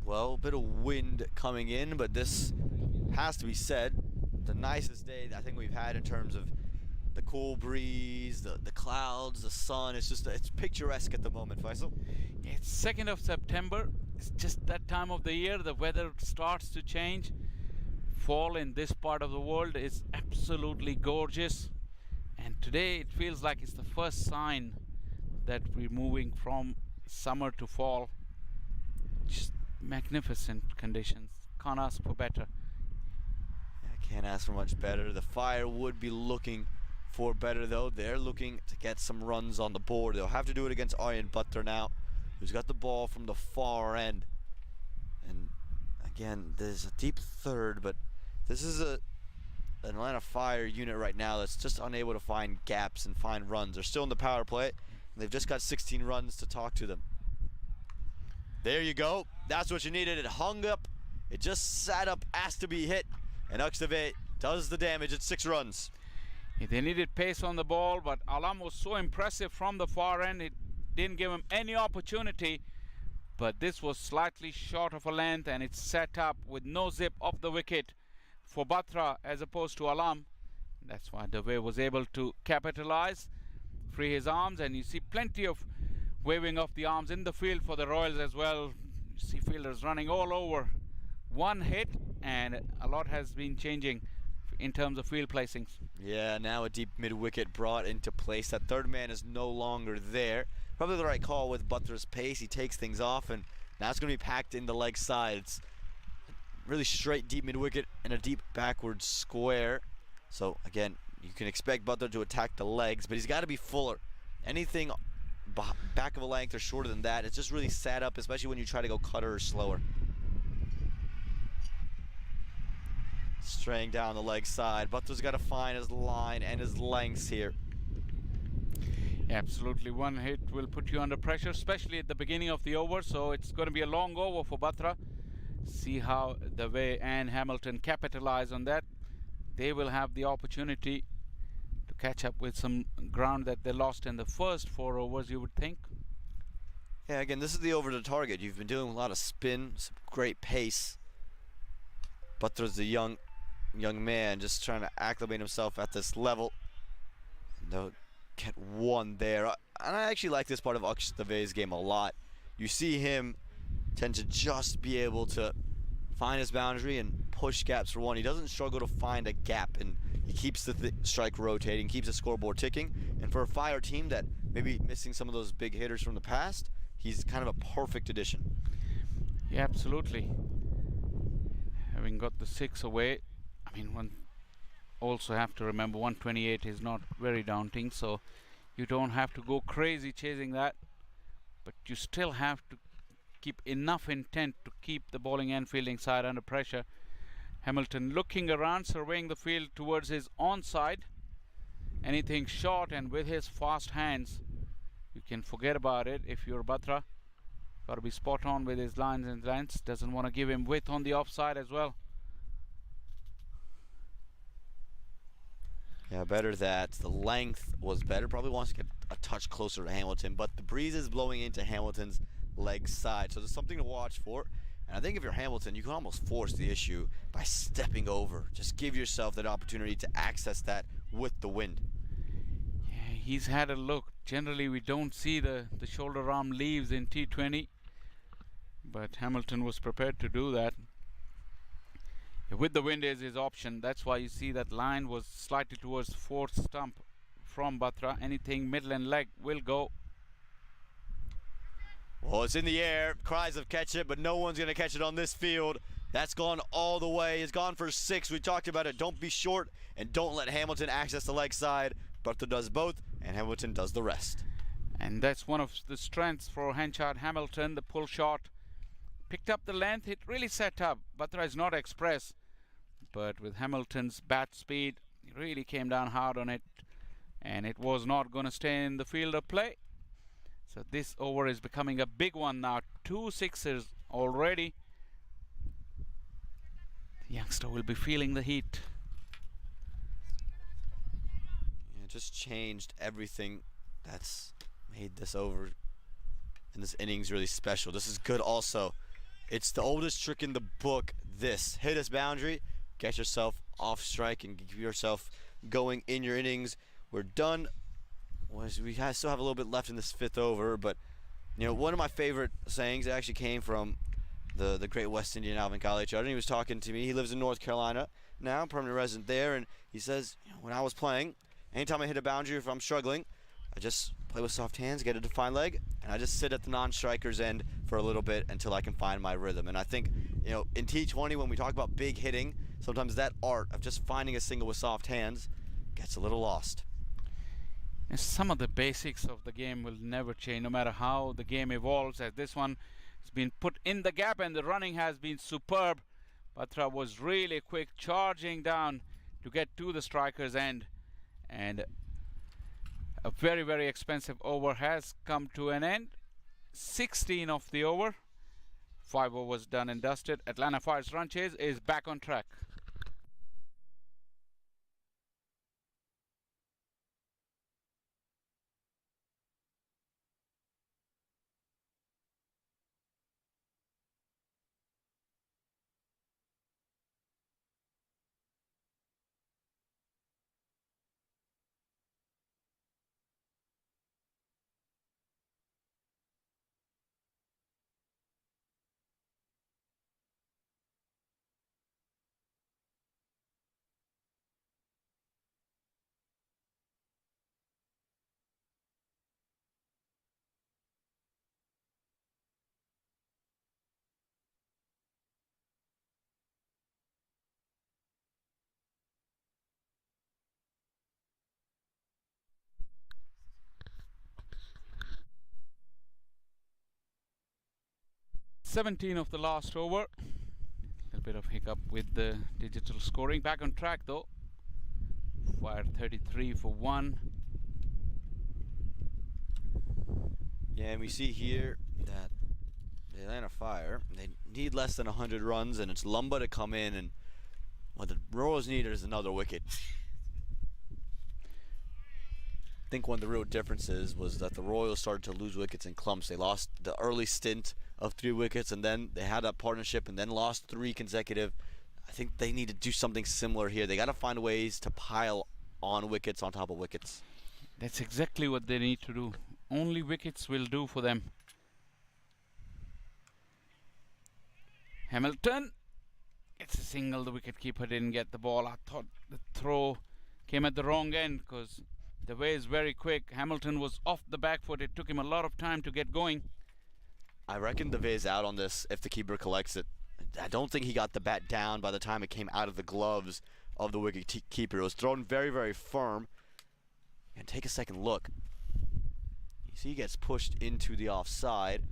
Well, a bit of wind coming in, but this has to be said, the nicest day I think we've had in terms of the cool breeze, the clouds, the sun. It's picturesque at the moment, Faisal. It's 2nd of September. It's just that time of the year. The weather starts to change. Fall in this part of the world is absolutely gorgeous. And today it feels like it's the first sign that we're moving from summer to fall. Just magnificent conditions. Can't ask for better. I can't ask for much better. The Fire would be looking for better, though. They're looking to get some runs on the board. They'll have to do it against Aryan Butler now, who's got the ball from the far end. And again, there's a deep third, but this is an Atlanta Fire unit right now that's just unable to find gaps and find runs. They're still in the power play, and they've just got 16 runs to talk to them. There you go. That's what you needed. It hung up. It just sat up, asked to be hit, and Akstave does the damage at 6 runs. They needed pace on the ball, but Alam was so impressive from the far end. It didn't give him any opportunity, but this was slightly short of a length, and it's set up with no zip off the wicket for Batra as opposed to Alam. That's why Dave was able to capitalize, free his arms, and you see plenty of waving of the arms in the field for the Royals as well. You see fielders running all over. One hit, and a lot has been changing in terms of field placings. Yeah, now a deep mid-wicket brought into place. That third man is no longer there. Probably the right call with Butler's pace. He takes things off, and now it's going to be packed in the leg side. It's really straight deep mid-wicket and a deep backward square. So, again, you can expect Butler to attack the legs, but he's got to be fuller. Anything back of a length or shorter than that, it's just really sat up, especially when you try to go cutter or slower. Straying down the leg side. Butler's got to find his line and his lengths here. Absolutely, one hit will put you under pressure, especially at the beginning of the over, so it's going to be a long over for Batra. See how Dave and Hamilton capitalize on that. They will have the opportunity to catch up with some ground that they lost in the first 4 overs, you would think. Yeah, again, this is the over to target. You've been doing a lot of spin, some great pace. Butler's the young man just trying to acclimate himself at this level. They'll get one there. And I actually like this part of Akshtave's game a lot. You see him tend to just be able to find his boundary and push gaps for one. He doesn't struggle to find a gap, and he keeps the strike rotating, keeps the scoreboard ticking. And for a Fire team that maybe missing some of those big hitters from the past, he's kind of a perfect addition. Yeah, absolutely. Having got the 6 away, I mean, one also have to remember 128 is not very daunting, so you don't have to go crazy chasing that, but you still have to keep enough intent to keep the bowling and fielding side under pressure. Hamilton looking around, surveying the field towards his onside. Anything short, and with his fast hands, you can forget about it if you're Batra. Got to be spot on with his lines and lengths. Doesn't want to give him width on the offside as well. Yeah, better that. The length was better. Probably wants to get a touch closer to Hamilton, but the breeze is blowing into Hamilton's leg side, so there's something to watch for. And I think if you're Hamilton, you can almost force the issue by stepping over. Just give yourself that opportunity to access that with the wind. Yeah, he's had a look. Generally, we don't see the shoulder arm leaves in T20, but Hamilton was prepared to do that. With the wind is his option. That's why you see that line was slightly towards fourth stump from Batra. Anything middle and leg will go. Well, it's in the air. Cries of catch it, but no one's going to catch it on this field. That's gone all the way. It's gone for 6. We talked about it. Don't be short and don't let Hamilton access the leg side. Batra does both, and Hamilton does the rest. And that's one of the strengths for Henchard Hamilton. The pull shot picked up the length. It really set up. Batra is not express, but with Hamilton's bat speed, he really came down hard on it, and it was not going to stay in the field of play. So this over is becoming a big one now. 2 sixes already. The youngster will be feeling the heat. Yeah, just changed everything that's made this over and this innings really special. This is good also. It's the oldest trick in the book. This hit this boundary, get yourself off strike, and keep yourself going in your innings. We're done. We still have a little bit left in this 5th over, but you know, one of my favorite sayings actually came from the great West Indian Alvin Kalichard, and he was talking to me. He lives in North Carolina now, permanent resident there, and he says, you know, when I was playing, anytime I hit a boundary, if I'm struggling, I just play with soft hands, get a defined leg, and I just sit at the non-striker's end for a little bit until I can find my rhythm. And I think, you know, in T20, when we talk about big hitting, sometimes that art of just finding a single with soft hands gets a little lost. And some of the basics of the game will never change, no matter how the game evolves. As this one has been put in the gap, and the running has been superb. Batra was really quick, charging down to get to the striker's end, and a very, very expensive over has come to an end. 16 of the over. 5 overs done and dusted. Atlanta Fire's run chase is back on track. $17 of the last over. A little bit of hiccup with the digital scoring. Back on track though. Fire 33 for 1. Yeah, and we see here that the Atlanta Fire, they need less than 100 runs, and it's Lumba to come in, and what the Royals need is another wicket. I think one of the real differences was that the Royals started to lose wickets in clumps. They lost the early stint of 3 wickets, and then they had that partnership and then lost 3 consecutive. I think they need to do something similar here. They got to find ways to pile on wickets on top of wickets. That's exactly what they need to do. Only wickets will do for them. Hamilton. It's a single. The wicketkeeper didn't get the ball. I thought the throw came at the wrong end because the way is very quick. Hamilton was off the back foot. It took him a lot of time to get going. I reckon the V's out on this if the keeper collects it. I don't think he got the bat down by the time it came out of the gloves of the wicket keeper. It was thrown very, very firm. And take a second look. You see he gets pushed into the offside.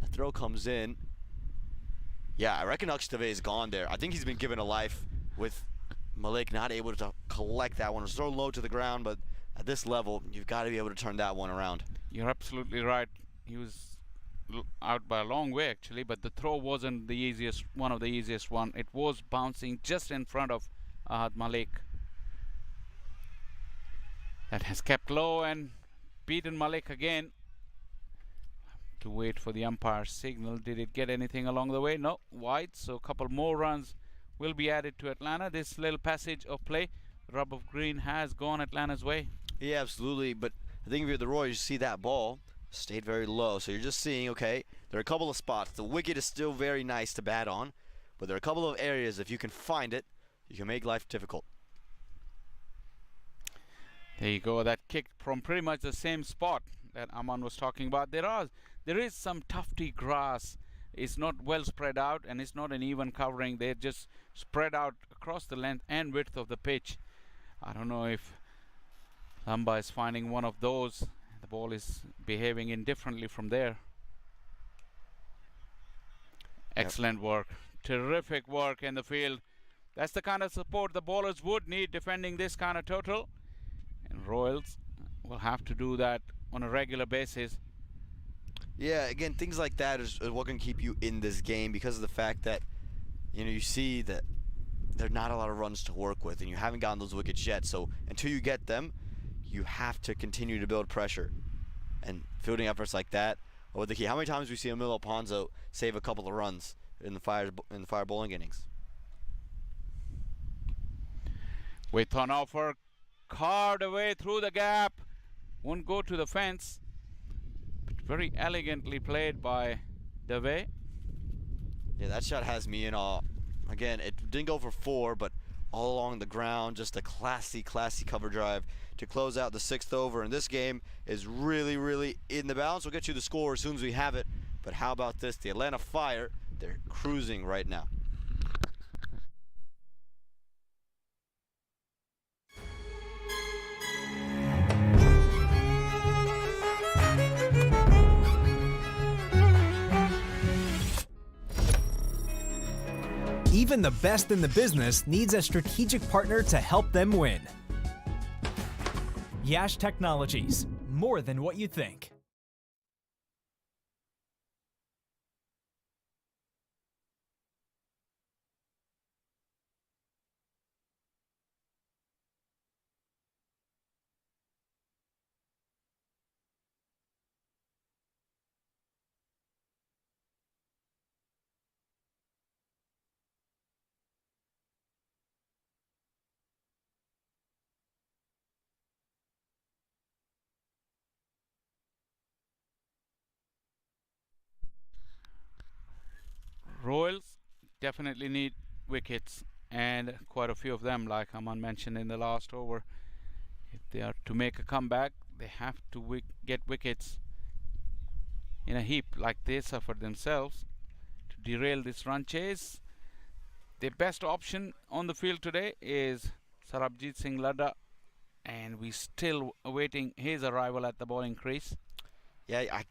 The throw comes in. Yeah, I reckon Akshitave is gone there. I think he's been given a life with Malik not able to collect that one. It was thrown low to the ground, but at this level, you've got to be able to turn that one around. You're absolutely right. He was out by a long way actually, but the throw wasn't the easiest, one of the easiest one. It was bouncing just in front of Ahad Malik. That has kept low and beaten Malik again. To wait for the umpire's signal. Did it get anything along the way? No, wide. So a couple more runs will be added to Atlanta. This little passage of play, rub of green, has gone Atlanta's way. Yeah, absolutely. But I think if you're the Royals, you see that ball stayed very low. So you're just seeing, okay, there are a couple of spots. The wicket is still very nice to bat on, but there are a couple of areas, if you can find it, you can make life difficult. There you go. That kick from pretty much the same spot that Aman was talking about. There is some tufty grass. It's not well spread out and it's not an even covering. They're just spread out across the length and width of the pitch. I don't know if Lamba is finding one of those. The ball is behaving indifferently from there. Excellent work. Terrific work in the field. That's the kind of support the bowlers would need defending this kind of total. And Royals will have to do that on a regular basis. Yeah, again, things like that is what can keep you in this game, because of the fact that, you know, you see that there are not a lot of runs to work with and you haven't gotten those wickets yet. So until you get them, you have to continue to build pressure. And fielding efforts like that are the key. How many times do we see Emilio Ponzo save a couple of runs in the Fire bowling innings? With an offer carved away through the gap. Won't go to the fence. But very elegantly played by Dave. Yeah, that shot has me in awe. Again, it didn't go for 4, but all along the ground, just a classy cover drive to close out the 6th over. And this game is really, really in the balance. We'll get you the score as soon as we have it. But how about this? The Atlanta Fire, they're cruising right now. Even the best in the business needs a strategic partner to help them win. Yash Technologies, more than what you think. Royals definitely need wickets, and quite a few of them, like Aman mentioned in the last over. If they are to make a comeback, they have to get wickets in a heap like they suffered themselves to derail this run chase. The best option on the field today is Sarabjit Singh Ladda, and we're still awaiting his arrival at the bowling crease. Yeah, I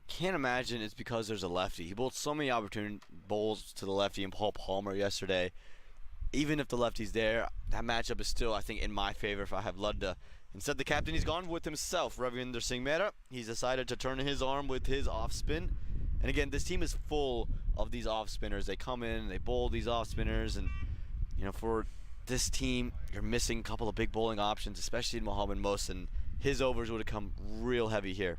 can't imagine it's because there's a lefty. He bowled so many opportune bowls to the lefty and Paul Palmer yesterday. Even if the lefty's there, that matchup is still, I think, in my favor if I have Ludda. Instead, the captain, he's gone with himself, Ravinder Singh Mehra. He's decided to turn his arm with his off spin. And again, this team is full of these off spinners. They come in, they bowl these off spinners, and you know, for this team, you're missing a couple of big bowling options, especially in Mohammad Mohsin. His overs would have come real heavy here.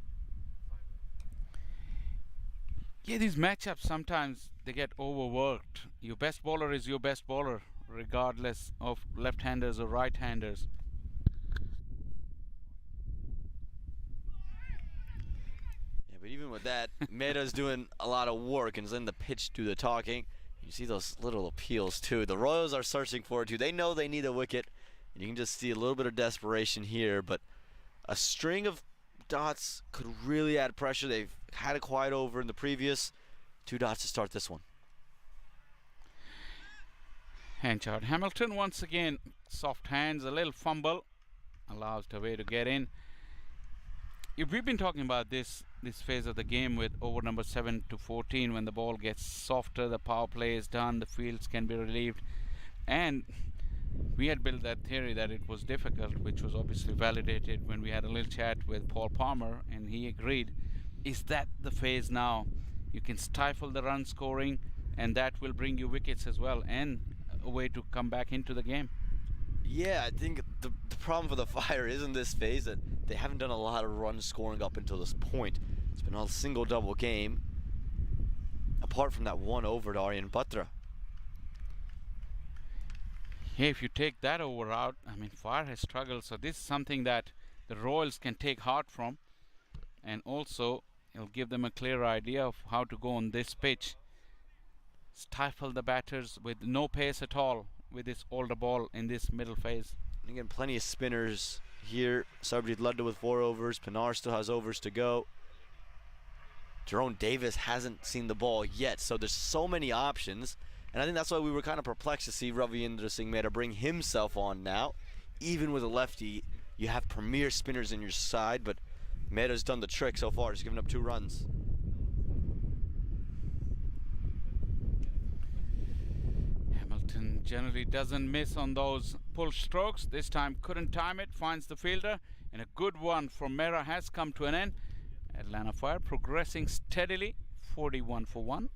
Yeah, these matchups sometimes they get overworked. Your best bowler is your best bowler, regardless of left-handers or right-handers. Yeah, but even with that, Mehra's doing a lot of work and is letting the pitch do the talking. You see those little appeals too. The Royals are searching for it too. They know they need a wicket, and you can just see a little bit of desperation here. But a string of dots could really add pressure. They've had a quiet over in the previous. 2 dots to start this one. Hanchard Hamilton once again, soft hands, a little fumble, allows Tawai to get in. If we've been talking about this phase of the game with over number 7 to 14, when the ball gets softer, the power play is done, the fields can be relieved, and we had built that theory that it was difficult, which was obviously validated when we had a little chat with Paul Palmer, and he agreed. Is that the phase now? You can stifle the run scoring, and that will bring you wickets as well, and a way to come back into the game. Yeah, I think the problem for the Fire is in this phase that they haven't done a lot of run scoring up until this point. It's been a single double game, apart from that one over to Aryan Batra. Yeah, if you take that over out, I mean, Fire has struggled, so this is something that the Royals can take heart from, and also it'll give them a clear idea of how to go on this pitch. Stifle the batters with no pace at all with this older ball in this middle phase. And again, plenty of spinners here. Sarbjeet Ludda with 4 overs. Pinar still has overs to go. Jerome Davis hasn't seen the ball yet, so there's so many options. And I think that's why we were kind of perplexed to see Raviendra Singh Mehta bring himself on now. Even with a lefty, you have premier spinners in your side, but Mehta's done the trick so far. He's given up 2 runs. Hamilton generally doesn't miss on those pull strokes. This time couldn't time it, finds the fielder, and a good one from Mehra has come to an end. Atlanta Fire progressing steadily, 41 for 1.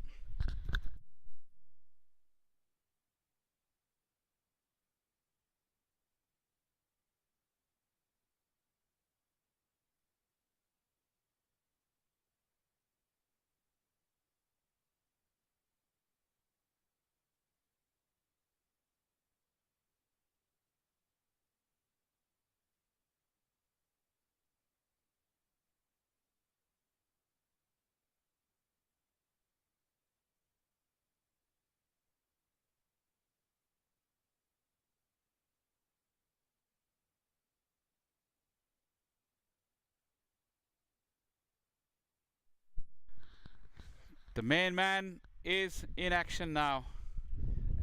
The main man is in action now,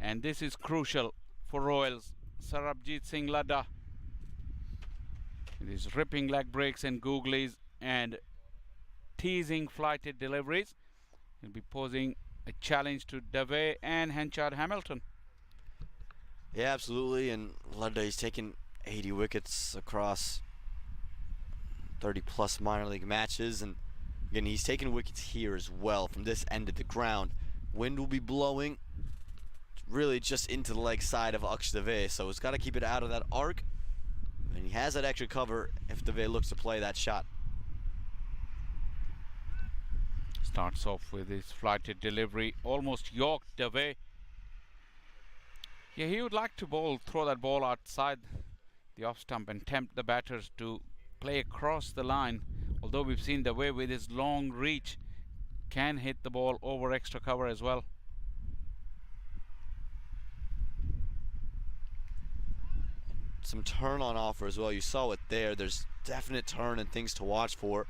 and this is crucial for Royals. Sarabjit Singh Ladda with his ripping leg breaks and googlies and teasing flighted deliveries. He'll be posing a challenge to Dave and Henchard Hamilton. Yeah, absolutely. And Ludda, he's taken 80 wickets across 30-plus minor league matches. And again, he's taken wickets here as well from this end of the ground. Wind will be blowing really just into the leg side of Aksh Dave, so he's got to keep it out of that arc. And he has that extra cover if Dave looks to play that shot. Starts off with his flighted delivery, almost yorked Dave. Yeah, he would like to throw that ball outside the off stump and tempt the batters to play across the line. Although we've seen Dave with his long reach can hit the ball over extra cover as well. Some turn on offer as well. You saw it there. There's definite turn and things to watch for.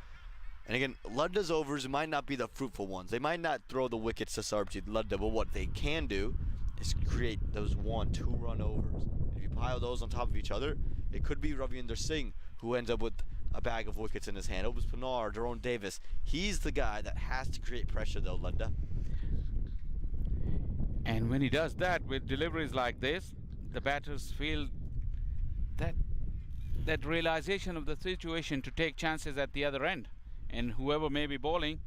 And again, Ludda's overs might not be the fruitful ones. They might not throw the wickets to Sarbjeet Ludda, but what they can do is create those 1-2 run overs. If you pile those on top of each other, it could be Raviendra Singh who ends up with a bag of wickets in his hand. Obus Pinar, Jerome Davis. He's the guy that has to create pressure though, Ludda. And when he does that with deliveries like this, the batters feel that realization of the situation to take chances at the other end. And whoever may be bowling,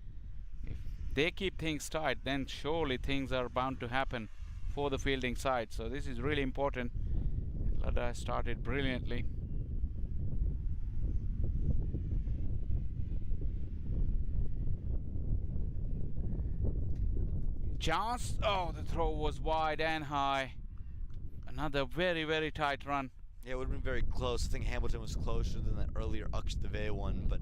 if they keep things tight, then surely things are bound to happen for the fielding side. So this is really important. Ludda started brilliantly. Chance. Oh, the throw was wide and high. Another very, very tight run. Yeah, it would have been very close. I think Hamilton was closer than that earlier Aksh Dave one, but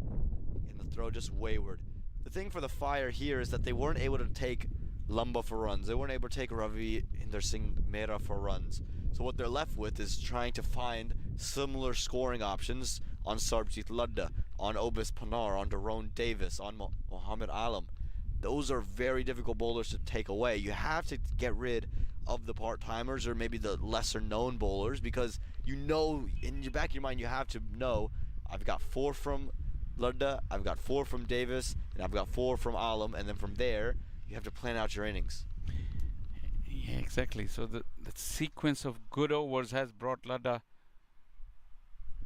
in the throw just wayward. The thing for the Fire here is that they weren't able to take Lumba for runs. They weren't able to take Raviendra Singh Mehta for runs. So what they're left with is trying to find similar scoring options on Sarbjeet Ludda, on Obus Pinar, on Jerome Davis, on Mohammad Alam. Those are very difficult bowlers to take away. You have to get rid of the part-timers or maybe the lesser-known bowlers, because you know, in your back of your mind, you have to know, I've got 4 from Ludda, I've got 4 from Davis, and I've got 4 from Alam, and then from there, you have to plan out your innings. Yeah, exactly. So the sequence of good overs has brought Ludda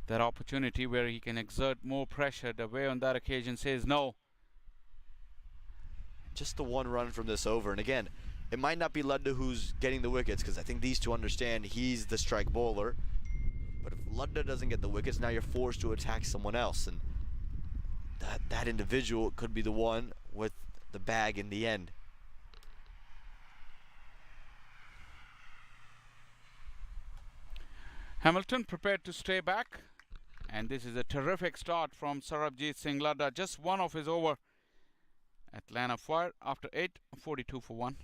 that opportunity where he can exert more pressure. The way on that occasion says no. Just the 1 run from this over, and again, it might not be Ludda who's getting the wickets, because I think these two understand he's the strike bowler. But if Lunda doesn't get the wickets, now you're forced to attack someone else, and that individual could be the one with the bag in the end. Hamilton prepared to stay back, and this is a terrific start from Sarabjit Singh Ladda. Just one of his over. Atlanta Fire after 8, 42 for 1.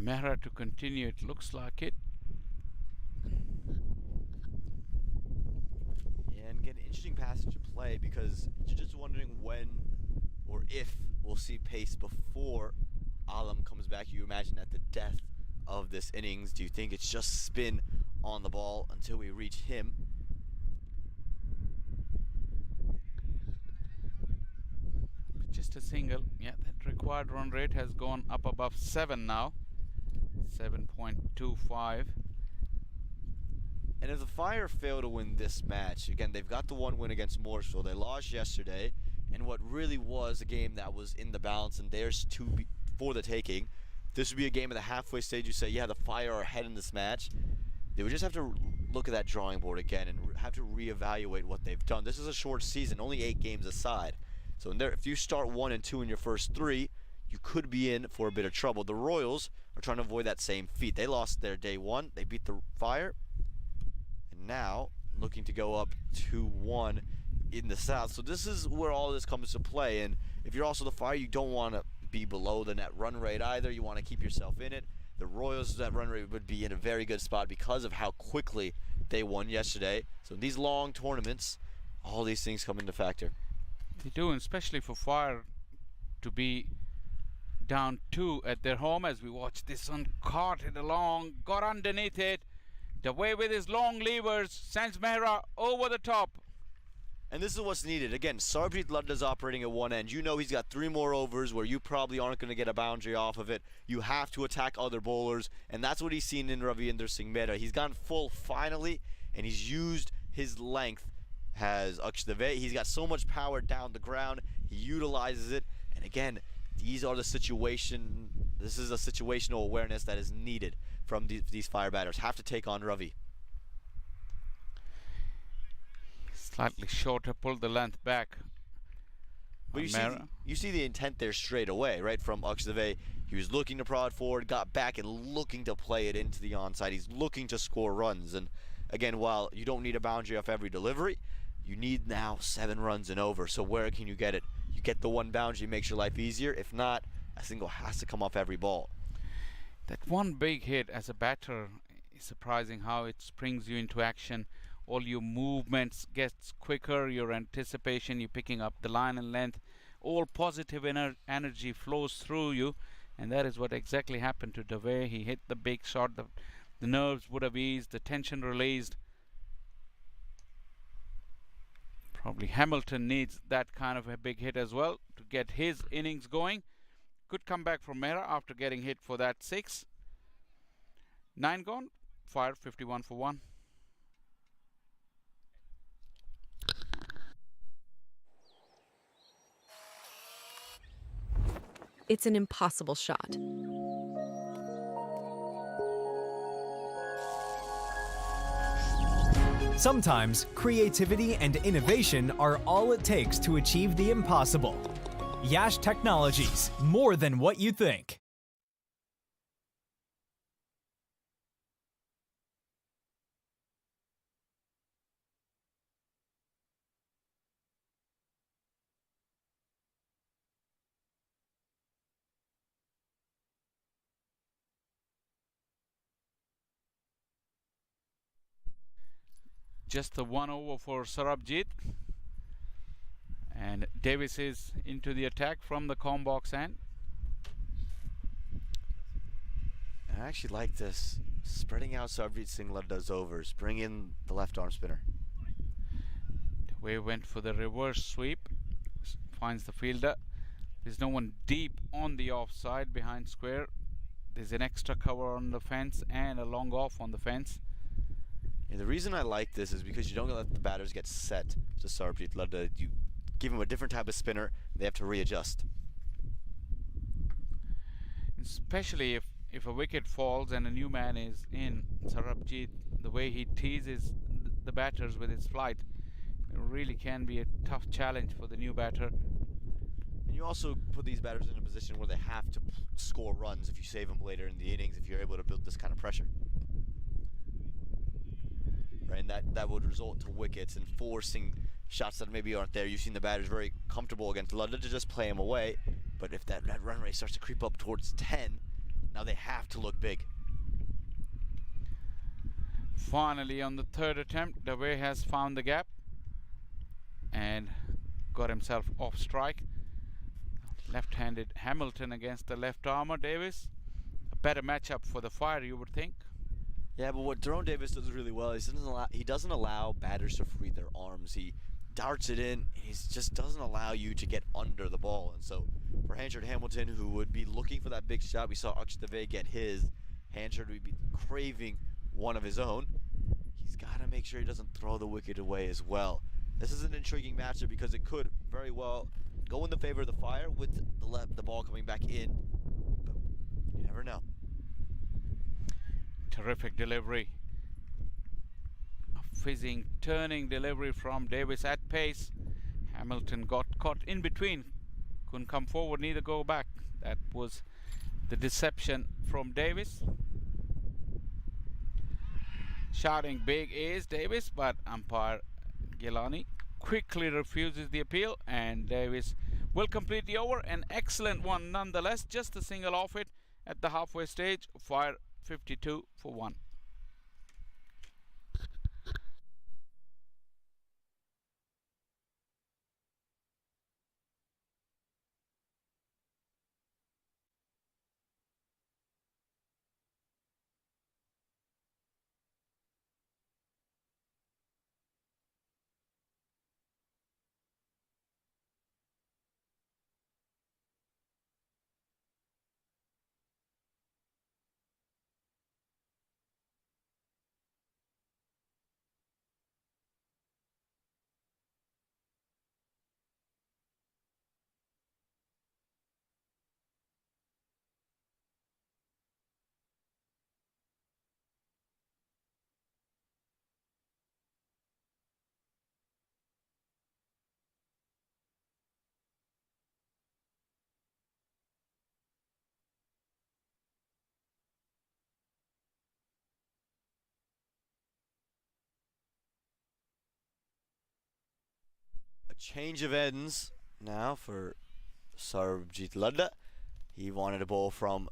Mehra to continue, it looks like it. Yeah, and again, interesting passage to play, because you're just wondering when or if we'll see pace before Alam comes back. You imagine at the death of this innings, do you think it's just spin on the ball until we reach him? Just a single. Yeah, that required run rate has gone up above 7 now. 7.25. And if the Fire fail to win this match, again, they've got the one win against Mooresville. They lost yesterday, and what really was a game that was in the balance, and there's for the taking. This would be a game at the halfway stage. You say, yeah, the Fire are ahead in this match. They would just have to look at that drawing board again and have to reevaluate what they've done. This is a short season, only 8 games aside. So if you start 1 and 2 in your first 3, you could be in for a bit of trouble. The Royals are trying to avoid that same feat. They lost their day 1. They beat the Fire. And now looking to go up 2-1 in the South. So this is where all this comes to play. And if you're also the Fire, you don't want to be below the net run rate either. You want to keep yourself in it. The Royals' net run rate would be in a very good spot because of how quickly they won yesterday. So in these long tournaments, all these things come into factor. They do, and especially for Fire to be down 2 at their home. As we watch this one, caught it along, got underneath it, away with his long levers, sends Mehra over the top. And this is what's needed. Again, Sarabjit Ludda's operating at one end. You know he's got 3 more overs where you probably aren't going to get a boundary off of it. You have to attack other bowlers, and that's what he's seen in Ravinder Singh Mehra. He's gone full finally, and he's used his length. Has Akshdev. He's got so much power down the ground. He utilizes it, and again, this is a situational awareness that is needed from these Fire batters. Have to take on Ravi. Slightly shorter, pulled the length back. But you see the intent there straight away, right, from Akshdev. He was looking to prod forward, got back, and looking to play it into the onside. He's looking to score runs. And again, while you don't need a boundary off every delivery, you need now 7 runs and over. So where can you get it? You get the one boundary, makes your life easier. If not, a single has to come off every ball. That one big hit as a batter is surprising how it springs you into action. All your movements gets quicker, your anticipation, you're picking up the line and length. All positive energy flows through you, and that is what exactly happened to Dave. He hit the big shot, the nerves would have eased, the tension released. Probably Hamilton needs that kind of a big hit as well to get his innings going. Good comeback from Mehra after getting hit for that 6. 9 gone, Fire 51 for 1. It's an impossible shot. Sometimes creativity and innovation are all it takes to achieve the impossible. Yash Technologies, more than what you think. just the 1 over for Sarabjit. And Davis is into the attack from the comb box end. I actually like this. Spreading out Sarabjit Singh Ladda's overs. Bring in the left arm spinner. Way went for the reverse sweep. Finds the fielder. There's no one deep on the offside behind square. There's an extra cover on the fence and a long off on the fence. Yeah, the reason I like this is because you don't let the batters get set to Sarabjit Ladda. You give him a different type of spinner, they have to readjust. Especially if a wicket falls and a new man is in, Sarabjit, the way he teases the batters with his flight, it really can be a tough challenge for the new batter. And you also put these batters in a position where they have to score runs if you save them later in the innings, if you're able to build this kind of pressure. Right, and that would result to wickets and forcing shots that maybe aren't there. You've seen the batters very comfortable against Ladda to just play him away, but if that run rate starts to creep up towards 10, now they have to look big. Finally, on the third attempt, Dave has found the gap and got himself off strike. Left-handed Hamilton against the left armour Davis. A better matchup for the Fire, you would think. Yeah, but what Tyrone Davis does really well is he doesn't allow batters to free their arms. He darts it in. He just doesn't allow you to get under the ball. And so for Hanchard Hamilton, who would be looking for that big shot, we saw Akshitave get his. Hanchard would be craving one of his own. He's got to make sure he doesn't throw the wicket away as well. This is an intriguing matchup because it could very well go in the favor of the Fire with the ball coming back in. But you never know. Terrific delivery. A fizzing, turning delivery from Davis at pace. Hamilton got caught in between. Couldn't come forward, neither go back. That was the deception from Davis. Shouting big is Davis, but umpire Gilani quickly refuses the appeal, and Davis will complete the over. An excellent one nonetheless. Just a single off it at the halfway stage. Fire 52 for 1. A change of ends now for Sarabjit Ladda. He wanted a ball from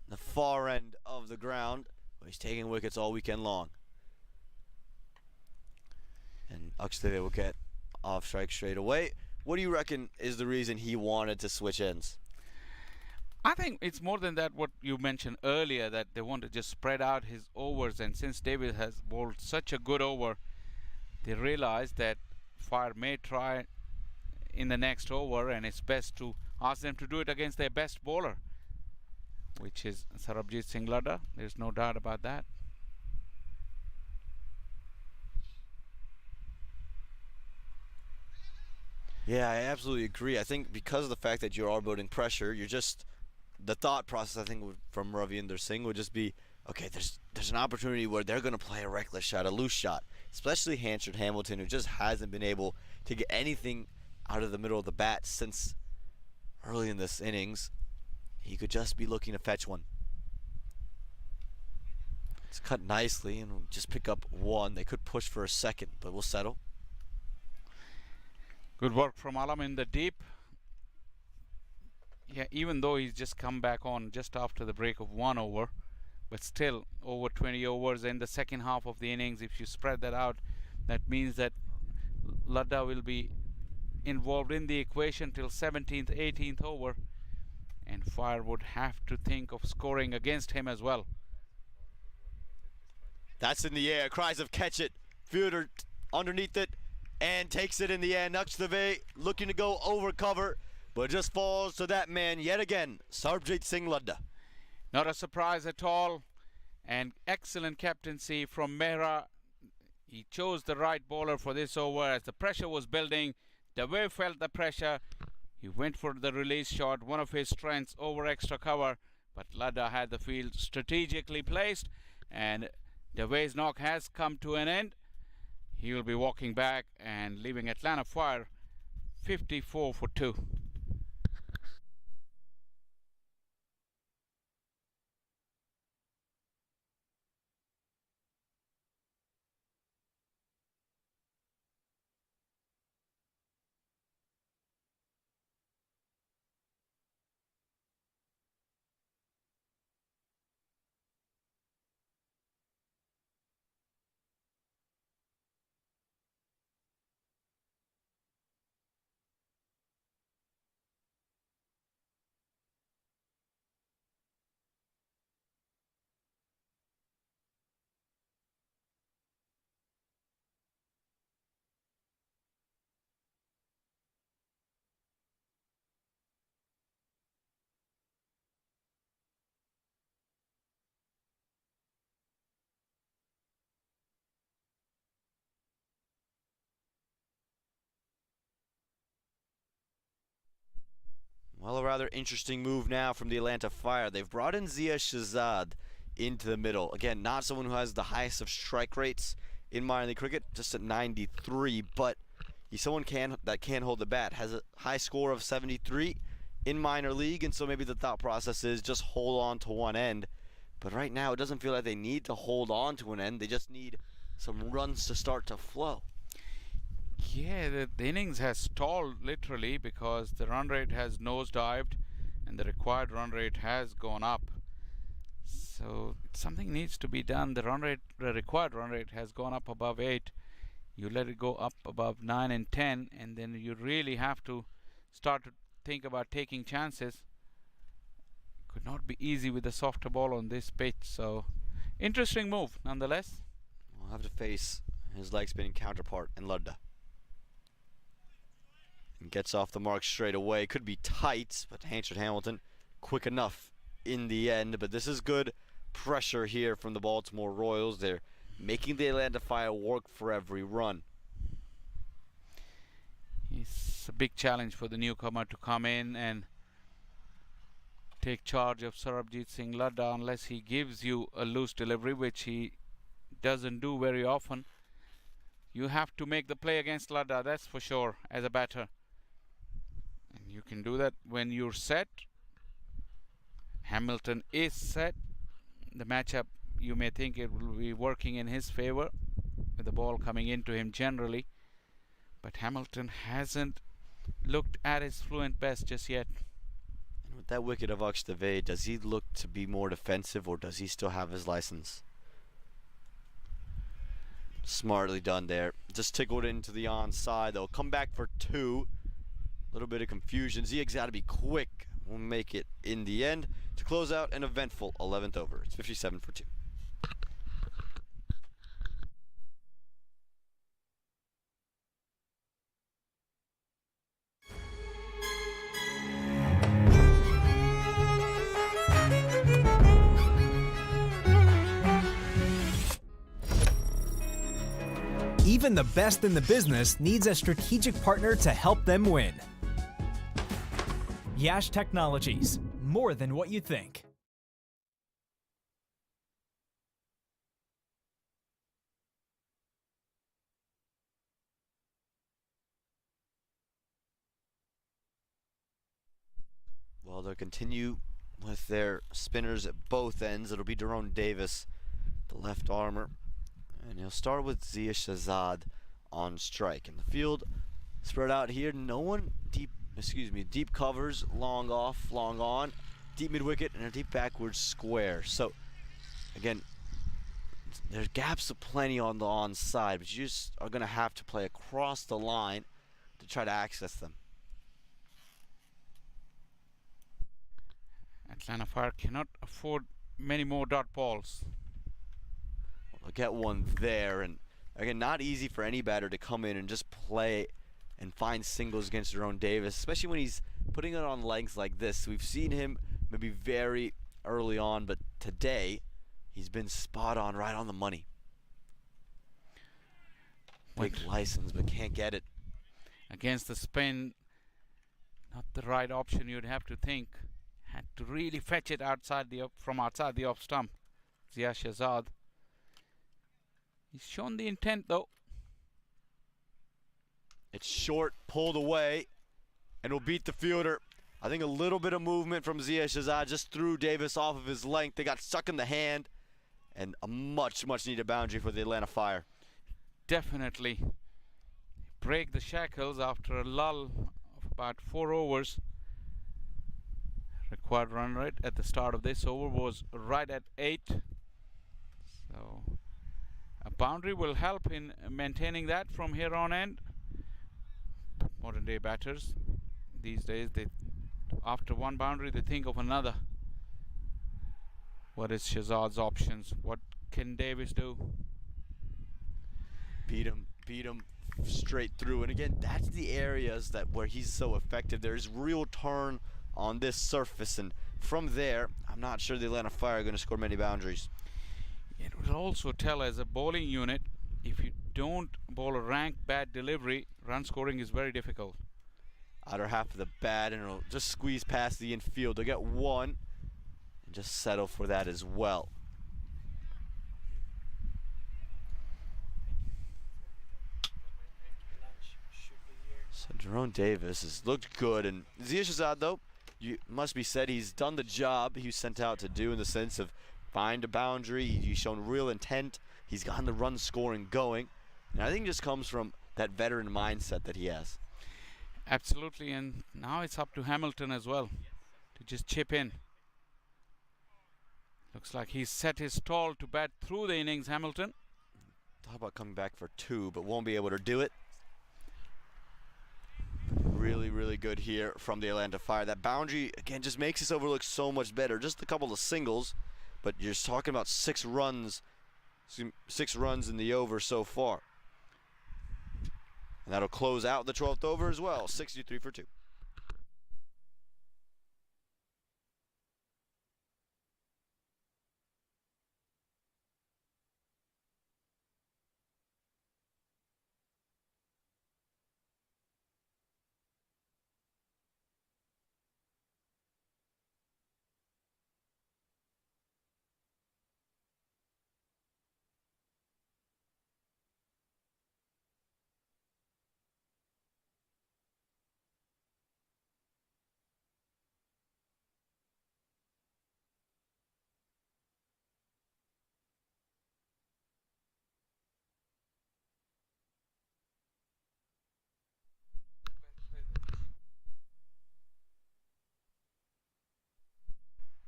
the far end of the ground, but he's taking wickets all weekend long. And Akshitave will get off strike straight away. What do you reckon is the reason he wanted to switch ends? I think it's more than that, what you mentioned earlier, that they want to just spread out his overs, and since Davis has bowled such a good over, they realize that Fire may try in the next over, and it's best to ask them to do it against their best bowler, which is Sarabjit Singh Ladda. There's no doubt about that. Yeah, I absolutely agree. I think because of the fact that you are building pressure, you're just, the thought process I think from Ravinder Singh would just be, okay, there's an opportunity where they're going to play a reckless shot, a loose shot, especially Hanchard Hamilton, who just hasn't been able to get anything out of the middle of the bat since early in this innings. He could just be looking to fetch one. It's cut nicely and we'll just pick up one. They could push for a second, but we'll settle. Good work from Alam in the deep. Yeah, even though he's just come back on just after the break of 1 over, but still over 20 overs in the second half of the innings. If you spread that out, That means that Ladda will be involved in the equation till 17th, 18th over, and Fire would have to think of scoring against him as well. That's in the air. Cries of catch it. Fielder underneath it and takes it in the air. Nakshdev looking to go over cover, but it just falls to that man yet again, Sarbjit Singh Ladda. Not a surprise at all, and excellent captaincy from Mehra. He chose the right bowler for this over as the pressure was building. Dave felt the pressure. He went for the release shot, one of his strengths, over extra cover, but Ladda had the field strategically placed, and Dave's knock has come to an end. He will be walking back and leaving Atlanta Fire 54 for 2. Well, a rather interesting move now from the Atlanta Fire. They've brought in Zia Shahzad into the middle. Again, not someone who has the highest of strike rates in minor league cricket, just at 93, but he's someone that can hold the bat. Has a high score of 73 in minor league, and so maybe the thought process is just hold on to one end. But right now, it doesn't feel like they need to hold on to an end. They just need some runs to start to flow. Yeah, the innings has stalled literally because the run rate has nosedived and the required run rate has gone up. So something needs to be done. The required run rate has gone up above 8. You let it go up above 9 and 10, and then you really have to start to think about taking chances. Could not be easy with a softer ball on this pitch. So interesting move nonetheless. We'll have to face his leg spinning counterpart in Ladda. And gets off the mark straight away. Could be tight, but Hansford Hamilton quick enough in the end. But this is good pressure here from the Baltimore Royals. They're making the Atlanta Fire work for every run. It's a big challenge for the newcomer to come in and take charge of Sarbjit Singh Ladda unless he gives you a loose delivery, which he doesn't do very often. You have to make the play against Ladda, that's for sure, as a batter. And you can do that when you're set. Hamilton is set. The matchup, you may think it will be working in his favor with the ball coming into him generally. But Hamilton hasn't looked at his fluent best just yet. And with that wicket of Nakshdev, does he look to be more defensive, or does he still have his license? Smartly done there. Just tickled into the onside. They'll come back for 2. A little bit of confusion. Zia's got to be quick. We'll make it in the end to close out an eventful 11th over. It's 57 for 2. Even the best in the business needs a strategic partner to help them win. Yash Technologies, more than what you think. Well, they'll continue with their spinners at both ends. It'll be Daron Davis, the left armer. And he'll start with Zia Shahzad on strike. And the field spread out here. No one deep covers, long off, long on, deep mid wicket, and a deep backward square. So, again, There's gaps aplenty on the onside, but you just are going to have to play across the line to try to access them. Atlanta Fire cannot afford many more dot balls. They'll get one there, and again, not easy for any batter to come in and just play and find singles against Jerome Davis, especially when he's putting it on legs like this. We've seen him maybe very early on, but today he's been spot on, right on the money. Big license, but can't get it. Against the spin, not the right option, you'd have to think. Had to really fetch it from outside the off stump. Zia Shahzad. He's shown the intent though. It's short, pulled away, and will beat the fielder. I think a little bit of movement from Zia Shahzad just threw Davis off of his length. They got stuck in the hand, and a much needed boundary for the Atlanta Fire. Definitely break the shackles after a lull of about 4 overs. Required run rate at the start of this over was right at 8. So a boundary will help in maintaining that from here on end. Modern day batters these days, they after one boundary they think of another. What is Shahzad's options? What can Davis do? Beat him straight through. And again, that's the areas where he's so effective. There's real turn on this surface, and from there, I'm not sure the Atlanta Fire are going to score many boundaries. It will also tell as a bowling unit, if you don't bowl a rank bad delivery, run scoring is very difficult. Outer half of the bat, and it'll just squeeze past the infield. They'll get one and just settle for that as well. So Jerome Davis has looked good, and Zia Shahzad, though, you must be said, he's done the job he was sent out to do in the sense of find a boundary. He's shown real intent. He's gotten the run scoring going, and I think it just comes from that veteran mindset that he has. Absolutely, and now it's up to Hamilton as well to just chip in. Looks like he's set his stall to bat through the innings, Hamilton. Thought about coming back for 2, but won't be able to do it. Really good here from the Atlanta Fire. That boundary, again, just makes this over look so much better. Just a couple of singles, but you're talking about 6 runs. 6 runs in the over so far. And that'll close out the 12th over as well. 63 for 2.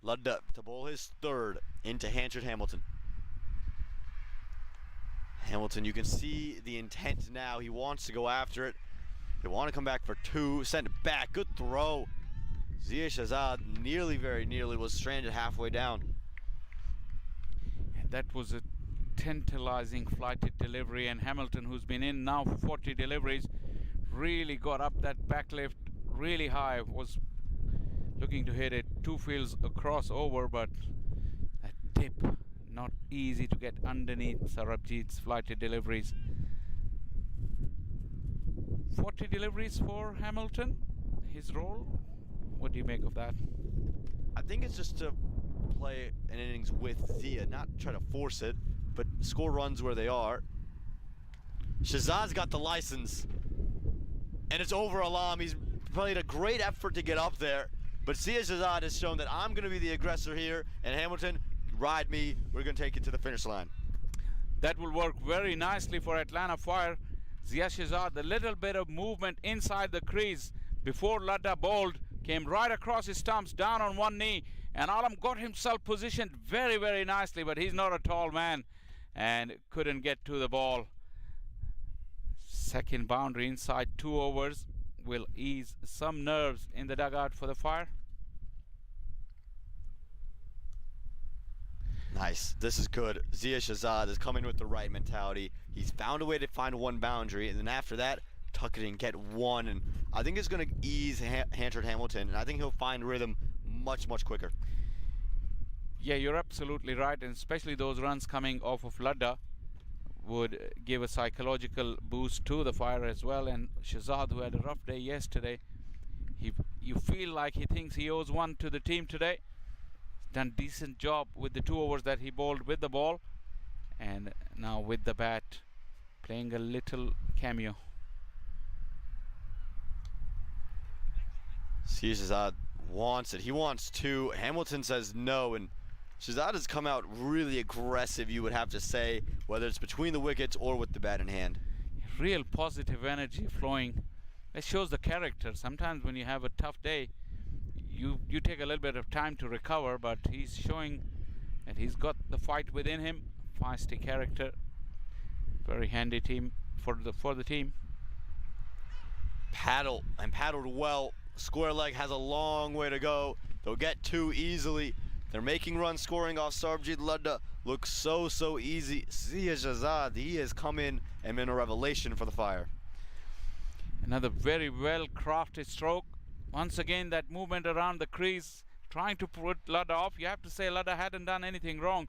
Ludda to bowl his 3rd into Hanchard Hamilton. Hamilton, you can see the intent now. He wants to go after it. They want to come back for 2. Send it back. Good throw. Zia Shahzad very nearly was stranded halfway down. That was a tantalizing flighted delivery, and Hamilton, who's been in now for 40 deliveries, really got up that back lift really high, was looking to hit it 2 fields across over, but that tip, not easy to get underneath Sarabjit's flighted deliveries. 40 deliveries for Hamilton, his role. What do you make of that? I think it's just to play an innings with Zia, not try to force it, but score runs where they are. Shahzad's got the license, and it's over Alam. He's played a great effort to get up there, but Zia Shahzad has shown that I'm going to be the aggressor here, and Hamilton, ride me. We're going to take it to the finish line. That will work very nicely for Atlanta Fire. Zia Shahzad, the little bit of movement inside the crease before Ladda bowled, came right across his stumps, down on one knee, and Alam got himself positioned very nicely, but he's not a tall man, and couldn't get to the ball. Second boundary inside 2 overs will ease some nerves in the dugout for the Fire. Nice. This is good. Zia Shahzad is coming with the right mentality. He's found a way to find one boundary, and then after that, tuck it in, get one, and I think it's going to ease Hanford Hamilton, and I think he'll find rhythm much, much quicker. Yeah, you're absolutely right, and especially those runs coming off of Ladda would give a psychological boost to the Fire as well. And Shahzad, who had a rough day yesterday, you feel like he thinks he owes one to the team today. Done decent job with the 2 overs that he bowled with the ball, and now with the bat playing a little cameo. See, Shahzad wants it. He wants 2. Hamilton says no, and Shahzad has come out really aggressive, you would have to say, whether it's between the wickets or with the bat in hand. Real positive energy flowing. It shows the character. Sometimes when you have a tough day, you take a little bit of time to recover, but he's showing that he's got the fight within him. Feisty character. Very handy team for the team. Paddled well. Square leg has a long way to go. They'll get 2 easily. They're making runs scoring off Sarbjit Ladda. Looks so easy. Zia Shahzad, he has come in and been a revelation for the Fire. Another very well crafted stroke. Once again, that movement around the crease, trying to put Ladda off. You have to say Ladda hadn't done anything wrong.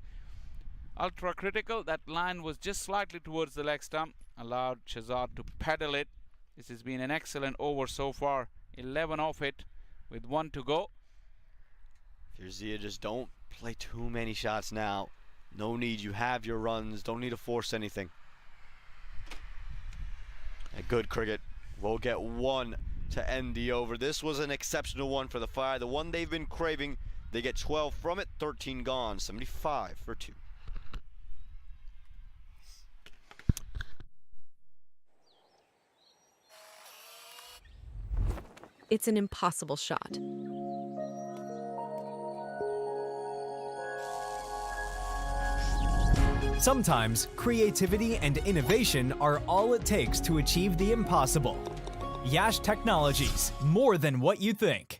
Ultra critical. That line was just slightly towards the leg stump. Allowed Shahzad to paddle it. This has been an excellent over so far. 11 off it with 1 to go. If you're Zia, just don't play too many shots now. No need. You have your runs. Don't need to force anything. A good cricket. We'll get 1 to end the over. This was an exceptional one for the Fire. The one they've been craving. They get 12 from it. 13 gone. 75 for 2. It's an impossible shot. Sometimes creativity and innovation are all it takes to achieve the impossible. Yash Technologies, more than what you think.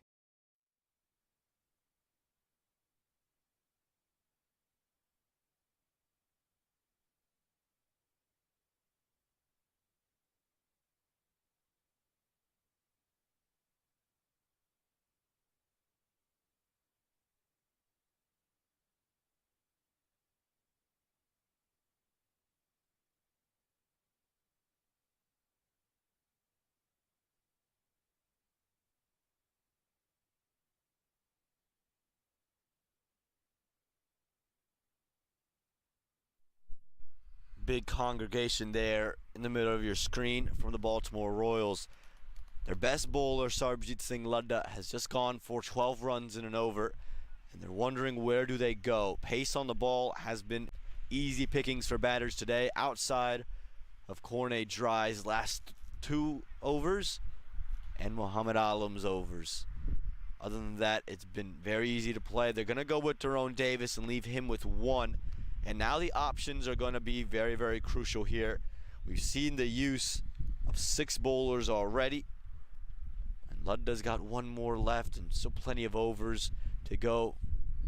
Big congregation there in the middle of your screen from the Baltimore Royals. Their best bowler, Sarbjit Singh Ladda, has just gone for 12 runs in an over, and they're wondering where do they go. Pace on the ball has been easy pickings for batters today, outside of Cornet Dry's last 2 overs and Muhammad Alam's overs. Other than that, it's been very easy to play. They're going to go with Tyrone Davis and leave him with 1. And now the options are going to be very, very crucial here. We've seen the use of 6 bowlers already. And Ladda's got 1 more left and still plenty of overs to go.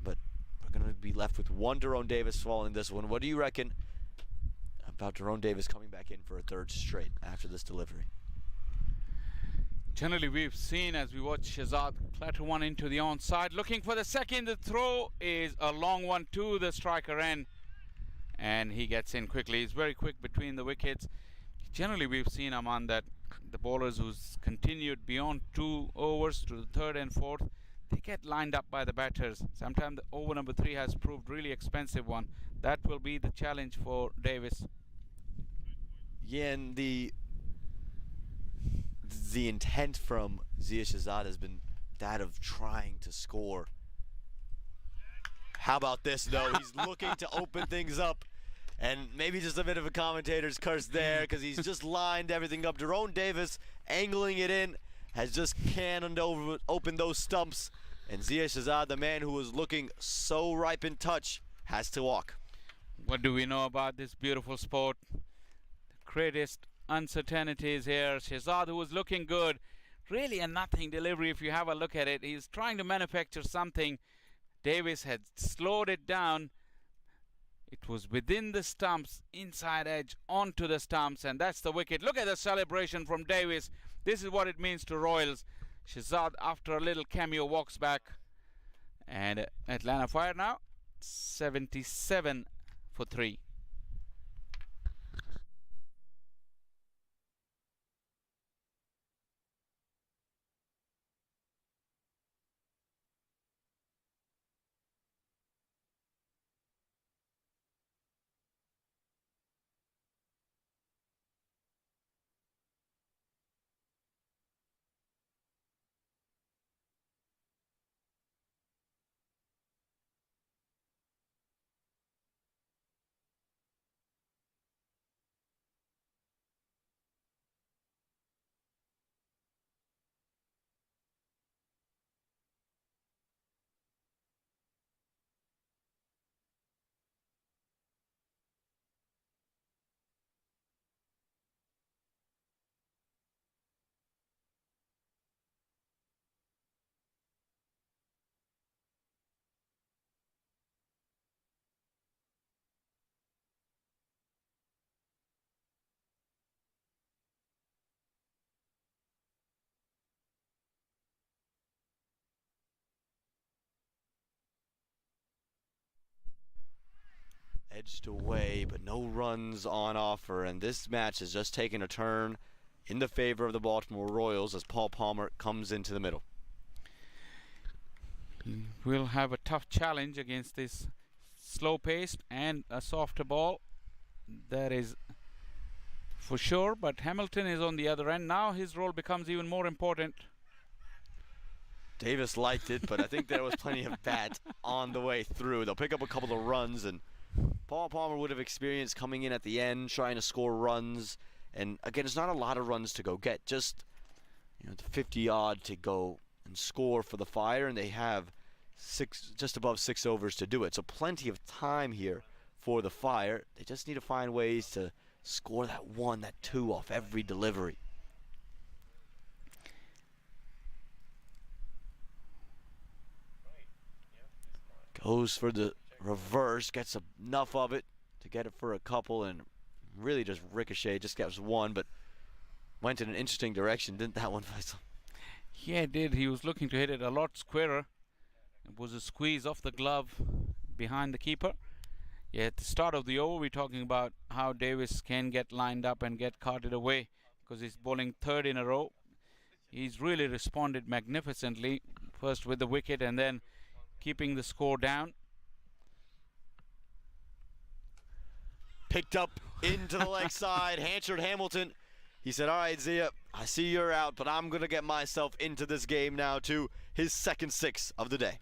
But we're going to be left with 1 Tyrone Davis following this one. What do you reckon about Tyrone Davis coming back in for a 3rd straight after this delivery? Generally, we've seen as we watch Shahzad clatter one into the onside. Looking for the second. The throw is a long one to the striker end. And he gets in quickly. He's very quick between the wickets. Generally, we've seen, Aman, that the bowlers who's continued beyond 2 overs to the 3rd and 4th, they get lined up by the batters. Sometimes the over number 3 has proved really expensive one. That will be the challenge for Davis. Yeah, and the intent from Zia Shahzad has been that of trying to score. How about this, though? He's looking to open things up. And maybe just a bit of a commentator's curse there, because he's just lined everything up. Tyrone Davis angling it in, has just cannoned over, opened those stumps. And Zia Shahzad, the man who was looking so ripe in touch, has to walk. What do we know about this beautiful sport? The greatest uncertainties here. Shehzad, who was looking good, really a nothing delivery if you have a look at it. He's trying to manufacture something. Davis had slowed it down. It was within the stumps, inside edge, onto the stumps, and that's the wicket. Look at the celebration from Davis. This is what it means to Royals. Shehzad, after a little cameo, walks back. And Atlanta Fire now, 77 for 3. Edged away, but no runs on offer, and this match has just taken a turn in the favor of the Baltimore Royals as Paul Palmer comes into the middle. He will have a tough challenge against this slow-paced and a softer ball. That is for sure, but Hamilton is on the other end. Now his role becomes even more important. Davis liked it, but I think there was plenty of bat on the way through. They'll pick up a couple of runs, and Paul Palmer would have experienced coming in at the end, trying to score runs. And again, it's not a lot of runs to go get, just 50 odd to go and score for the Fire, and they have just above 6 overs to do it. So plenty of time here for the Fire. They just need to find ways to score that 1, that 2 off every delivery. Goes for the reverse, gets enough of it to get it for a couple, and really just ricochet, just gets 1, but went in an interesting direction, didn't that one, Faisal? Yeah, it did. He was looking to hit it a lot squarer. It was a squeeze off the glove behind the keeper. Yeah, at the start of the over, we're talking about how Davis can get lined up and get carted away because he's bowling 3rd in a row. He's really responded magnificently, first with the wicket and then keeping the score down. Picked up into the leg side, Hansard Hamilton. He said, all right, Zia, I see you're out, but I'm going to get myself into this game now too. His second 6 of the day.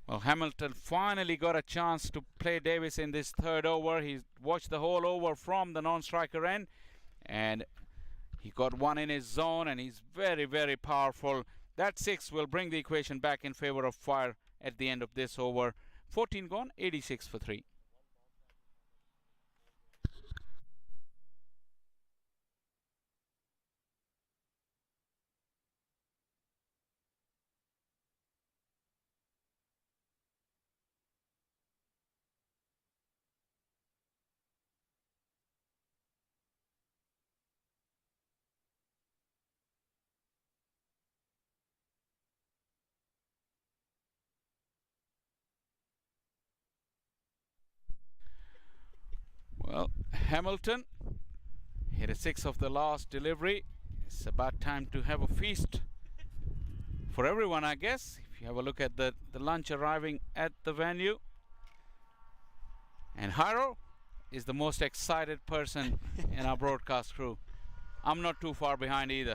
Well, Hamilton finally got a chance to play Davis in this 3rd over. He watched the whole over from the non-striker end, and he got 1 in his zone, and he's very, very powerful. That 6 will bring the equation back in favor of Fire at the end of this over. 14 gone, 86 for 3. Well, Hamilton hit a 6 of the last delivery. It's about time to have a feast for everyone, I guess. If you have a look at the lunch arriving at the venue. And Hiro is the most excited person in our broadcast crew. I'm not too far behind either.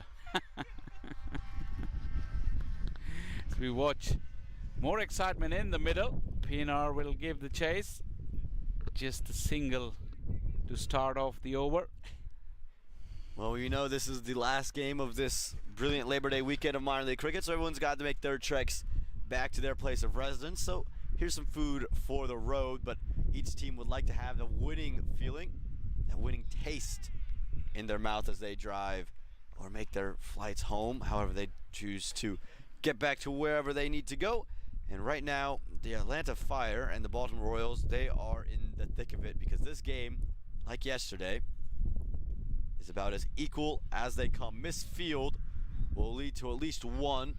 As we watch more excitement in the middle. Pinar will give the chase. Just a single to start off the over. Well, this is the last game of this brilliant Labor Day weekend of minor league cricket, so everyone's got to make their treks back to their place of residence. So here's some food for the road, but each team would like to have the winning feeling, that winning taste in their mouth as they drive or make their flights home, however they choose to get back to wherever they need to go. And right now, the Atlanta Fire and the Baltimore Royals, they are in the thick of it, because this game, like yesterday, is about as equal as they come. Missed field will lead to at least one,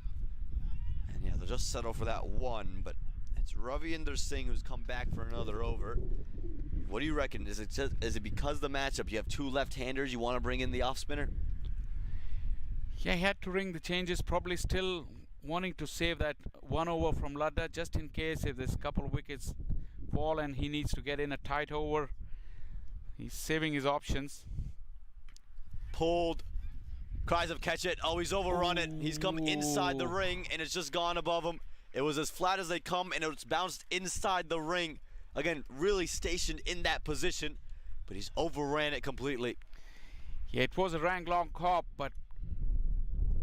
and yeah, they'll just settle for that one, but it's Ravinder Singh who's come back for another over. What do you reckon? Is it because of the matchup, you have two left-handers, you want to bring in the off-spinner? Yeah, he had to ring the changes, probably still wanting to save that one over from Ladda, just in case if there's a couple of wickets fall and he needs to get in a tight over. He's saving his options. Pulled. Cries of catch it. Oh, he's overrun it. He's come inside the ring, and it's just gone above him. It was as flat as they come, and it's bounced inside the ring. Again, really stationed in that position, but he's overran it completely. Yeah, it was a Ranglong cop, but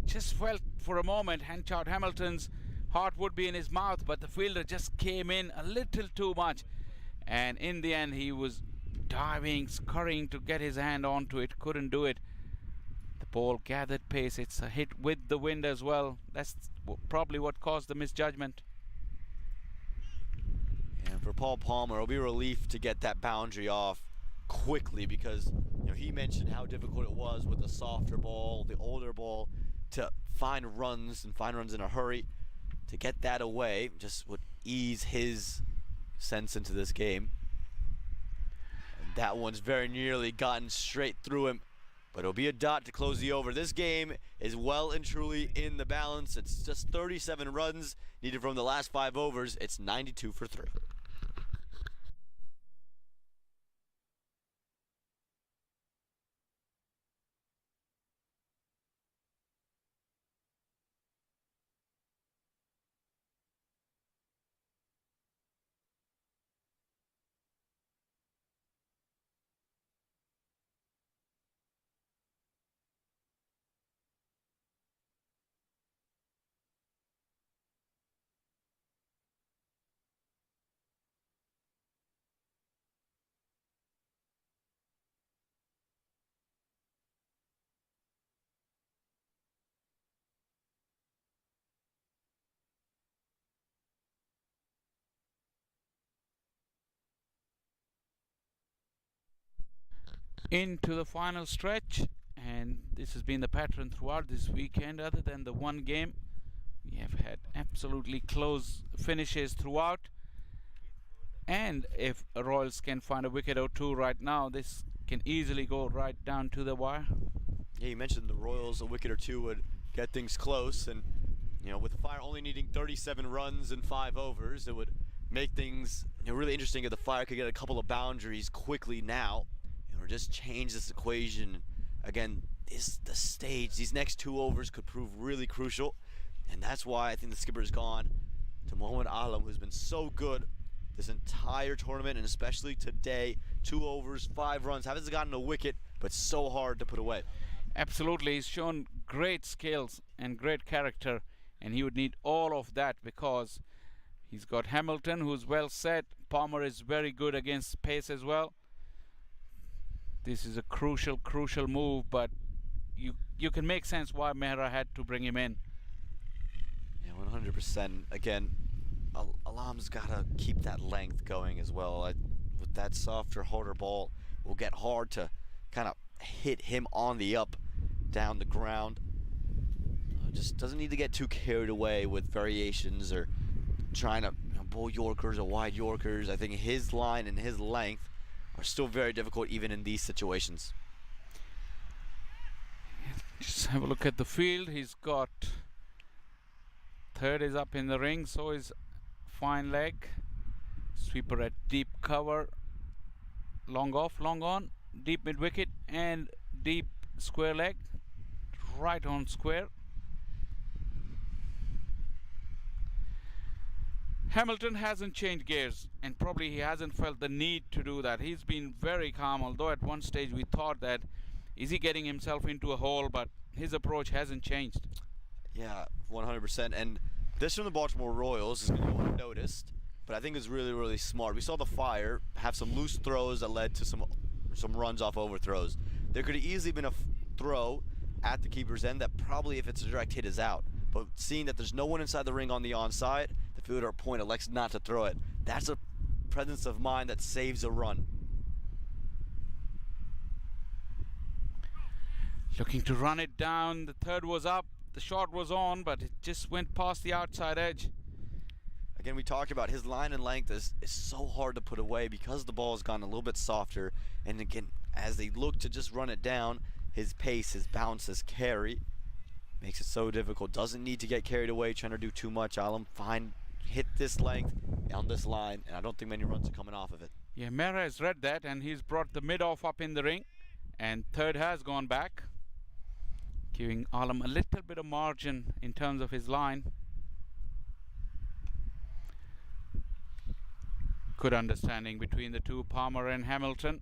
just felt for a moment Henchard Hamilton's heart would be in his mouth, but the fielder just came in a little too much, and in the end he was diving, scurrying to get his hand onto it, couldn't do it. The ball gathered pace. It's a hit with the wind as well. That's probably what caused the misjudgment. And for Paul Palmer, it'll be a relief to get that boundary off quickly, because he mentioned how difficult it was with the softer ball, the older ball, to find runs in a hurry. To get that away just would ease his sense into this game. And that one's very nearly gotten straight through him, but it'll be a dot to close the over. This game is well and truly in the balance. It's just 37 runs needed from the last 5 overs. It's 92 for 3. Into the final stretch, and this has been the pattern throughout this weekend. Other than the one game, we have had absolutely close finishes throughout, and if Royals can find a wicket or two right now, this can easily go right down to the wire. Yeah, you mentioned the Royals, a wicket or two would get things close, and with the Fire only needing 37 runs in 5 overs, it would make things really interesting if the Fire could get a couple of boundaries quickly now, or just change this equation. Again, the stage, these next 2 overs could prove really crucial, and that's why I think the skipper's gone to Mohammad Alam, who's been so good this entire tournament, and especially today. 2 overs, 5 runs, hasn't gotten a wicket, but so hard to put away. Absolutely, he's shown great skills and great character, and he would need all of that, because he's got Hamilton, who's well set. Palmer is very good against pace as well. This is a crucial move, but you can make sense why Mehra had to bring him in. Yeah, 100%. Again, Alam's got to keep that length going as well. With that softer, harder ball, it will get hard to kind of hit him on the up, down the ground. Just doesn't need to get too carried away with variations or trying to bowl Yorkers or wide Yorkers. I think his line and his length are still very difficult even in these situations. Just have a look at the field. He's got third is up in the ring, so is fine leg. Sweeper at deep cover, long off, long on, deep mid wicket, and deep square leg, right on square. Hamilton hasn't changed gears, and probably he hasn't felt the need to do that. He's been very calm, although at one stage we thought that is he getting himself into a hole, but his approach hasn't changed. Yeah, 100%. And this from the Baltimore Royals is going to go unnoticed, but I think it's really, really smart. We saw the Fire have some loose throws that led to some runs off overthrows. There could have easily been a throw at the keeper's end that probably, if it's a direct hit, is out. But seeing that there's no one inside the ring on the onside, the fielder at point elects not to throw it. That's a presence of mind that saves a run. Looking to run it down. The third was up. The shot was on, but it just went past the outside edge. Again, we talked about his line and length is so hard to put away because the ball has gone a little bit softer. And again, as they look to just run it down, his pace, his bounce, his carry makes it so difficult. Doesn't need to get carried away trying to do too much. Alam, hit this length on this line, and I don't think many runs are coming off of it. Yeah, Mera has read that, and he's brought the mid-off up in the ring, and third has gone back, giving Alam a little bit of margin in terms of his line. Good understanding between the two, Palmer and Hamilton.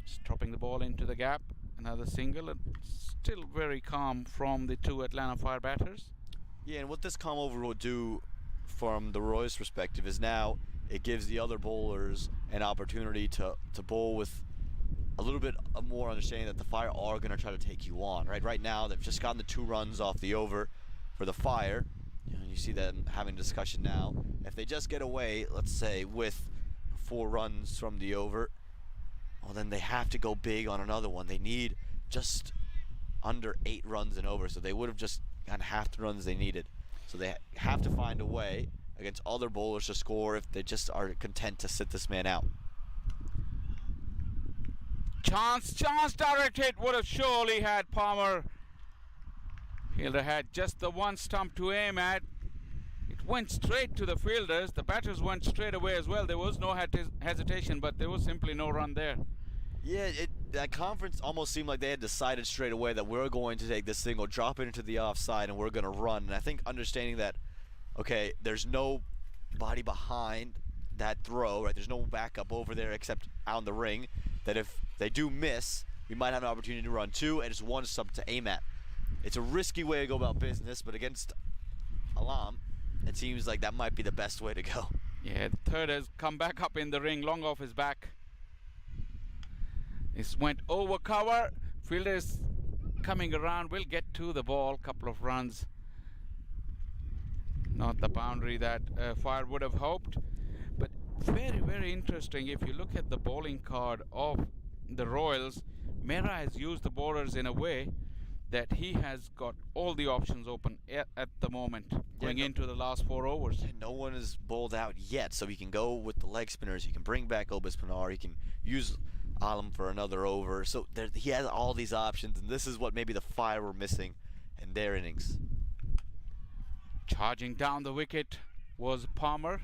Just dropping the ball into the gap. Another single, and still very calm from the two Atlanta Fire batters. Yeah, and what this calm over will do from the Royals' perspective is now it gives the other bowlers an opportunity to bowl with a little bit more understanding that the Fire are going to try to take you on. Right now, they've just gotten the 2 runs off the over for the Fire. You see them having a discussion now. If they just get away, let's say, with 4 runs from the over, well, then they have to go big on another one. They need just under 8 runs and over, so they would have just gotten half the runs they needed. So they have to find a way against other bowlers to score if they just are content to sit this man out. Chance direct hit would have surely had Palmer. Fielder had just the one stump to aim at. It went straight to the fielders. The batters went straight away as well. There was no hesitation, but there was simply no run there. Yeah, that conference almost seemed like they had decided straight away that we're going to take this single, drop it into the offside, and we're going to run. And I think understanding that, okay, there's no body behind that throw, right? There's no backup over there except out in the ring, that if they do miss, we might have an opportunity to run 2 and just 1 sub to aim at. It's a risky way to go about business, but against Alam, it seems like that might be the best way to go. Yeah, the third has come back up in the ring, long off his back. This went over cover. Fielders coming around, will get to the ball. Couple of runs. Not the boundary that Fire would have hoped. But very, very interesting. If you look at the bowling card of the Royals, Mera has used the bowlers in a way that he has got all the options open at the moment, going into the last 4 overs. No one is bowled out yet, so he can go with the leg spinners. He can bring back Obis Pinar. He can use Alam for another over. So he has all these options, and this is what maybe the Fire were missing in their innings. Charging down the wicket was Palmer.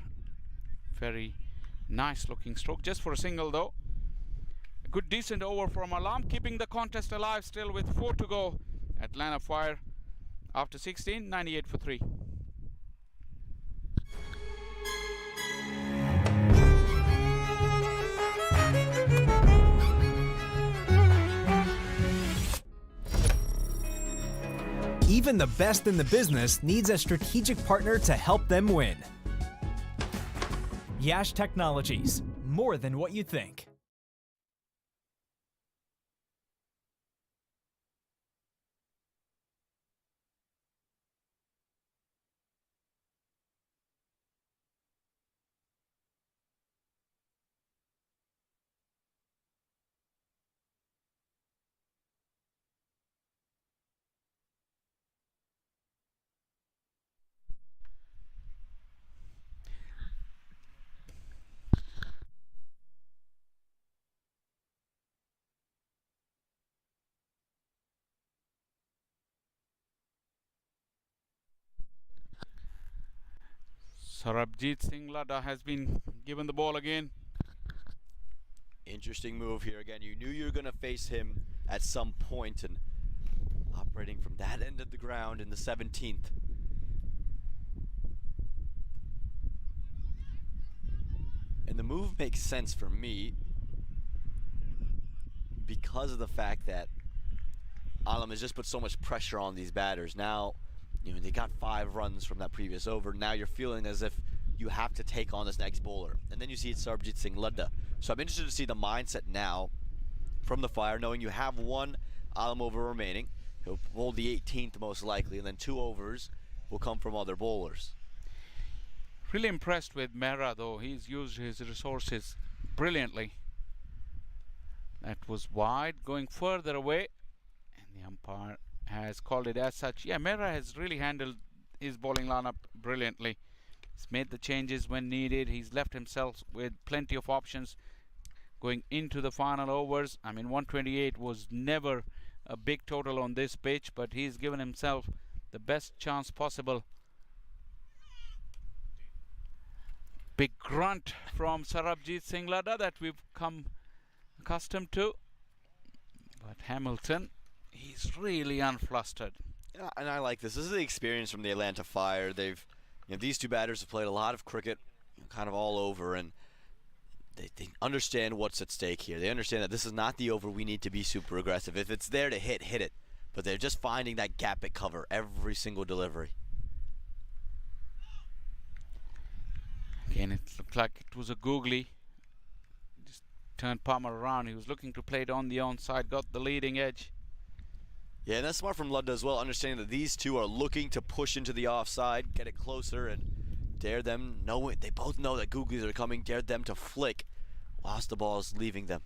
Very nice looking stroke, just for a single though. A good decent over from Alam, keeping the contest alive still with 4 to go. Atlanta Fire after 16, 98 for 3. Even the best in the business needs a strategic partner to help them win. Yash Technologies, more than what you think. Sarabjit Singh Ladha has been given the ball again. Interesting move here again. You knew you were going to face him at some point, and operating from that end of the ground in the 17th. And the move makes sense for me because of the fact that Alam has just put so much pressure on these batters. Now, they got 5 runs from that previous over. Now you're feeling as if you have to take on this next bowler. And then you see it's Sarbjit Singh Ladda. So I'm interested to see the mindset now from the Fire, knowing you have one Alam over remaining. He'll bowl the 18th most likely, and then 2 overs will come from other bowlers. Really impressed with Mehra though. He's used his resources brilliantly. That was wide, going further away, and the umpire has called it as such. Yeah, Mehra has really handled his bowling lineup brilliantly. He's made the changes when needed. He's left himself with plenty of options going into the final overs. I mean, 128 was never a big total on this pitch, but he's given himself the best chance possible. Big grunt from Sarabjit Singh Ladda that we've come accustomed to. But Hamilton, he's really unflustered. Yeah, and I like this. This is the experience from the Atlanta Fire. These two batters have played a lot of cricket, kind of all over, and they understand what's at stake here. They understand that this is not the over we need to be super aggressive. If it's there to hit, hit it. But they're just finding that gap at cover every single delivery. Again, it looked like it was a googly. Just turned Palmer around. He was looking to play it on the onside, got the leading edge. Yeah, and that's smart from Ludda as well, understanding that these two are looking to push into the offside, get it closer, and dare them. They both know that googlies are coming, dare them to flick whilst the ball is leaving them.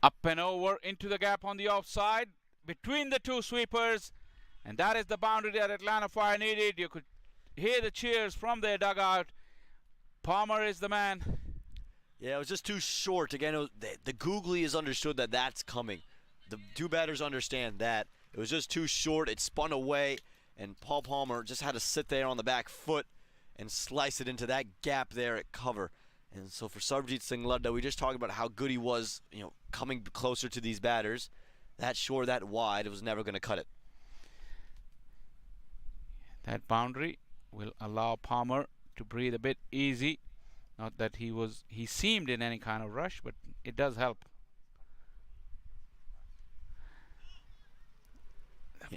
Up and over into the gap on the offside between the two sweepers, and that is the boundary that Atlanta Fire needed. You could hear the cheers from their dugout. Palmer is the man. Yeah, it was just too short. Again, the googly is understood that that's coming. The two batters understand that. It was just too short. It spun away, and Paul Palmer just had to sit there on the back foot and slice it into that gap there at cover. And so for Sarbjit Singh Ladda, we just talked about how good he was, coming closer to these batters. That short, that wide, it was never going to cut it. That boundary will allow Palmer to breathe a bit easy. Not that he seemed in any kind of rush, but it does help.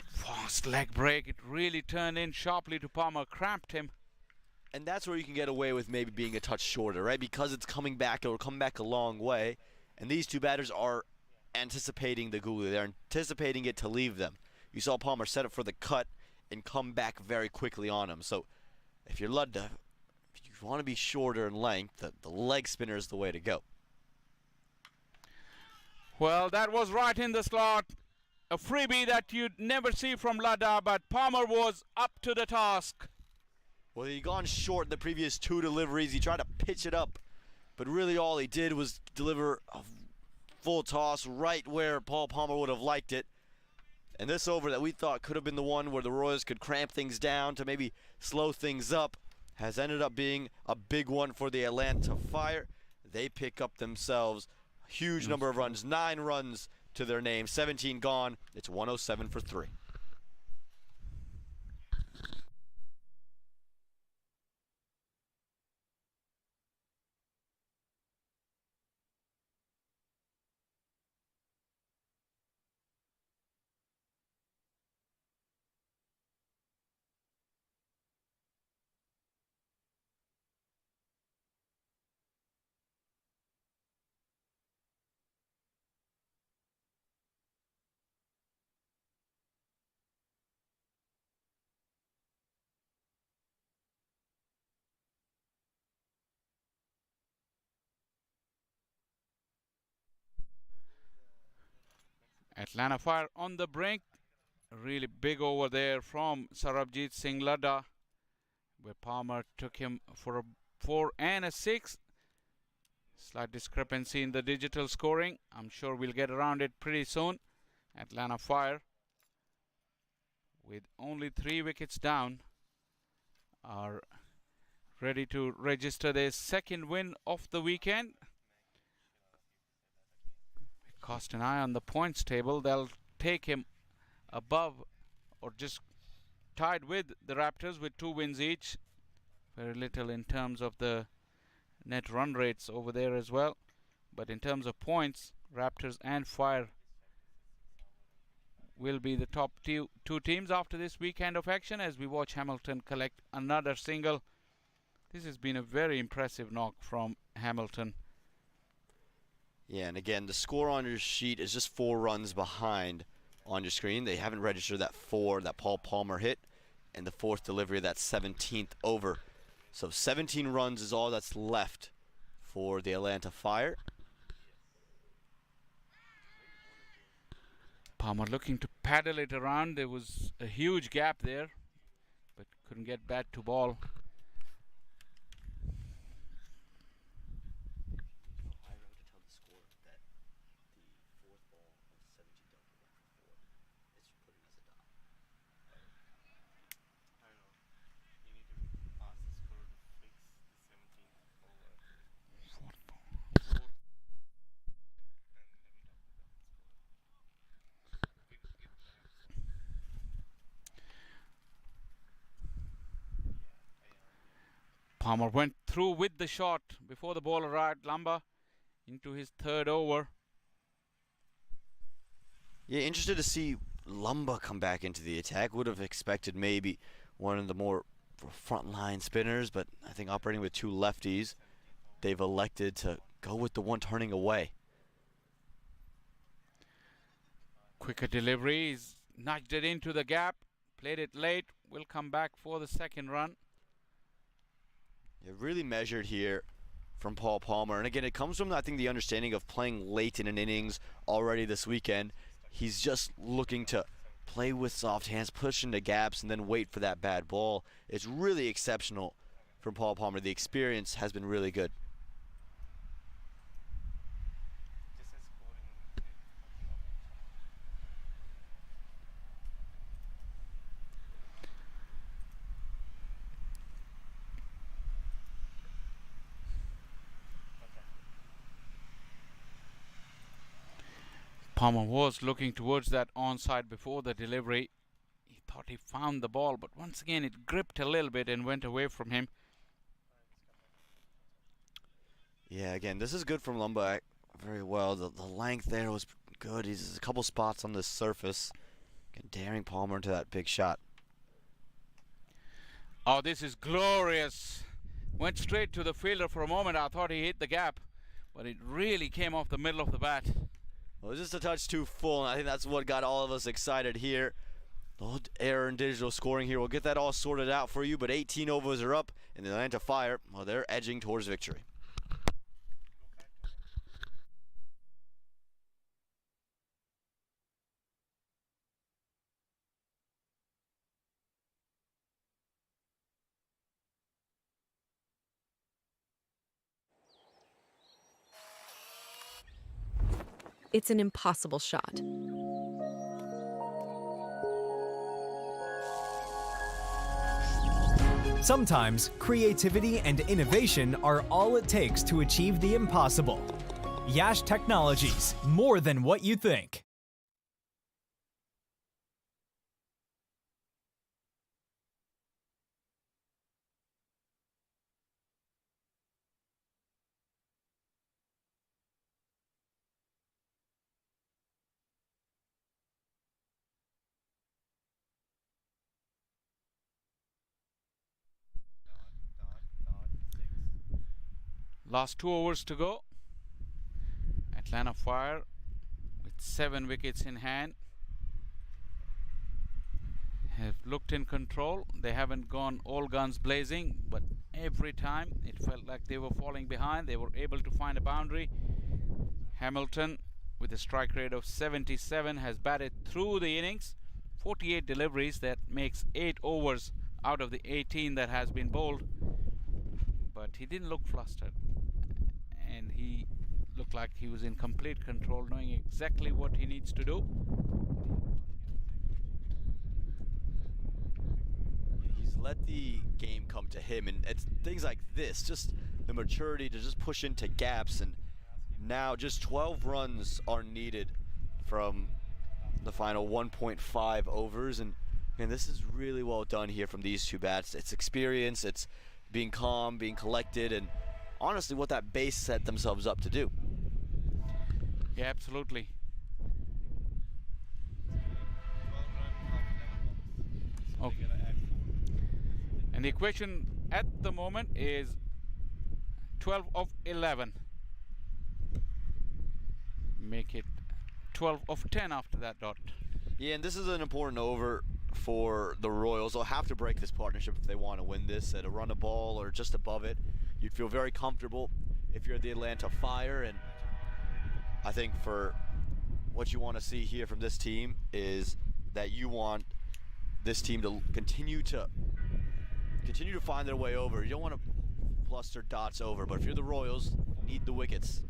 Fast leg break. It really turned in sharply to Palmer, cramped him. And that's where you can get away with maybe being a touch shorter, right? Because it's coming back, it'll come back a long way. And these two batters are anticipating the googly. They're anticipating it to leave them. You saw Palmer set up for the cut and come back very quickly on him. So if you're Ludda, if you want to be shorter in length, the leg spinner is the way to go. Well, that was right in the slot. A freebie that you'd never see from Ladda, but Palmer was up to the task. Well, he'd gone short the previous 2 deliveries. He tried to pitch it up, but really all he did was deliver a full toss right where Paul Palmer would have liked it. And this over that we thought could have been the one where the Royals could cramp things down to maybe slow things up has ended up being a big one for the Atlanta Fire. They pick up themselves a huge number of runs, 9 runs to their name, 17 gone. It's 107 for 3. Atlanta Fire on the brink. Really big over there from Sarabjit Singh Ladda, where Palmer took him for a 4 and a 6. Slight discrepancy in the digital scoring. I'm sure we'll get around it pretty soon. Atlanta Fire, with only 3 wickets down, are ready to register their second win of the weekend. Cast an eye on the points table. They'll take him above or just tied with the Raptors with 2 wins each. Very little in terms of the net run rates over there as well. But in terms of points, Raptors and Fire will be the top two teams after this weekend of action as we watch Hamilton collect another single. This has been a very impressive knock from Hamilton. Yeah, and again, the score on your sheet is just 4 runs behind on your screen. They haven't registered that 4 that Paul Palmer hit and the 4th delivery of that 17th over. So 17 runs is all that's left for the Atlanta Fire. Palmer looking to paddle it around. There was a huge gap there, but couldn't get bat to ball. Palmer went through with the shot before the ball arrived. Lumber into his 3rd over. Yeah, interested to see Lumba come back into the attack. Would have expected maybe one of the more frontline spinners, but I think operating with 2 lefties, they've elected to go with the one turning away. Quicker delivery. He's nudged it into the gap. Played it late. Will come back for the 2nd run. Yeah, really measured here from Paul Palmer. And again, it comes from, I think, the understanding of playing late in an innings already this weekend. He's just looking to play with soft hands, push into gaps, and then wait for that bad ball. It's really exceptional from Paul Palmer. The experience has been really good. Palmer was looking towards that onside before the delivery. He thought he found the ball, but once again it gripped a little bit and went away from him. Yeah, again, this is good from Lumba very well. The length there was good. He's a couple spots on the surface. Again, daring Palmer into that big shot. Oh, this is glorious. Went straight to the fielder for a moment. I thought he hit the gap, but it really came off the middle of the bat. Well, it was just a touch too full, and I think that's what got all of us excited here. The whole error in digital scoring here. We'll get that all sorted out for you, but 18 overs are up, and the Atlanta Fire, well, they're edging towards victory. It's an impossible shot. Sometimes creativity and innovation are all it takes to achieve the impossible. Yash Technologies, more than what you think. Last 2 overs to go. Atlanta Fire with 7 wickets in hand have looked in control. They haven't gone all guns blazing, but every time it felt like they were falling behind. They were able to find a boundary. Hamilton, with a strike rate of 77, has batted through the innings. 48 deliveries. That makes 8 overs out of the 18 that has been bowled. But he didn't look flustered, and he looked like he was in complete control, knowing exactly what he needs to do. He's let the game come to him, and it's things like this, just the maturity to just push into gaps, and now just 12 runs are needed from the final 1.5 overs, and this is really well done here from these 2 bats. It's experience, it's being calm, being collected, and honestly what that base set themselves up to do. Yeah, absolutely. Okay. And the equation at the moment is 12 of 11. Make it 12 of 10 after that dot. Yeah, and this is an important over for the Royals. They'll have to break this partnership if they want to win this. At a run a ball or just above it, you'd feel very comfortable if you're the Atlanta Fire. And I think for what you want to see here from this team is that you want this team to continue to find their way over. You don't want to bluster dots over, but if you're the Royals, you need the wickets.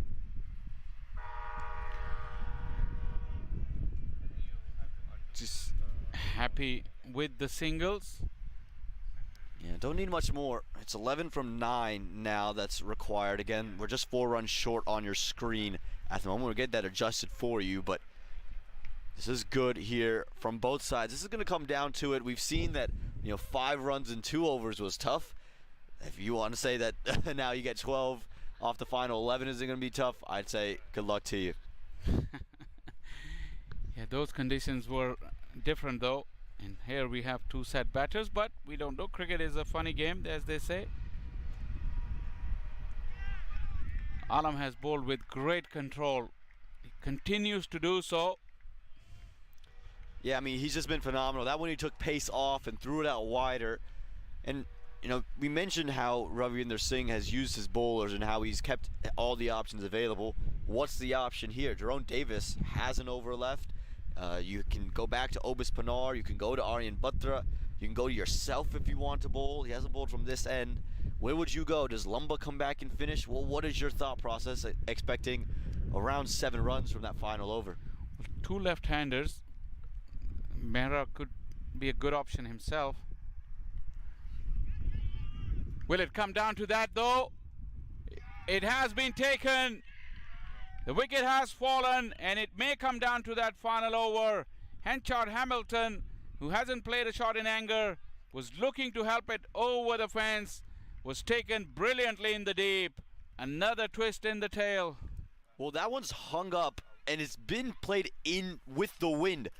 Just happy with the singles. Yeah, don't need much more. It's 11 from 9 now that's required. Again, we're just 4 runs short on your screen at the moment. We'll get that adjusted for you, but this is good here from both sides. This is going to come down to it. We've seen that, 5 runs in 2 overs was tough. If you want to say that now you get 12 off the final 11 is going to be tough, I'd say good luck to you. Yeah, those conditions were different though. And here we have 2 set batters, but we don't know. Cricket is a funny game, as they say. Alam has bowled with great control. He continues to do so. Yeah, I mean, he's just been phenomenal. That one he took pace off and threw it out wider. And, we mentioned how Ravinder Singh has used his bowlers and how he's kept all the options available. What's the option here? Jerome Davis has an over left. You can go back to Obis Panar. You can go to Aryan Batra. You can go to yourself if you want to bowl. He hasn't bowled from this end. Where would you go? Does Lumba come back and finish? Well, what is your thought process expecting around 7 runs from that final over? 2 left-handers. Mehra could be a good option himself. Will it come down to that though? It has been taken. The wicket has fallen, and it may come down to that final over. Henchard Hamilton, who hasn't played a shot in anger, was looking to help it over the fence, was taken brilliantly in the deep. Another twist in the tail. Well, that one's hung up, and it's been played in with the wind.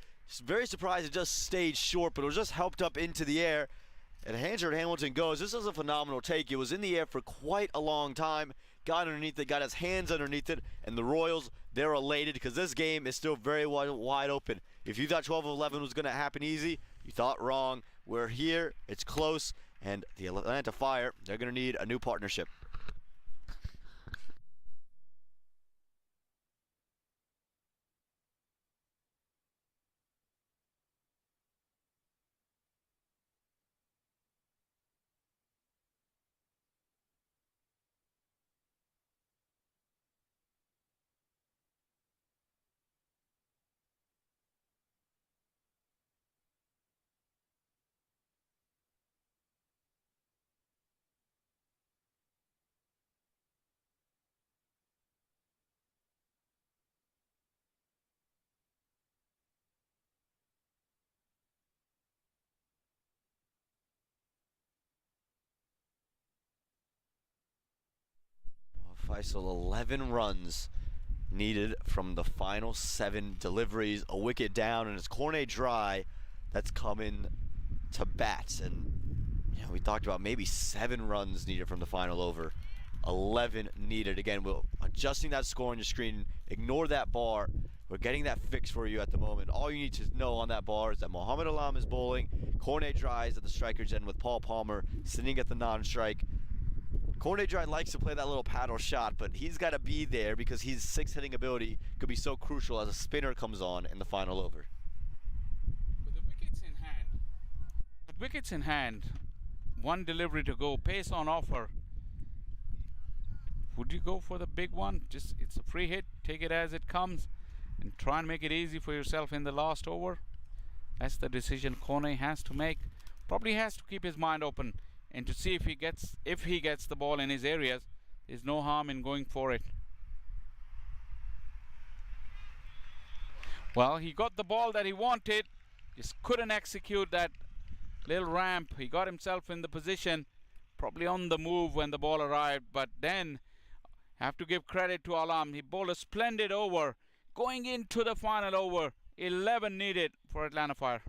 Very surprised it just stayed short, but it was just helped up into the air. And Henchard Hamilton goes. This is a phenomenal take. It was in the air for quite a long time. Got underneath it, got his hands underneath it, and the Royals, they're elated because this game is still very wide open. If you thought 12 of 11 was going to happen easy, you thought wrong. We're here, it's close, and the Atlanta Fire, they're going to need a new partnership. Faisal, 11 runs needed from the final 7 deliveries. A wicket down, and it's Cornet Dry that's coming to bat. And we talked about maybe 7 runs needed from the final over. 11 needed. Again, we're adjusting that score on your screen. Ignore that bar. We're getting that fixed for you at the moment. All you need to know on that bar is that Mohamed Alam is bowling. Cornet Dry is at the striker's end with Paul Palmer sitting at the non-strike. Cornet Dry likes to play that little paddle shot, but he's got to be there because his 6 hitting ability could be so crucial as a spinner comes on in the final over. With the wickets in hand, 1 delivery to go, pace on offer. Would you go for the big one? It's a free hit, take it as it comes, and try and make it easy for yourself in the last over. That's the decision Cornet has to make. Probably has to keep his mind open and to see if he gets the ball in his areas. There's no harm in going for it. Well, he got the ball that he wanted, just couldn't execute that little ramp. He got himself in the position, probably on the move when the ball arrived, but then have to give credit to Alam. He bowled a splendid over, going into the final over. 11 needed for Atlanta Fire.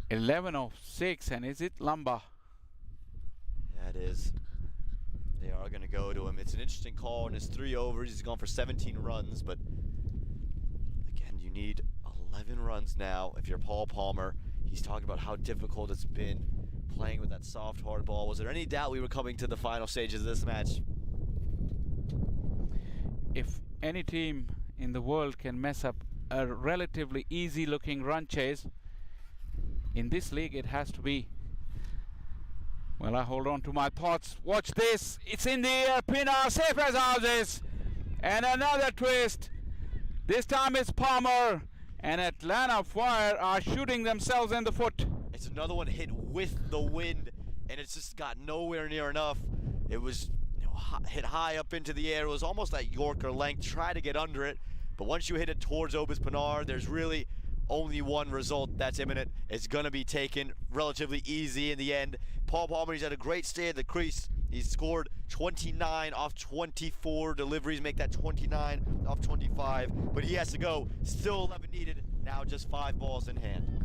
11 of 6, and is it Lumba? Yeah, it is. They are going to go to him. It's an interesting call, and it's 3 overs. He's gone for 17 runs, but again, you need 11 runs now if you're Paul Palmer. He's talking about how difficult it's been playing with that soft, hard ball. Was there any doubt we were coming to the final stages of this match? If any team in the world can mess up a relatively easy looking run chase, in this league it has to be. Well, I hold on to my thoughts. Watch this. It's in the air. Pinar safe as houses. And another twist. This time it's Palmer. And Atlanta Fire are shooting themselves in the foot. It's another one hit with the wind, and it's just got nowhere near enough. It was hit high up into the air. It was almost at Yorker length. Try to get under it. But once you hit it towards Obis Pinar, there's really only one result that's imminent. It's going to be taken relatively easy in the end. Paul Palmer, he's had a great stay at the crease. He's scored 29 off 24 deliveries, make that 29 off 25. But he has to go. Still 11 needed. Now just 5 balls in hand.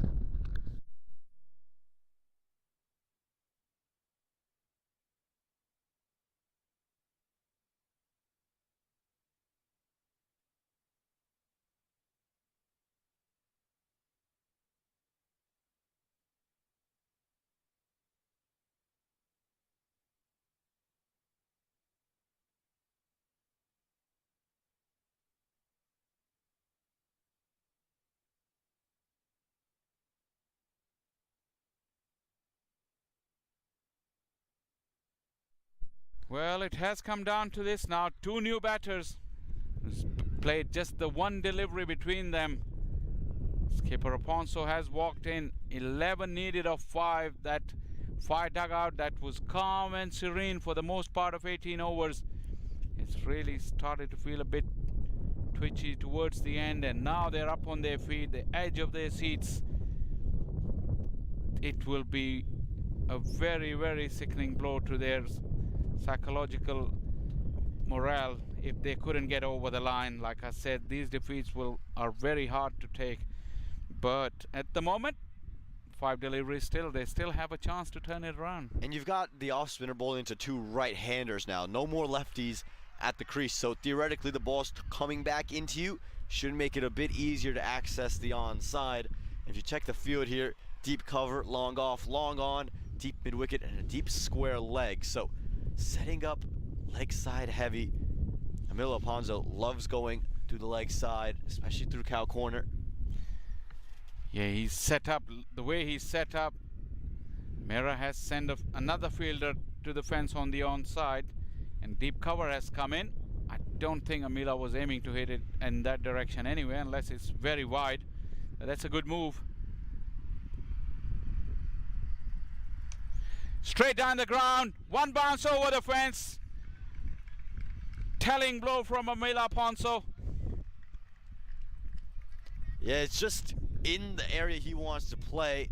Well, it has come down to this now. 2 new batters. Played just the one delivery between them. Skipper Aponso has walked in. 11 needed of 5. That 5 dugout that was calm and serene for the most part of 18 overs. It's really started to feel a bit twitchy towards the end, and now they're up on their feet, the edge of their seats. It will be a very, very sickening blow to their psychological morale if they couldn't get over the line. Like I said, these defeats are very hard to take, but at the moment, 5 deliveries still, they still have a chance to turn it around. And you've got the off spinner bowling into 2 right-handers now. No more lefties at the crease, so theoretically the ball's coming back into you. Should make it a bit easier to access the onside. If you check the field here, deep cover, long off, long on, deep mid-wicket, and a deep square leg. So setting up leg side heavy. Emilio Alfonso loves going through the leg side, especially through cow corner. Yeah, he's set up, the way he's set up, Mera has sent another fielder to the fence on the onside, and deep cover has come in. I don't think Amila was aiming to hit it in that direction anyway, unless it's very wide. But that's a good move. Straight down the ground, 1 bounce over the fence. Telling blow from Amila Ponso. Yeah, it's just in the area he wants to play.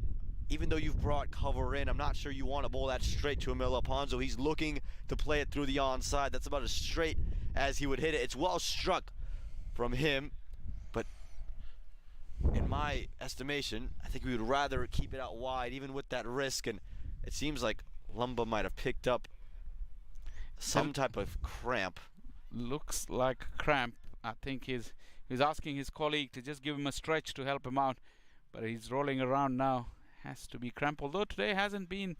Even though you've brought cover in, I'm not sure you want to bowl that straight to Emilio Ponzo. He's looking to play it through the onside. That's about as straight as he would hit it. It's well struck from him, but in my estimation, I think we would rather keep it out wide, even with that risk. And it seems like Lumba might have picked up some type of cramp. Looks like cramp. I think he's asking his colleague to just give him a stretch to help him out, but he's rolling around now. Has to be cramp, although today hasn't been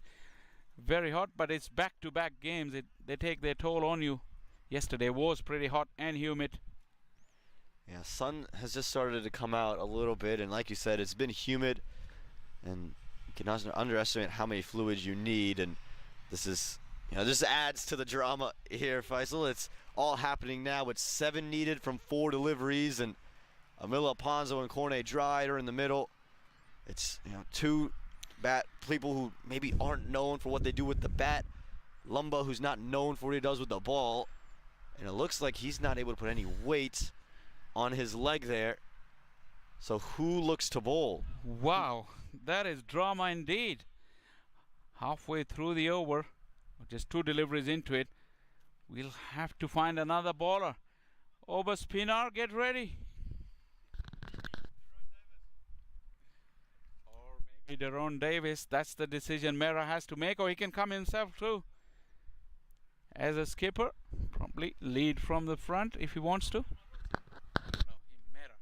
very hot, but it's back-to-back games. They take their toll on you. Yesterday was pretty hot and humid. Yeah, sun has just started to come out a little bit, and like you said, it's been humid, and you can underestimate how many fluids you need. And this is, this adds to the drama here, Faisal. It's all happening now with 7 needed from 4 deliveries, and Emilio Ponzo and Cornet Dryde are in the middle. It's 2 bat people who maybe aren't known for what they do with the bat. Lumba, who's not known for what he does with the ball, and it looks like he's not able to put any weight on his leg there. So who looks to bowl? Wow, that is drama indeed. Halfway through the over, just 2 deliveries into it, we'll have to find another bowler. Obas Pinar, get ready. Daron Davis, that's the decision Mera has to make, or he can come himself too. As a skipper, probably lead from the front if he wants to. No, Mera.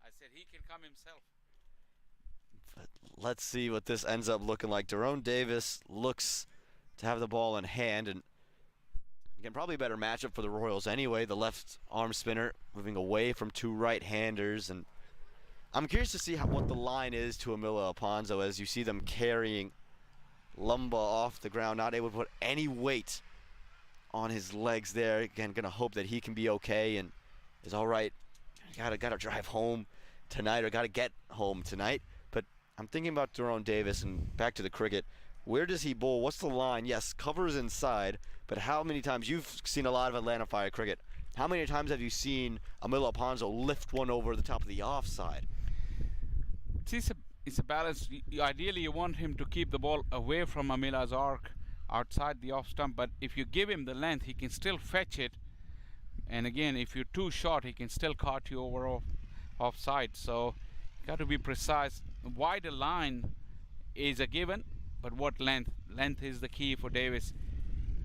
I said he can come himself. But let's see what this ends up looking like. Daron Davis looks to have the ball in hand, and again, probably a better matchup for the Royals anyway. The left arm spinner moving away from two right-handers, and I'm curious to see what the line is to Emilio Alponso as you see them carrying Lumba off the ground, not able to put any weight on his legs there. Again, gonna hope that he can be okay and is all right. Gotta drive home tonight, or gotta get home tonight. But I'm thinking about Daron Davis, and back to the cricket. Where does he bowl? What's the line? Yes, covers inside, but how many times, you've seen a lot of Atlanta Fire cricket, how many times have you seen Emilio Alponso lift one over the top of the offside? It's a balance. Ideally, you want him to keep the ball away from Amila's arc outside the off stump, but if you give him the length, he can still fetch it. And again, if you're too short, he can still cart you over offside. So you got to be precise. Wider line is a given, but what length? Length is the key for Davis.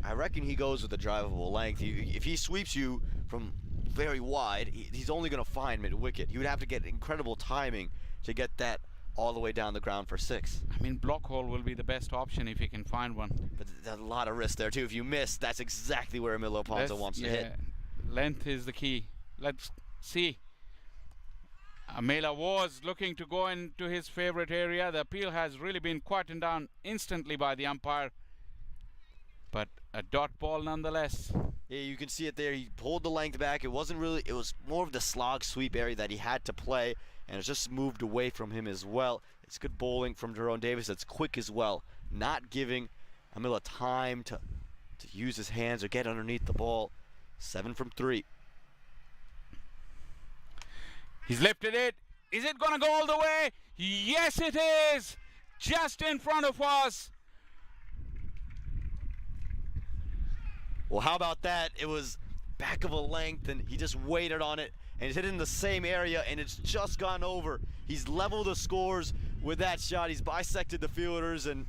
I reckon he goes with the drivable length. If he sweeps you from very wide, he's only going to find mid-wicket. He would have to get incredible timing to get that all the way down the ground for 6. I mean, block hole will be the best option if he can find one. But there's a lot of risk there too. If you miss, that's exactly where Emilio Alponso wants to hit. Length is the key. Let's see. Amela was looking to go into his favorite area. The appeal has really been quietened down instantly by the umpire. But a dot ball nonetheless. Yeah, you can see it there. He pulled the length back. It was more of the slog sweep area that he had to play, and it's just moved away from him as well. It's good bowling from Daron Davis. It's quick as well, not giving Amila time to use his hands or get underneath the ball. 7 from 3. He's lifted it. Is it going to go all the way? Yes, it is. Just in front of us. Well, how about that? It was back of a length, and he just waited on it, and he's hit it in the same area, and it's just gone over. He's leveled the scores with that shot. He's bisected the fielders, and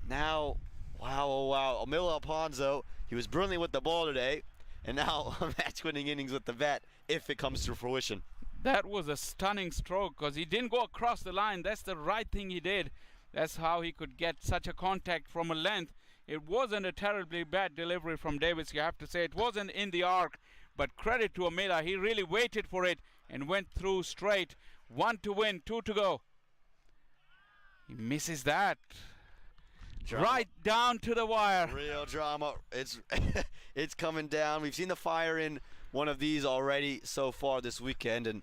now, wow, oh wow, Emilio Alponso, he was brilliantly with the ball today, and now a match-winning innings with the bat if it comes to fruition. That was a stunning stroke because he didn't go across the line. That's the right thing he did. That's how he could get such a contact from a length. It wasn't a terribly bad delivery from Davis, you have to say. It wasn't in the arc, but credit to Amila. He really waited for it and went through straight. 1 to win, 2 to go. He misses that. Drama. Right down to the wire. Real drama. It's coming down. We've seen the fire in one of these already so far this weekend, and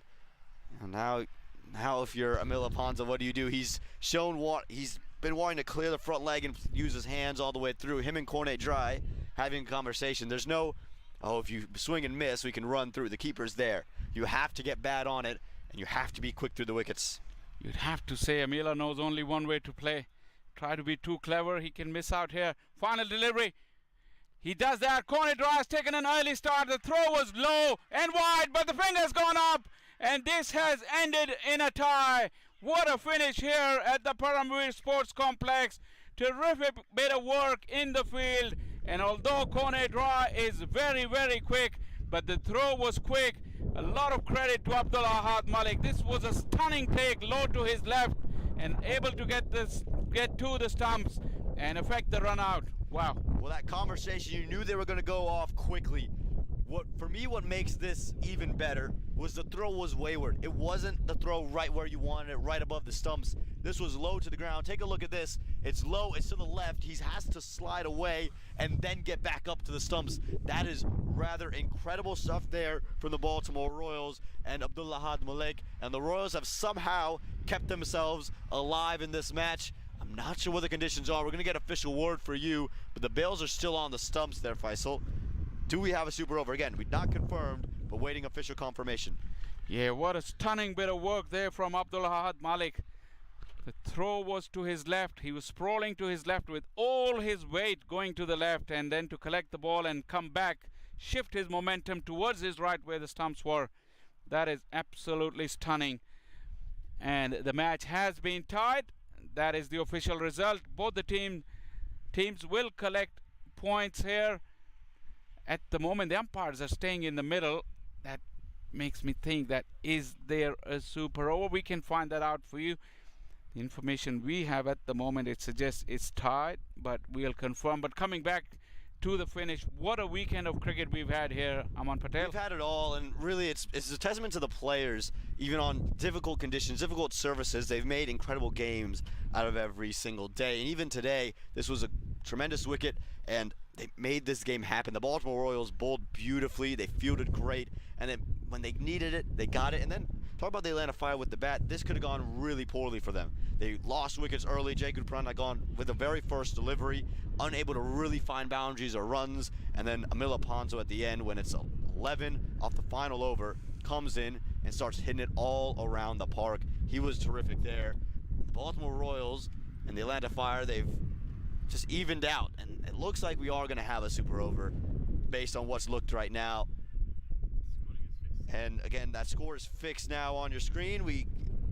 now if you're Emilio Alponso, what do? He's shown what he's been wanting to clear the front leg and use his hands all the way through. Him and Cornet Dry having a conversation. There's no, if you swing and miss, we can run through. The keeper's there. You have to get bad on it, and you have to be quick through the wickets. You'd have to say Amila knows only one way to play. Try to be too clever. He can miss out here. Final delivery. He does that. Cornet Dry has taken an early start. The throw was low and wide, but the finger's gone up, and this has ended in a tie. What a finish here at the Paramveer Sports Complex. Terrific bit of work in the field, and although Cornet Dry is very, very quick, but the throw was quick. A lot of credit to Abdul Ahad Malik. This was a stunning take, low to his left, and able to get to the stumps and affect the run out. Wow. Well, that conversation, you knew they were going to go off quickly. What makes this even better was the throw was wayward. It wasn't the throw right where you wanted it, right above the stumps. This was low to the ground. Take a look at this. It's low, it's to the left. He has to slide away and then get back up to the stumps. That is rather incredible stuff there from the Baltimore Royals and Abdul Ahad Malik. And the Royals have somehow kept themselves alive in this match. I'm not sure what the conditions are. We're going to get official word for you, but the bails are still on the stumps there, Faisal. Do we have a super over? Again, we've not confirmed, but waiting official confirmation. Yeah, what a stunning bit of work there from Abdul Ahad Malik. The throw was to his left. He was sprawling to his left with all his weight going to the left, and then to collect the ball and come back, shift his momentum towards his right where the stumps were. That is absolutely stunning. And the match has been tied. that is the official result. Both the teams will collect points here. At the moment, the umpires are staying in the middle. That makes me think that is there a super over? We can find that out for you. The information we have at the moment, it suggests it's tied, but we'll confirm. But coming back to the finish, what a weekend of cricket we've had here, Aman Patel. We've had it all, and really it's a testament to the players. Even on difficult conditions, difficult surfaces, they've made incredible games out of every single day. And even today, this was a tremendous wicket, and they made this game happen. The Baltimore Royals bowled beautifully, they fielded great, and then when they needed it, they got it. And then talk about the Atlanta Fire with the bat. This could have gone really poorly for them. They lost wickets early. Jay Gudprana gone with the very first delivery, unable to really find boundaries or runs. And then Emil Ponzo at the end, when it's 11 off the final over, comes in and starts hitting it all around the park. He was terrific there. The Baltimore Royals and the Atlanta Fire, they've just evened out. And it looks like we are going to have a super over based on what's looked right now. And again, that score is fixed now on your screen. We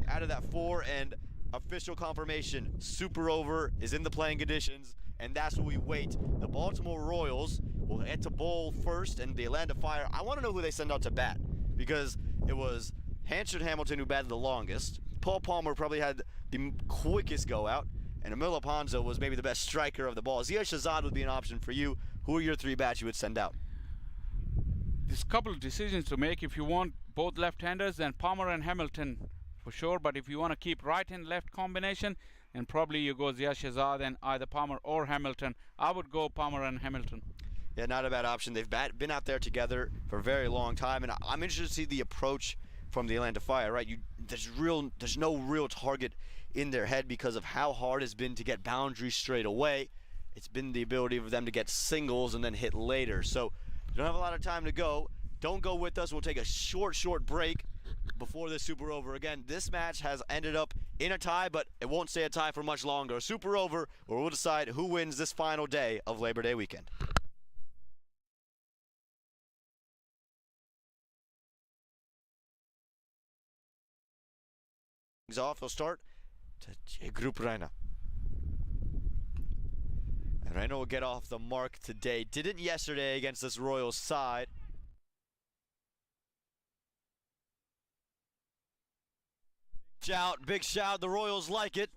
added that 4, and official confirmation, super over is in the playing conditions, and that's what we wait. The Baltimore Royals will head to bowl first, and the Atlanta Fire, I want to know who they send out to bat, because it was Hansard Hamilton who batted the longest. Paul Palmer probably had the quickest go out, and Emil Ponzo was maybe the best striker of the ball. Zia Shahzad would be an option for you. Who are your 3 bats you would send out? There's a couple of decisions to make. If you want both left-handers, then Palmer and Hamilton for sure. But if you want to keep right and left combination, then probably you go Zia Shahzad and either Palmer or Hamilton. I would go Palmer and Hamilton. Yeah, not a bad option. They've been out there together for a very long time, and I'm interested to see the approach from the Atlanta Fire. Right, there's no real target in their head because of how hard it's been to get boundaries straight away. It's been the ability for them to get singles and then hit later. So you don't have a lot of time to go. Don't go with us. We'll take a short break before this super over. Again, this match has ended up in a tie, but it won't stay a tie for much longer. A super over, where we'll decide who wins this final day of Labor Day weekend. Things off, he'll start to Group Reina. And Reina will get off the mark today. Didn't yesterday against this Royals side. Big shout, the Royals like it.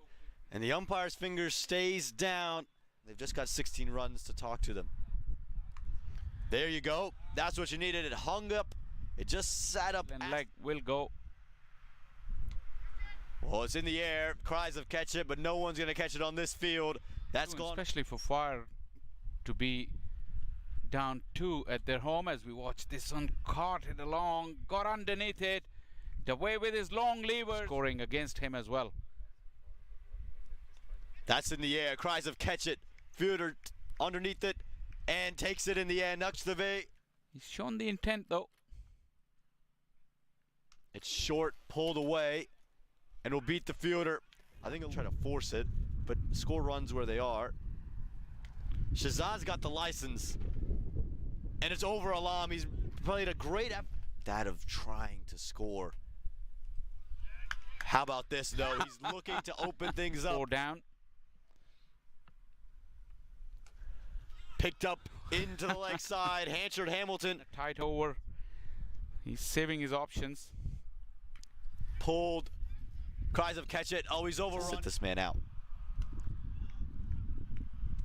And the umpire's finger stays down. They've just got 16 runs to talk to them. There you go. That's what you needed. It hung up. It just sat up. And leg will go. Well, it's in the air. Cries of catch it, but no one's going to catch it on this field. That's gone. Especially for Fire to be down 2 at their home, as we watch this one caught it along, got underneath it, away with his long lever, scoring against him as well. That's in the air. Cries of catch it. Fielder underneath it and takes it in the air. Nuxtave. He's shown the intent though. It's short, pulled away, and will beat the fielder. I think he'll try to force it, but score runs where they are. Shahzad's got the license, and it's over Alam. He's played a great effort. That of trying to score. How about this though? He's looking to open things up. 4 down. Picked up into the leg side. Hansard Hamilton. A tight over. He's saving his options. Pulled. Cries of catch it. Oh, he's overrun. Sit this man out.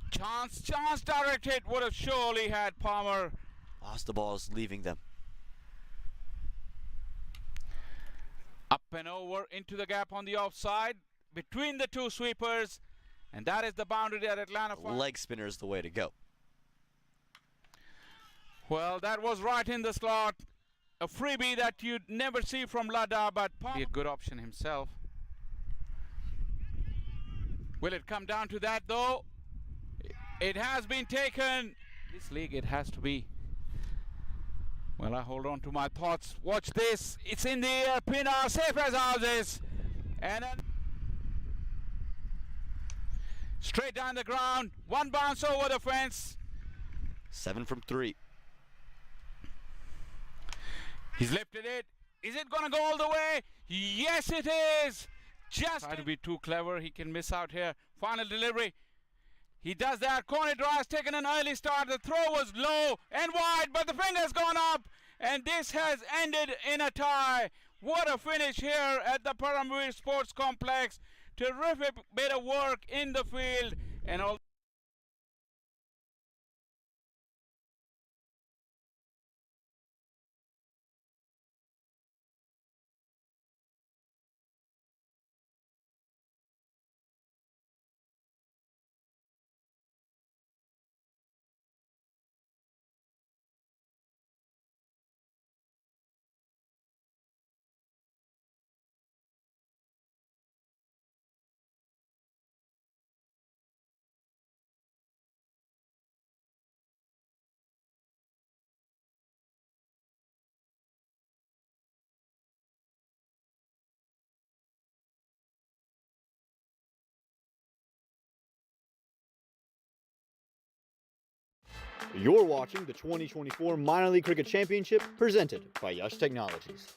Chance directed. Would have surely had Palmer. Lost the balls, leaving them. Up and over into the gap on the offside between the 2 sweepers, and that is the boundary that Atlanta Fire. Leg spinner is the way to go. Well, that was right in the slot. A freebie that you'd never see from Lada, but Palmer. Be a good option himself. Will it come down to that though? It has been taken. This league, it has to be. Well, I hold on to my thoughts. Watch this. It's in the air. Pina, safe as houses. And then straight down the ground. 1 bounce over the fence. 7 from 3. He's lifted it. Is it going to go all the way? Yes, it is. Just try to be too clever. He can miss out here. Final delivery. He does that. Corner draw has taken an early start. The throw was low and wide, but the finger's gone up. And this has ended in a tie. What a finish here at the Paramveer Sports Complex. Terrific bit of work in the field. And all. You're watching the 2024 Minor League Cricket Championship presented by Yash Technologies.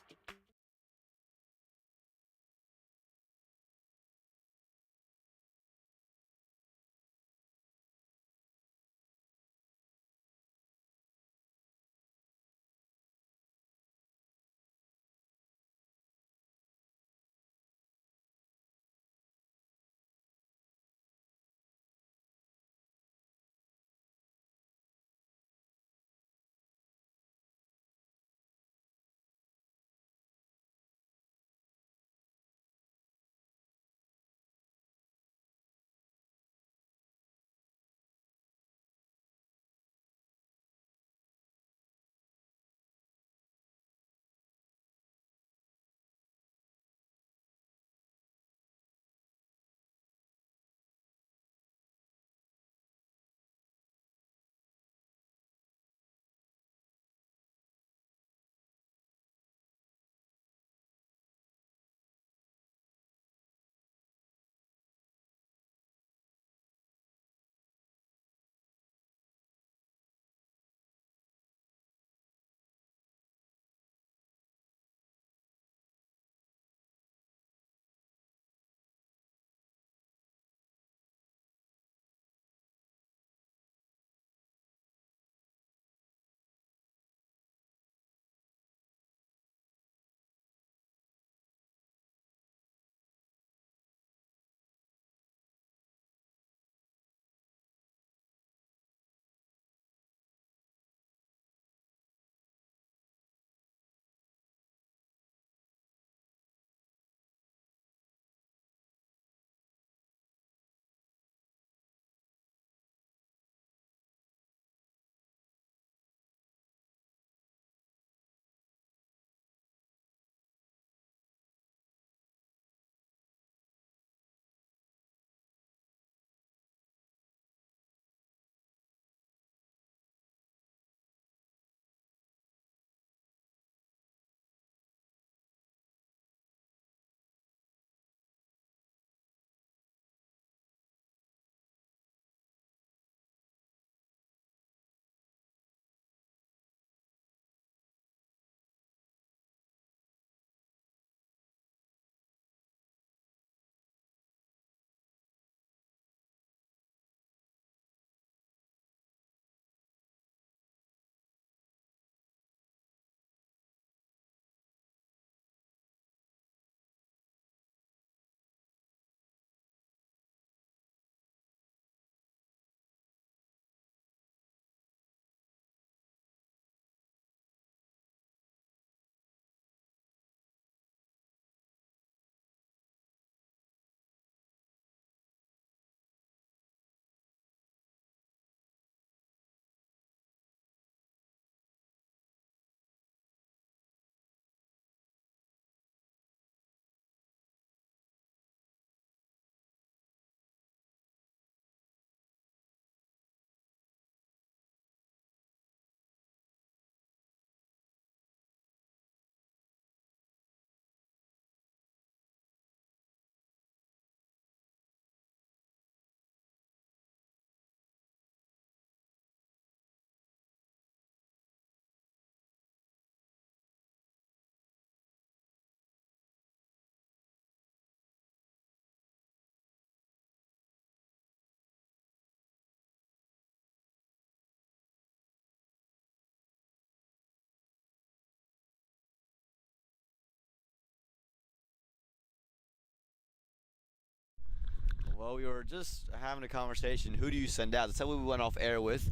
Well, we were just having a conversation. Who do you send out? That's how we went off air with.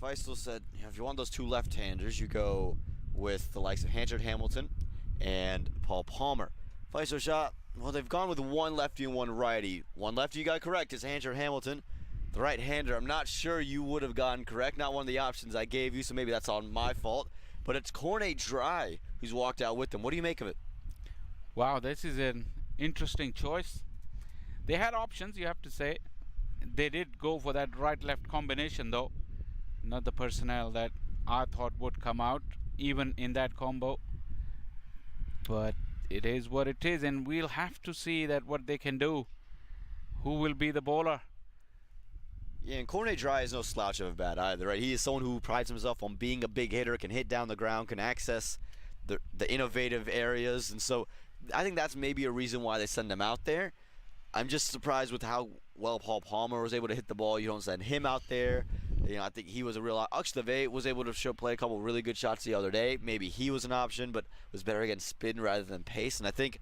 Faisal said, if you want those two left-handers, you go with the likes of Hanchard Hamilton and Paul Palmer. Faisal shot, well, they've gone with one lefty and one righty. One lefty you got correct is Hanchard Hamilton. The right-hander, I'm not sure you would have gotten correct. Not one of the options I gave you, so maybe that's on my fault. But it's Cornet Dry who's walked out with them. What do you make of it? Wow, this is an interesting choice. They had options, you have to say. They did go for that right-left combination, though. Not the personnel that I thought would come out, even in that combo. But it is what it is, and we'll have to see that what they can do. Who will be the bowler? Yeah, and Cornet Dry is no slouch of a bat either, right? He is someone who prides himself on being a big hitter, can hit down the ground, can access the innovative areas, and so I think that's maybe a reason why they send him out there. I'm just surprised with how well Paul Palmer was able to hit the ball. You don't send him out there. You know, I think he was a real. Akshlavey was able to play a couple really good shots the other day. Maybe he was an option, but was better against spin rather than pace. And I think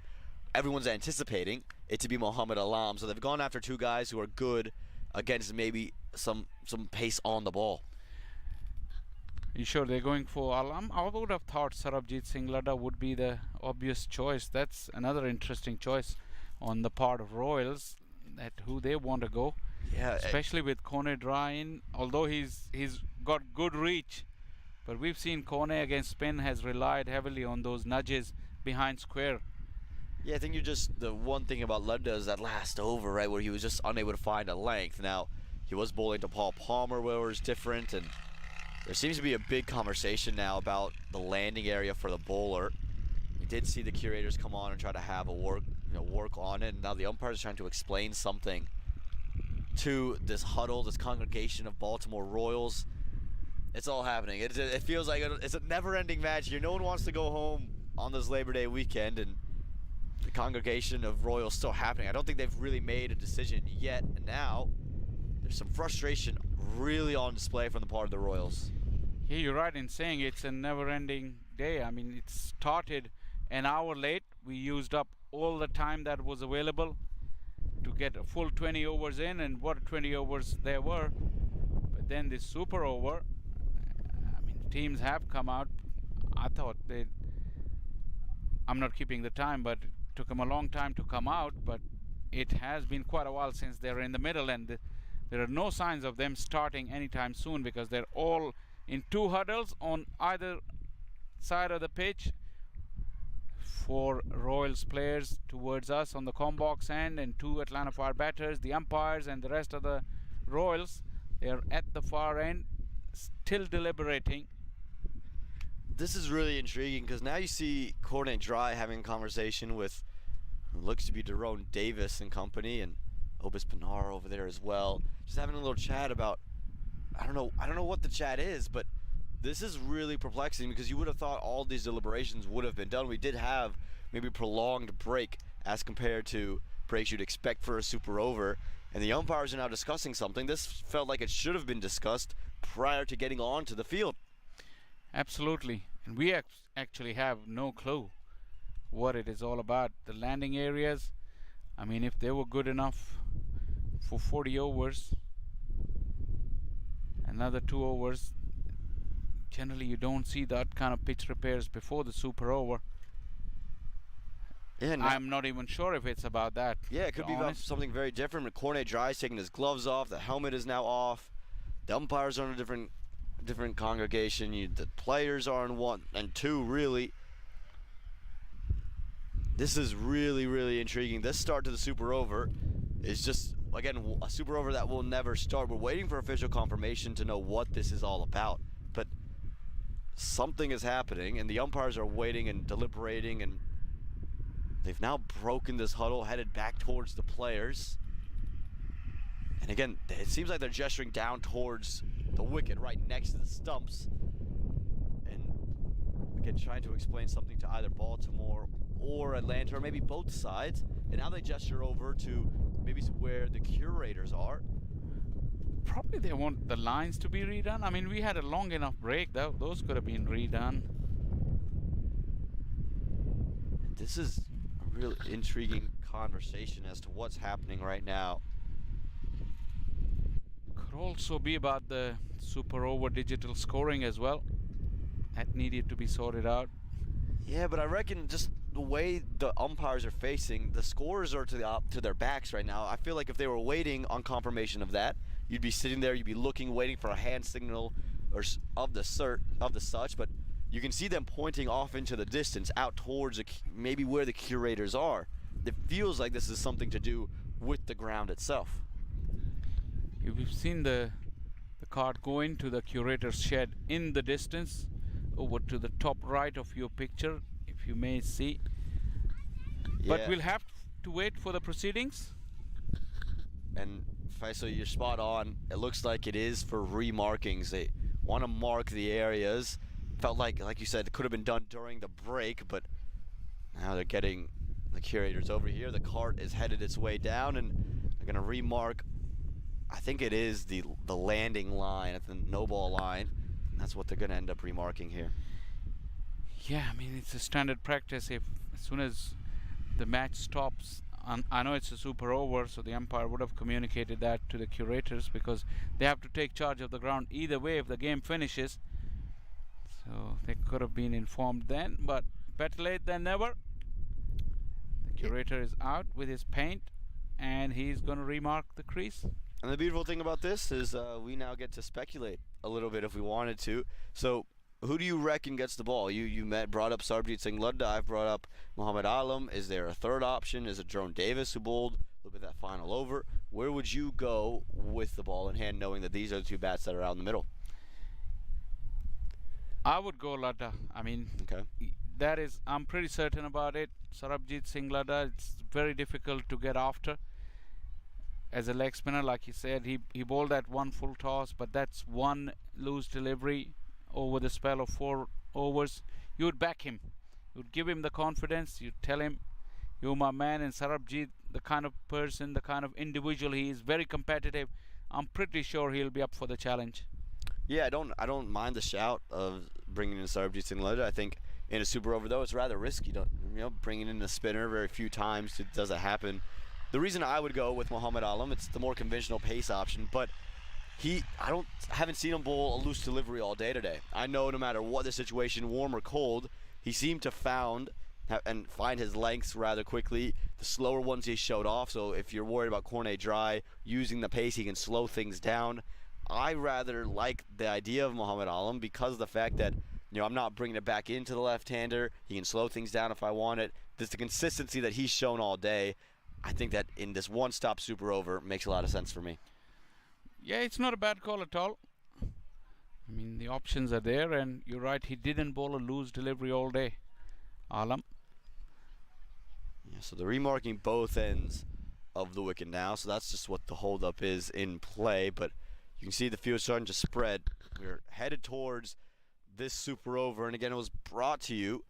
everyone's anticipating it to be Muhammad Alam. So they've gone after two guys who are good against maybe some pace on the ball. You sure they're going for Alam? I would have thought Sarabjit Singh Ladda would be the obvious choice. That's another interesting choice on the part of Royals, that who they want to go. Yeah, especially with Cornet Dry in, although he's got good reach, but we've seen Cornet against spin has relied heavily on those nudges behind square. Yeah, I think you're just, the one thing about Ladda is that last over, right, where he was just unable to find a length. Now, he was bowling to Paul Palmer, where it was different, and there seems to be a big conversation now about the landing area for the bowler. We did see the curators come on and try to have a work on it, and now the umpires are trying to explain something to this huddle, this congregation of Baltimore Royals. It's all happening. It feels like it's a never-ending match here. No one wants to go home on this Labor Day weekend, and the congregation of Royals still happening. I don't think they've really made a decision yet, and now there's some frustration really on display from the part of the Royals. Yeah, you're right in saying it's a never-ending day. I mean, it started an hour late. We used up all the time that was available to get a full 20 overs in, and what 20 overs there were. But then this super over, I mean, teams have come out. I thought I'm not keeping the time, but it took them a long time to come out, but it has been quite a while since they're in the middle, and there are no signs of them starting anytime soon, because they're all in two huddles on either side of the pitch. 4 Royals players towards us on the Combox end, and 2 Atlanta Fire batters. The umpires and the rest of the Royals, they're at the far end, still deliberating. This is really intriguing, because now you see Cornet Dry having a conversation with who looks to be Daron Davis and company, and Obis Pinar over there as well. Just having a little chat about, I don't know what the chat is, but this is really perplexing, because you would have thought all these deliberations would have been done. We did have maybe a prolonged break as compared to breaks you'd expect for a super over, and the umpires are now discussing something. This felt like it should have been discussed prior to getting onto the field. Absolutely, and we actually have no clue what it is all about. The landing areas, I mean, if they were good enough for 40 overs, another 2 overs, generally you don't see that kind of pitch repairs before the super over. Yeah, I'm not even sure if it's about that. Yeah, it could be about something very different. Cornet Dry's taking his gloves off, the helmet is now off, the umpires are in a different congregation, the players are in 1 and 2 really. This is really, really intriguing. This start to the super over is just, again, a super over that will never start. We're waiting for official confirmation to know what this is all about, but something is happening, and the umpires are waiting and deliberating, and they've now broken this huddle, headed back towards the players. And again, it seems like they're gesturing down towards the wicket right next to the stumps, and again trying to explain something to either Baltimore or Atlanta, or maybe both sides. And now they gesture over to maybe where the curators are. Probably they want the lines to be redone. I mean, we had a long enough break, though. Those could have been redone. This is a real intriguing conversation as to what's happening right now. Could also be about the super over digital scoring as well. That needed to be sorted out. Yeah, but I reckon just the way the umpires are facing, the scorers are to their backs right now. I feel like if they were waiting on confirmation of that, you'd be sitting there, you'd be looking, waiting for a hand signal or of the such. But you can see them pointing off into the distance, out towards maybe where the curators are. It feels like this is something to do with the ground itself. We've seen the cart go into the curator's shed in the distance, over to the top right of your picture, if you may see. But Yeah. we'll have to wait for the proceedings. And Faisal, you're spot on. It looks like it is for remarkings. They want to mark the areas. Felt like you said, it could have been done during the break, but now they're getting the curators over here. The cart is headed its way down, and they're going to remark. I think it is the landing line at the no ball line. And that's what they're going to end up remarking here. Yeah, I mean, it's a standard practice. If as soon as the match stops, I know it's a super over, so the umpire would have communicated that to the curators, because they have to take charge of the ground either way if the game finishes. So they could have been informed then, but better late than never. The curator is out with his paint, and he's going to remark the crease. And the beautiful thing about this is we now get to speculate a little bit if we wanted to. So who do you reckon gets the ball? You brought up Sarbjeet Singh Ludda. I've brought up Muhammad Alam. Is there a third option? Is it Jerome Davis who bowled a little bit that final over? Where would you go with the ball in hand, knowing that these are the two bats that are out in the middle? I would go Ludda. I mean, Okay. that is, I'm pretty certain about it. Sarbjeet Singh Ludda, it's very difficult to get after. As a leg spinner, like you said, he bowled that one full toss, but that's one loose delivery over the spell of 4 overs. You would back him. You would give him the confidence. You'd tell him, you're my man. And Sarbjeet, the kind of person, the kind of individual he is, very competitive. I'm pretty sure he'll be up for the challenge. Yeah, I don't mind the shout of bringing in Sarbjeet Singh Ludda. I think in a super over though, it's rather risky. Bringing in a spinner very few times does it happen. The reason I would go with Muhammad Alam, it's the more conventional pace option, but I haven't seen him bowl a loose delivery all day today. I know no matter what the situation, warm or cold, he seemed to find his lengths rather quickly. The slower ones he showed off, so if you're worried about cornet dry, using the pace, he can slow things down. I rather like the idea of Muhammad Alam because of the fact that I'm not bringing it back into the left-hander. He can slow things down if I want it. There's the consistency that he's shown all day. I think that in this one-stop super over makes a lot of sense for me. Yeah, it's not a bad call at all. I mean, the options are there, and you're right, he didn't bowl a loose delivery all day, Alam. Yeah, so they're remarking both ends of the wicket now, so that's just what the holdup is in play. But you can see the field starting to spread. We're headed towards this super over, and again, it was brought to you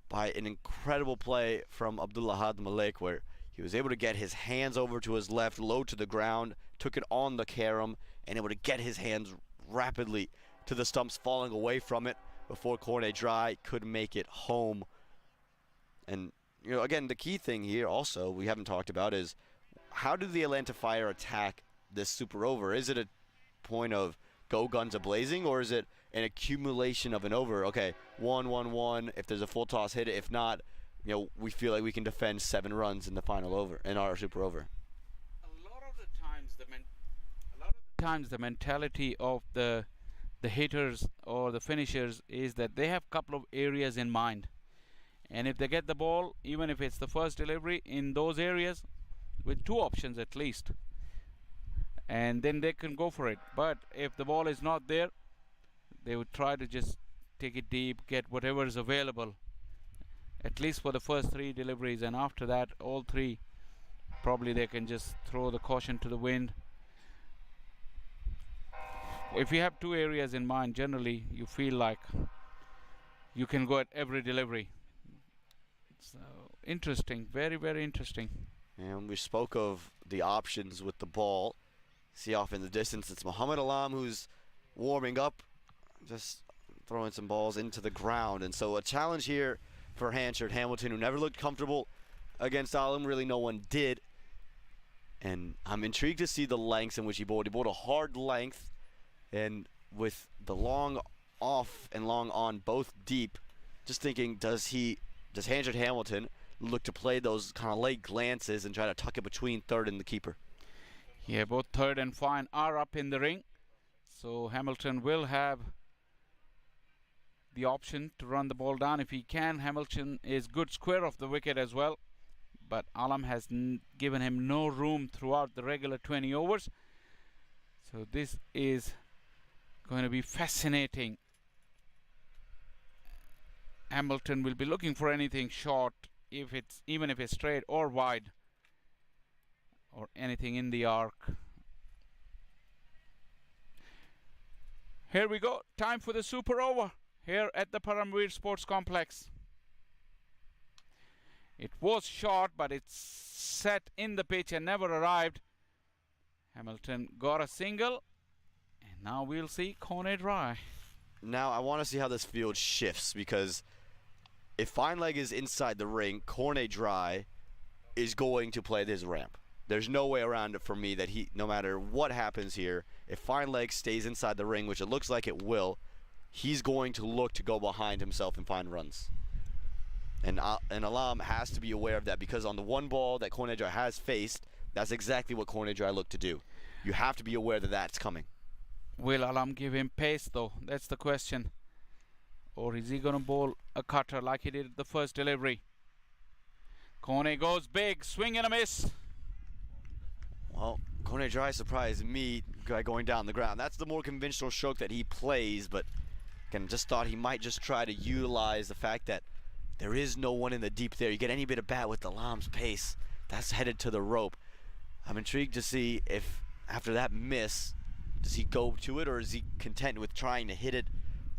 by an incredible play from Abdullah Had Malik, where he was able to get his hands over to his left, low to the ground, took it on the carom, and able to get his hands rapidly to the stumps, falling away from it before cornet dry could make it home. And again, the key thing here also we haven't talked about is how do the Atlanta Fire attack this super over? Is it a point of go guns a-blazing, or is it an accumulation of an over? Okay, 1-1-1, if there's a full toss, hit it. If not, we feel like we can defend 7 runs in the final over, in our super over. A lot of the times the mentality of the hitters or the finishers is that they have a couple of areas in mind, and if they get the ball, even if it's the first delivery, in those areas with 2 options at least, and then they can go for it. But if the ball is not there, they would try to just take it deep, get whatever is available, at least for the first 3 deliveries, and after that, all 3, probably they can just throw the caution to the wind. If you have 2 areas in mind, generally you feel like you can go at every delivery. So interesting, very, very interesting. And we spoke of the options with the ball. See off in the distance, it's Muhammad Alam who's warming up, just throwing some balls into the ground. And so a challenge here for Hansard Hamilton, who never looked comfortable against Alam. Really no one did. And I'm intrigued to see the lengths in which he bowled. He bowled a hard length, and with the long off and long on both deep, just thinking, does Handred Hamilton look to play those kind of late glances and try to tuck it between third and the keeper? Yeah, both third and fine are up in the ring. So Hamilton will have the option to run the ball down if he can. Hamilton is good square of the wicket as well, but Alam has given him no room throughout the regular 20 overs. So this is going to be fascinating. Hamilton will be looking for anything short, even if it's straight or wide, or anything in the arc. Here we go. Time for the super over here at the Paramveer Sports Complex. It was short, but it's set in the pitch and never arrived. Hamilton got a single, and now we'll see Kone Dry. Now I want to see how this field shifts, because if Fine Leg is inside the ring, Kone Dry is going to play this ramp. There's no way around it for me that no matter what happens here, if Fine Leg stays inside the ring, which it looks like it will, he's going to look to go behind himself and find runs. And Alam has to be aware of that, because on the one ball that Kone Dry has faced, that's exactly what Kone Dry looked to do. You have to be aware that that's coming. Will Alam give him pace though? That's the question. Or is he going to bowl a cutter like he did at the first delivery? Kone goes big, swing and a miss. Well, Kone Dry surprised me by going down the ground. That's the more conventional stroke that he plays, but again, just thought he might just try to utilize the fact that there is no one in the deep there. You get any bit of bat with Alam's pace, that's headed to the rope. I'm intrigued to see if after that miss, does he go to it, or is he content with trying to hit it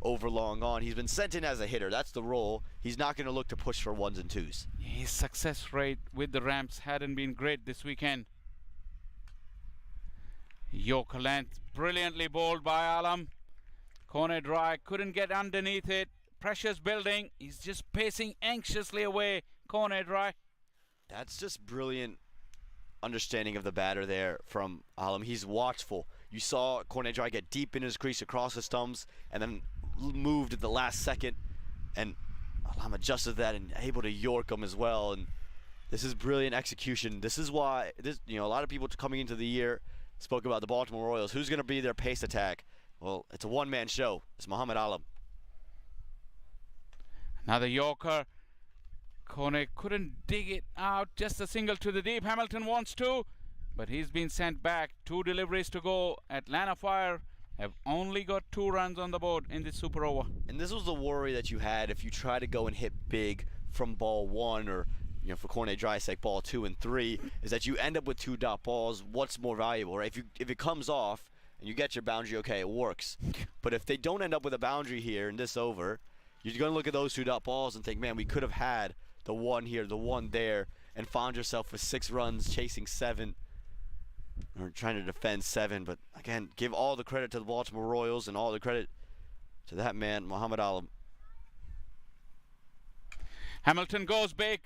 over long on? He's been sent in as a hitter. That's the role. He's not going to look to push for ones and twos. His success rate with the ramps hadn't been great this weekend. Yorker length, brilliantly bowled by Alam. Kone Dry couldn't get underneath it. Pressure's building. He's just pacing anxiously away. Kone Dry. That's just brilliant understanding of the batter there from Alam. He's watchful. You saw Kone Dry get deep in his crease across his thumbs and then moved at the last second, and Alam adjusted that and able to york him as well. And this is brilliant execution. This is why a lot of people coming into the year spoke about the Baltimore Royals. Who's going to be their pace attack? Well, it's a one-man show. It's Muhammad Alam. Another Yorker. Kone couldn't dig it out. Just a single to the deep. Hamilton wants to, but he's been sent back. 2 deliveries to go. Atlanta Fire have only got 2 runs on the board in this super over. And this was the worry that you had if you try to go and hit big from ball 1, or for Kone Dry's sake, ball 2 and 3, is that you end up with 2 dot balls. What's more valuable, right? If it comes off and you get your boundary, okay, it works. But if they don't end up with a boundary here in this over, you're going to look at those 2 dot balls and think, man, we could have had the 1 here, the 1 there, and found yourself with 6 runs chasing 7, or trying to defend 7. But again, give all the credit to the Baltimore Royals and all the credit to that man, Muhammad Alam. Hamilton goes big.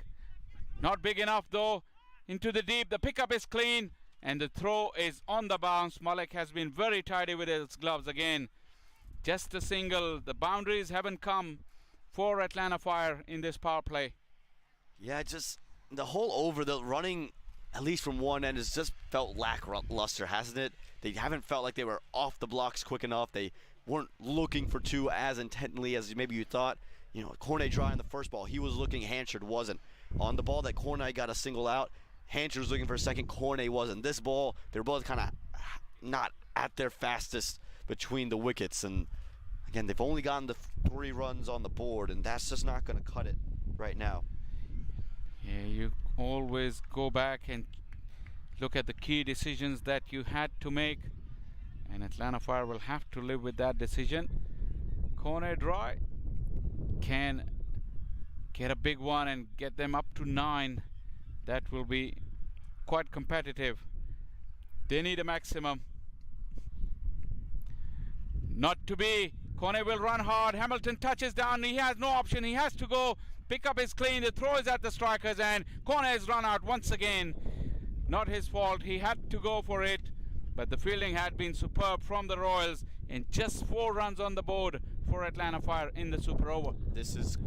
Not big enough though. Into the deep. The pickup is clean and the throw is on the bounce. Malik has been very tidy with his gloves again. Just a single. The boundaries haven't come for Atlanta Fire in this power play. Yeah, just the whole over, the running, at least from one end, has just felt lackluster, hasn't it? They haven't felt like they were off the blocks quick enough. They weren't looking for 2 as intently as maybe you thought. Kone Dry on the first ball, he was looking, Hanchard wasn't. On the ball that Kone got a single out, Hanchard was looking for a second, Kone wasn't. This ball, they're both kind of not at their fastest between the wickets. And again, they've only gotten the 3 runs on the board, and that's just not going to cut it right now. Yeah, you always go back and look at the key decisions that you had to make, and Atlanta Fire will have to live with that decision. Kone Dry can get a big one and get them up to 9. That will be quite competitive. They need a maximum. Not to be. Kone will run hard. Hamilton touches down. He has no option. He has to go. Pickup is clean. The throw is at the strikers, and Kone has run out once again. Not his fault, he had to go for it, but the fielding had been superb from the Royals, and just 4 runs on the board for Atlanta Fire in the super over. This is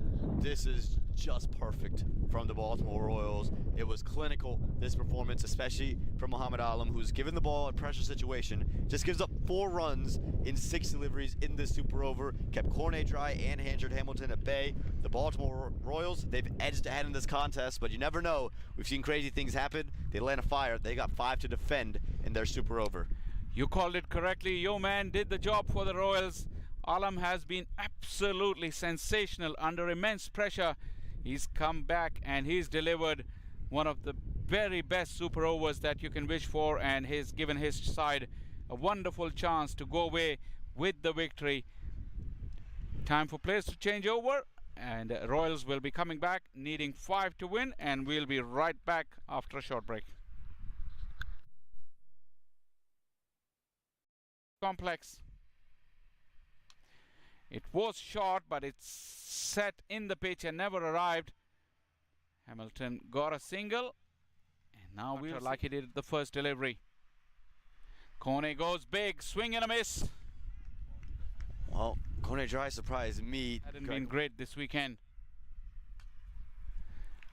just perfect from the Baltimore Royals. It was clinical, this performance, especially from Muhammad Alam, who's given the ball a pressure situation, just gives up 4 runs in 6 deliveries in this super over, kept Cornet Dry and Hanford Hamilton at bay. The Baltimore Royals, they've edged ahead in this contest, but you never know. We've seen crazy things happen. The Atlanta Fire, they got 5 to defend in their super over. You called it correctly. Your man did the job for the Royals. Alam has been absolutely sensational under immense pressure. He's come back and he's delivered one of the very best super overs that you can wish for, and he's given his side a wonderful chance to go away with the victory. Time for players to change over, and Royals will be coming back needing 5 to win, and we'll be right back after a short break. Complex. It was short, but it's set in the pitch and never arrived. Hamilton got a single, and now we'll like he did the first delivery. Kone goes big, swing and a miss. Well, Cornet Dry surprised me. Hadn't been great this weekend.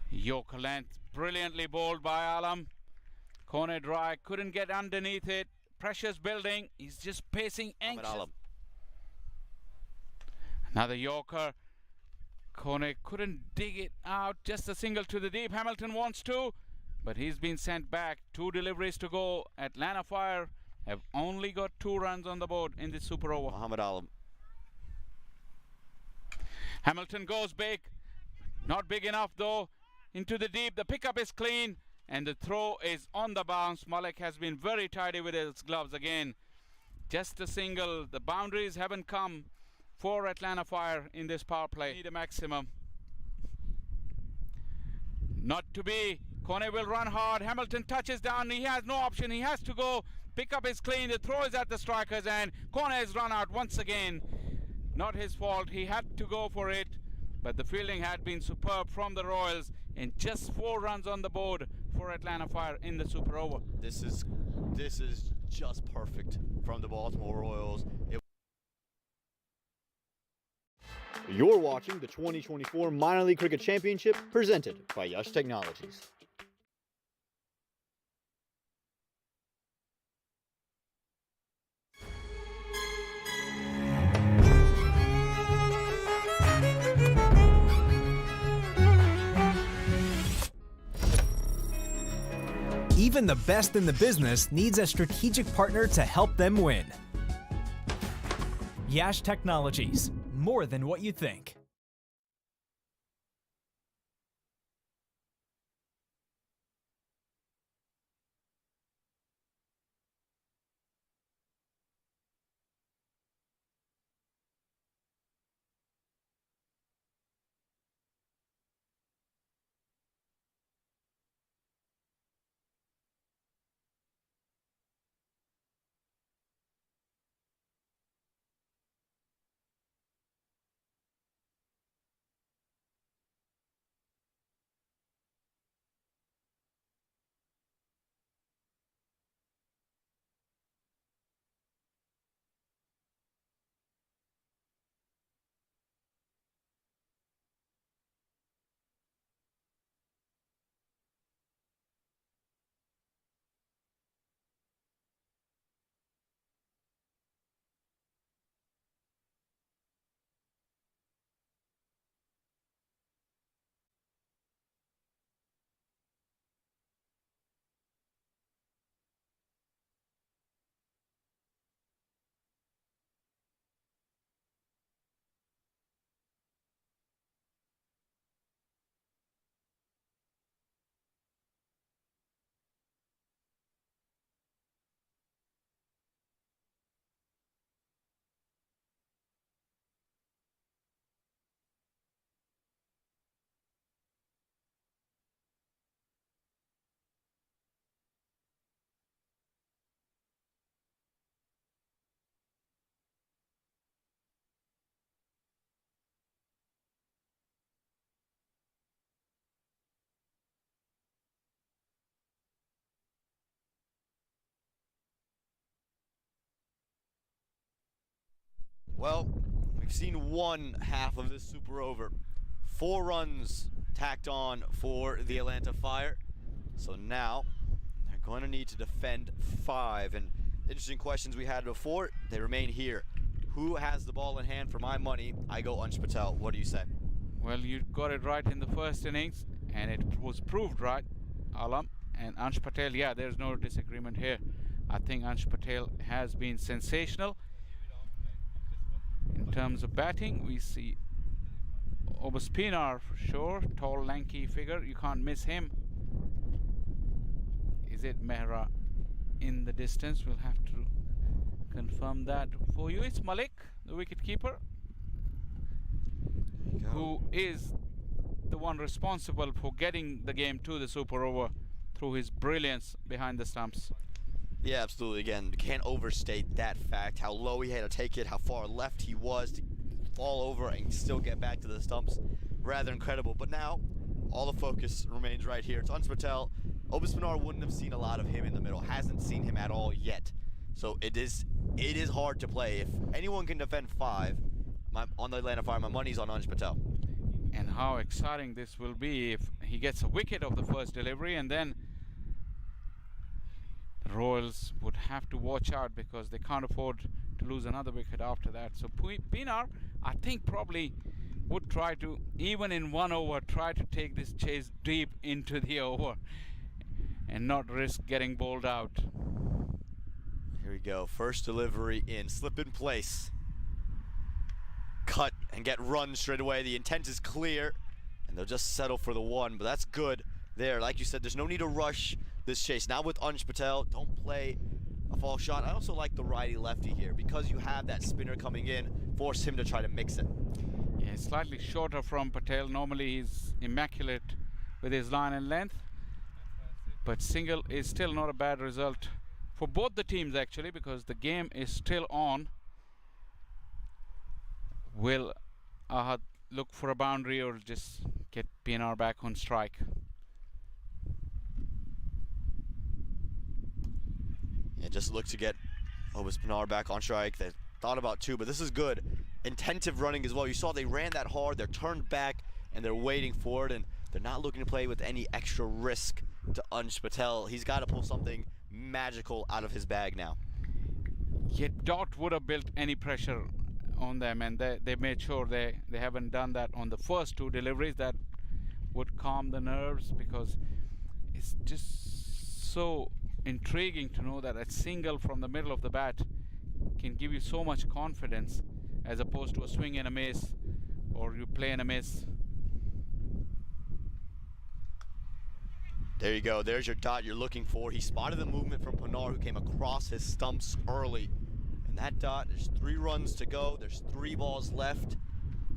Yorker length, brilliantly bowled by Alam. Kone Dry couldn't get underneath it. Pressure's building. He's just pacing anxious. Alam. Another Yorker. Kone couldn't dig it out. Just a single to the deep. Hamilton wants to, but he's been sent back. 2 deliveries to go. Atlanta Fire have only got 2 runs on the board in this super over. Muhammad Alam. Hamilton goes big. Not big enough though. Into the deep. The pickup is clean, and the throw is on the bounce. Malik has been very tidy with his gloves again. Just a single. The boundaries haven't come for Atlanta Fire in this power play. Need a maximum. Not to be. Kone will run hard. Hamilton touches down. He has no option. He has to go. Pickup is clean. The throw is at the strikers, and Kone has run out once again. Not his fault. He had to go for it, but the fielding had been superb from the Royals, and just 4 runs on the board for Atlanta Fire in the super over. This is just perfect from the Baltimore Royals. You're watching the 2024 Minor League Cricket Championship presented by Yash Technologies. Even the best in the business needs a strategic partner to help them win. Yash Technologies, more than what you think. Well, we've seen one half of this super over. 4 runs tacked on for the Atlanta Fire. So now they're going to need to defend 5. And interesting questions we had before, they remain here. Who has the ball in hand? For my money, I go Ansh Patel. What do you say? Well, you got it right in the first innings, and it was proved right, Alam. And Ansh Patel, yeah, there's no disagreement here. I think Ansh Patel has been sensational. In terms of batting, we see Obaspinar for sure, tall, lanky figure. You can't miss him. Is it Mehra in the distance? We'll have to confirm that for you. It's Malik, the wicketkeeper, who is the one responsible for getting the game to the super over through his brilliance behind the stumps. Yeah, absolutely. Again, can't overstate that fact, how low he had to take it, how far left he was to fall over and still get back to the stumps. Rather incredible. But now, all the focus remains right here. It's Ansh Patel. Obaspinar wouldn't have seen a lot of him in the middle, hasn't seen him at all yet. So it is hard to play. If anyone can defend 5 on the Atlanta Fire, my money's on Ansh Patel. And how exciting this will be if he gets a wicket of the first delivery, and then the Royals would have to watch out because they can't afford to lose another wicket after that. So Pinar, I think, probably would try to, even in 1 over, try to take this chase deep into the over and not risk getting bowled out. Here we go. First delivery in. Slip in place. Cut and get run straight away. The intent is clear, and they'll just settle for the 1, but that's good there. Like you said, there's no need to rush this chase. Now with Ansh Patel, don't play a false shot. I also like the righty-lefty here because you have that spinner coming in. Force him to try to mix it. Yeah, slightly shorter from Patel. Normally he's immaculate with his line and length, but single is still not a bad result for both the teams actually, because the game is still on. Will Ahad look for a boundary or just get PNR back on strike? Yeah, just look to get Obaspinar back on strike. They thought about 2, but this is good. Intensive running as well. You saw they ran that hard. They're turned back and they're waiting for it, and they're not looking to play with any extra risk to Ansh Patel. He's got to pull something magical out of his bag now. Yet Dot would have built any pressure on them, and they made sure they haven't done that on the first 2 deliveries. That would calm the nerves, because it's just so intriguing to know that a single from the middle of the bat can give you so much confidence, as opposed to a swing and a miss, or you play and a miss. There you go. There's your dot you're looking for. He spotted the movement from Pinar, who came across his stumps early. And that dot, there's 3 runs to go. There's 3 balls left.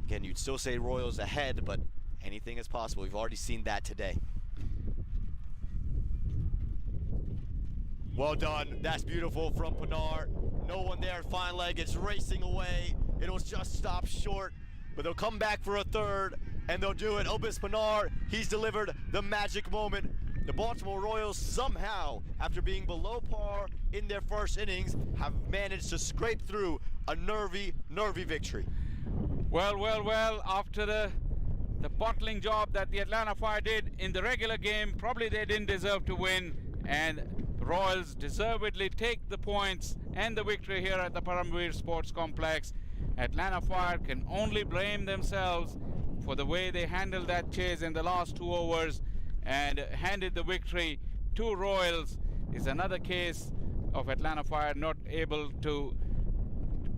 Again, you'd still say Royals ahead, but anything is possible. We've already seen that today. Well done. That's beautiful from Pinar. No one there. Fine leg. It's racing away. It'll just stop short, but they'll come back for a 3rd, and they'll do it. Obaspinar, he's delivered the magic moment. The Baltimore Royals somehow, after being below par in their first innings, have managed to scrape through a nervy victory. Well, after the bottling job that the Atlanta Fire did in the regular game, probably they didn't deserve to win, and Royals deservedly take the points and the victory here at the Paramveer Sports Complex. Atlanta Fire can only blame themselves for the way they handled that chase in the last 2 overs and handed the victory to Royals. Is another case of Atlanta Fire not able to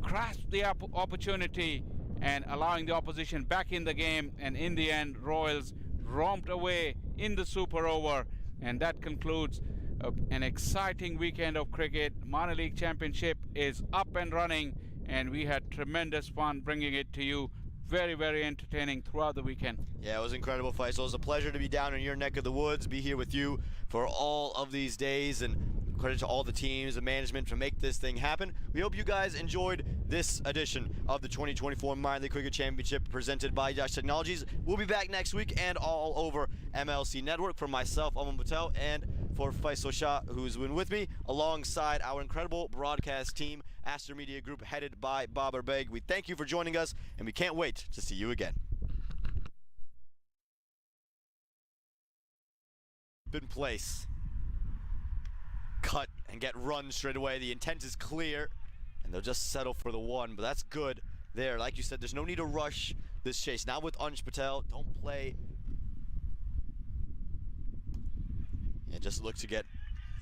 grasp the opportunity and allowing the opposition back in the game, and in the end Royals romped away in the super over, and that concludes an exciting weekend of cricket. Minor League Championship is up and running, and we had tremendous fun bringing it to you. Very, very entertaining throughout the weekend. Yeah, it was incredible, Faisal. It was a pleasure to be down in your neck of the woods, be here with you for all of these days, and credit to all the teams and management to make this thing happen. We hope you guys enjoyed this edition of the 2024 Minor League Cricket Championship presented by Yash Technologies. We'll be back next week and all over MLC Network. For myself, Aman Patel, and for for Faisal Shah, who's been with me, alongside our incredible broadcast team, Aster Media Group, headed by Babar Beg. We thank you for joining us, and we can't wait to see you again. In place. Cut and get run straight away. The intent is clear, and they'll just settle for the one, but that's good there. Like you said, there's no need to rush this chase. Now with Ansh Patel, don't play. And just look to get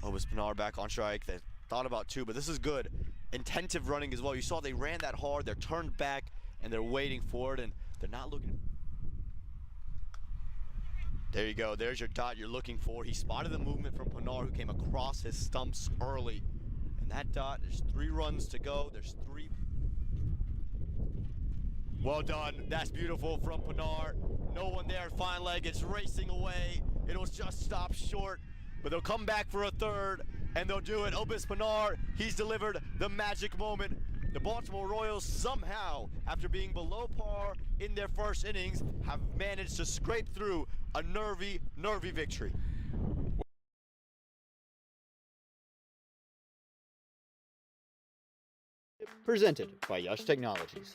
Obis Pinar back on strike. They thought about two, but this is good. Intensive running as well. You saw they ran that hard. They're turned back, and they're waiting for it, and they're not looking. There you go. There's your dot you're looking for. He spotted the movement from Pinar, who came across his stumps early. And that dot, there's 3 runs to go. There's 3. Well done. That's beautiful from Pinar. No one there. Fine leg. It's racing away. It'll just stop short. But they'll come back for a third, and they'll do it. Obis Pinar, he's delivered the magic moment. The Baltimore Royals somehow, after being below par in their first innings, have managed to scrape through a nervy victory. Presented by Yash Technologies.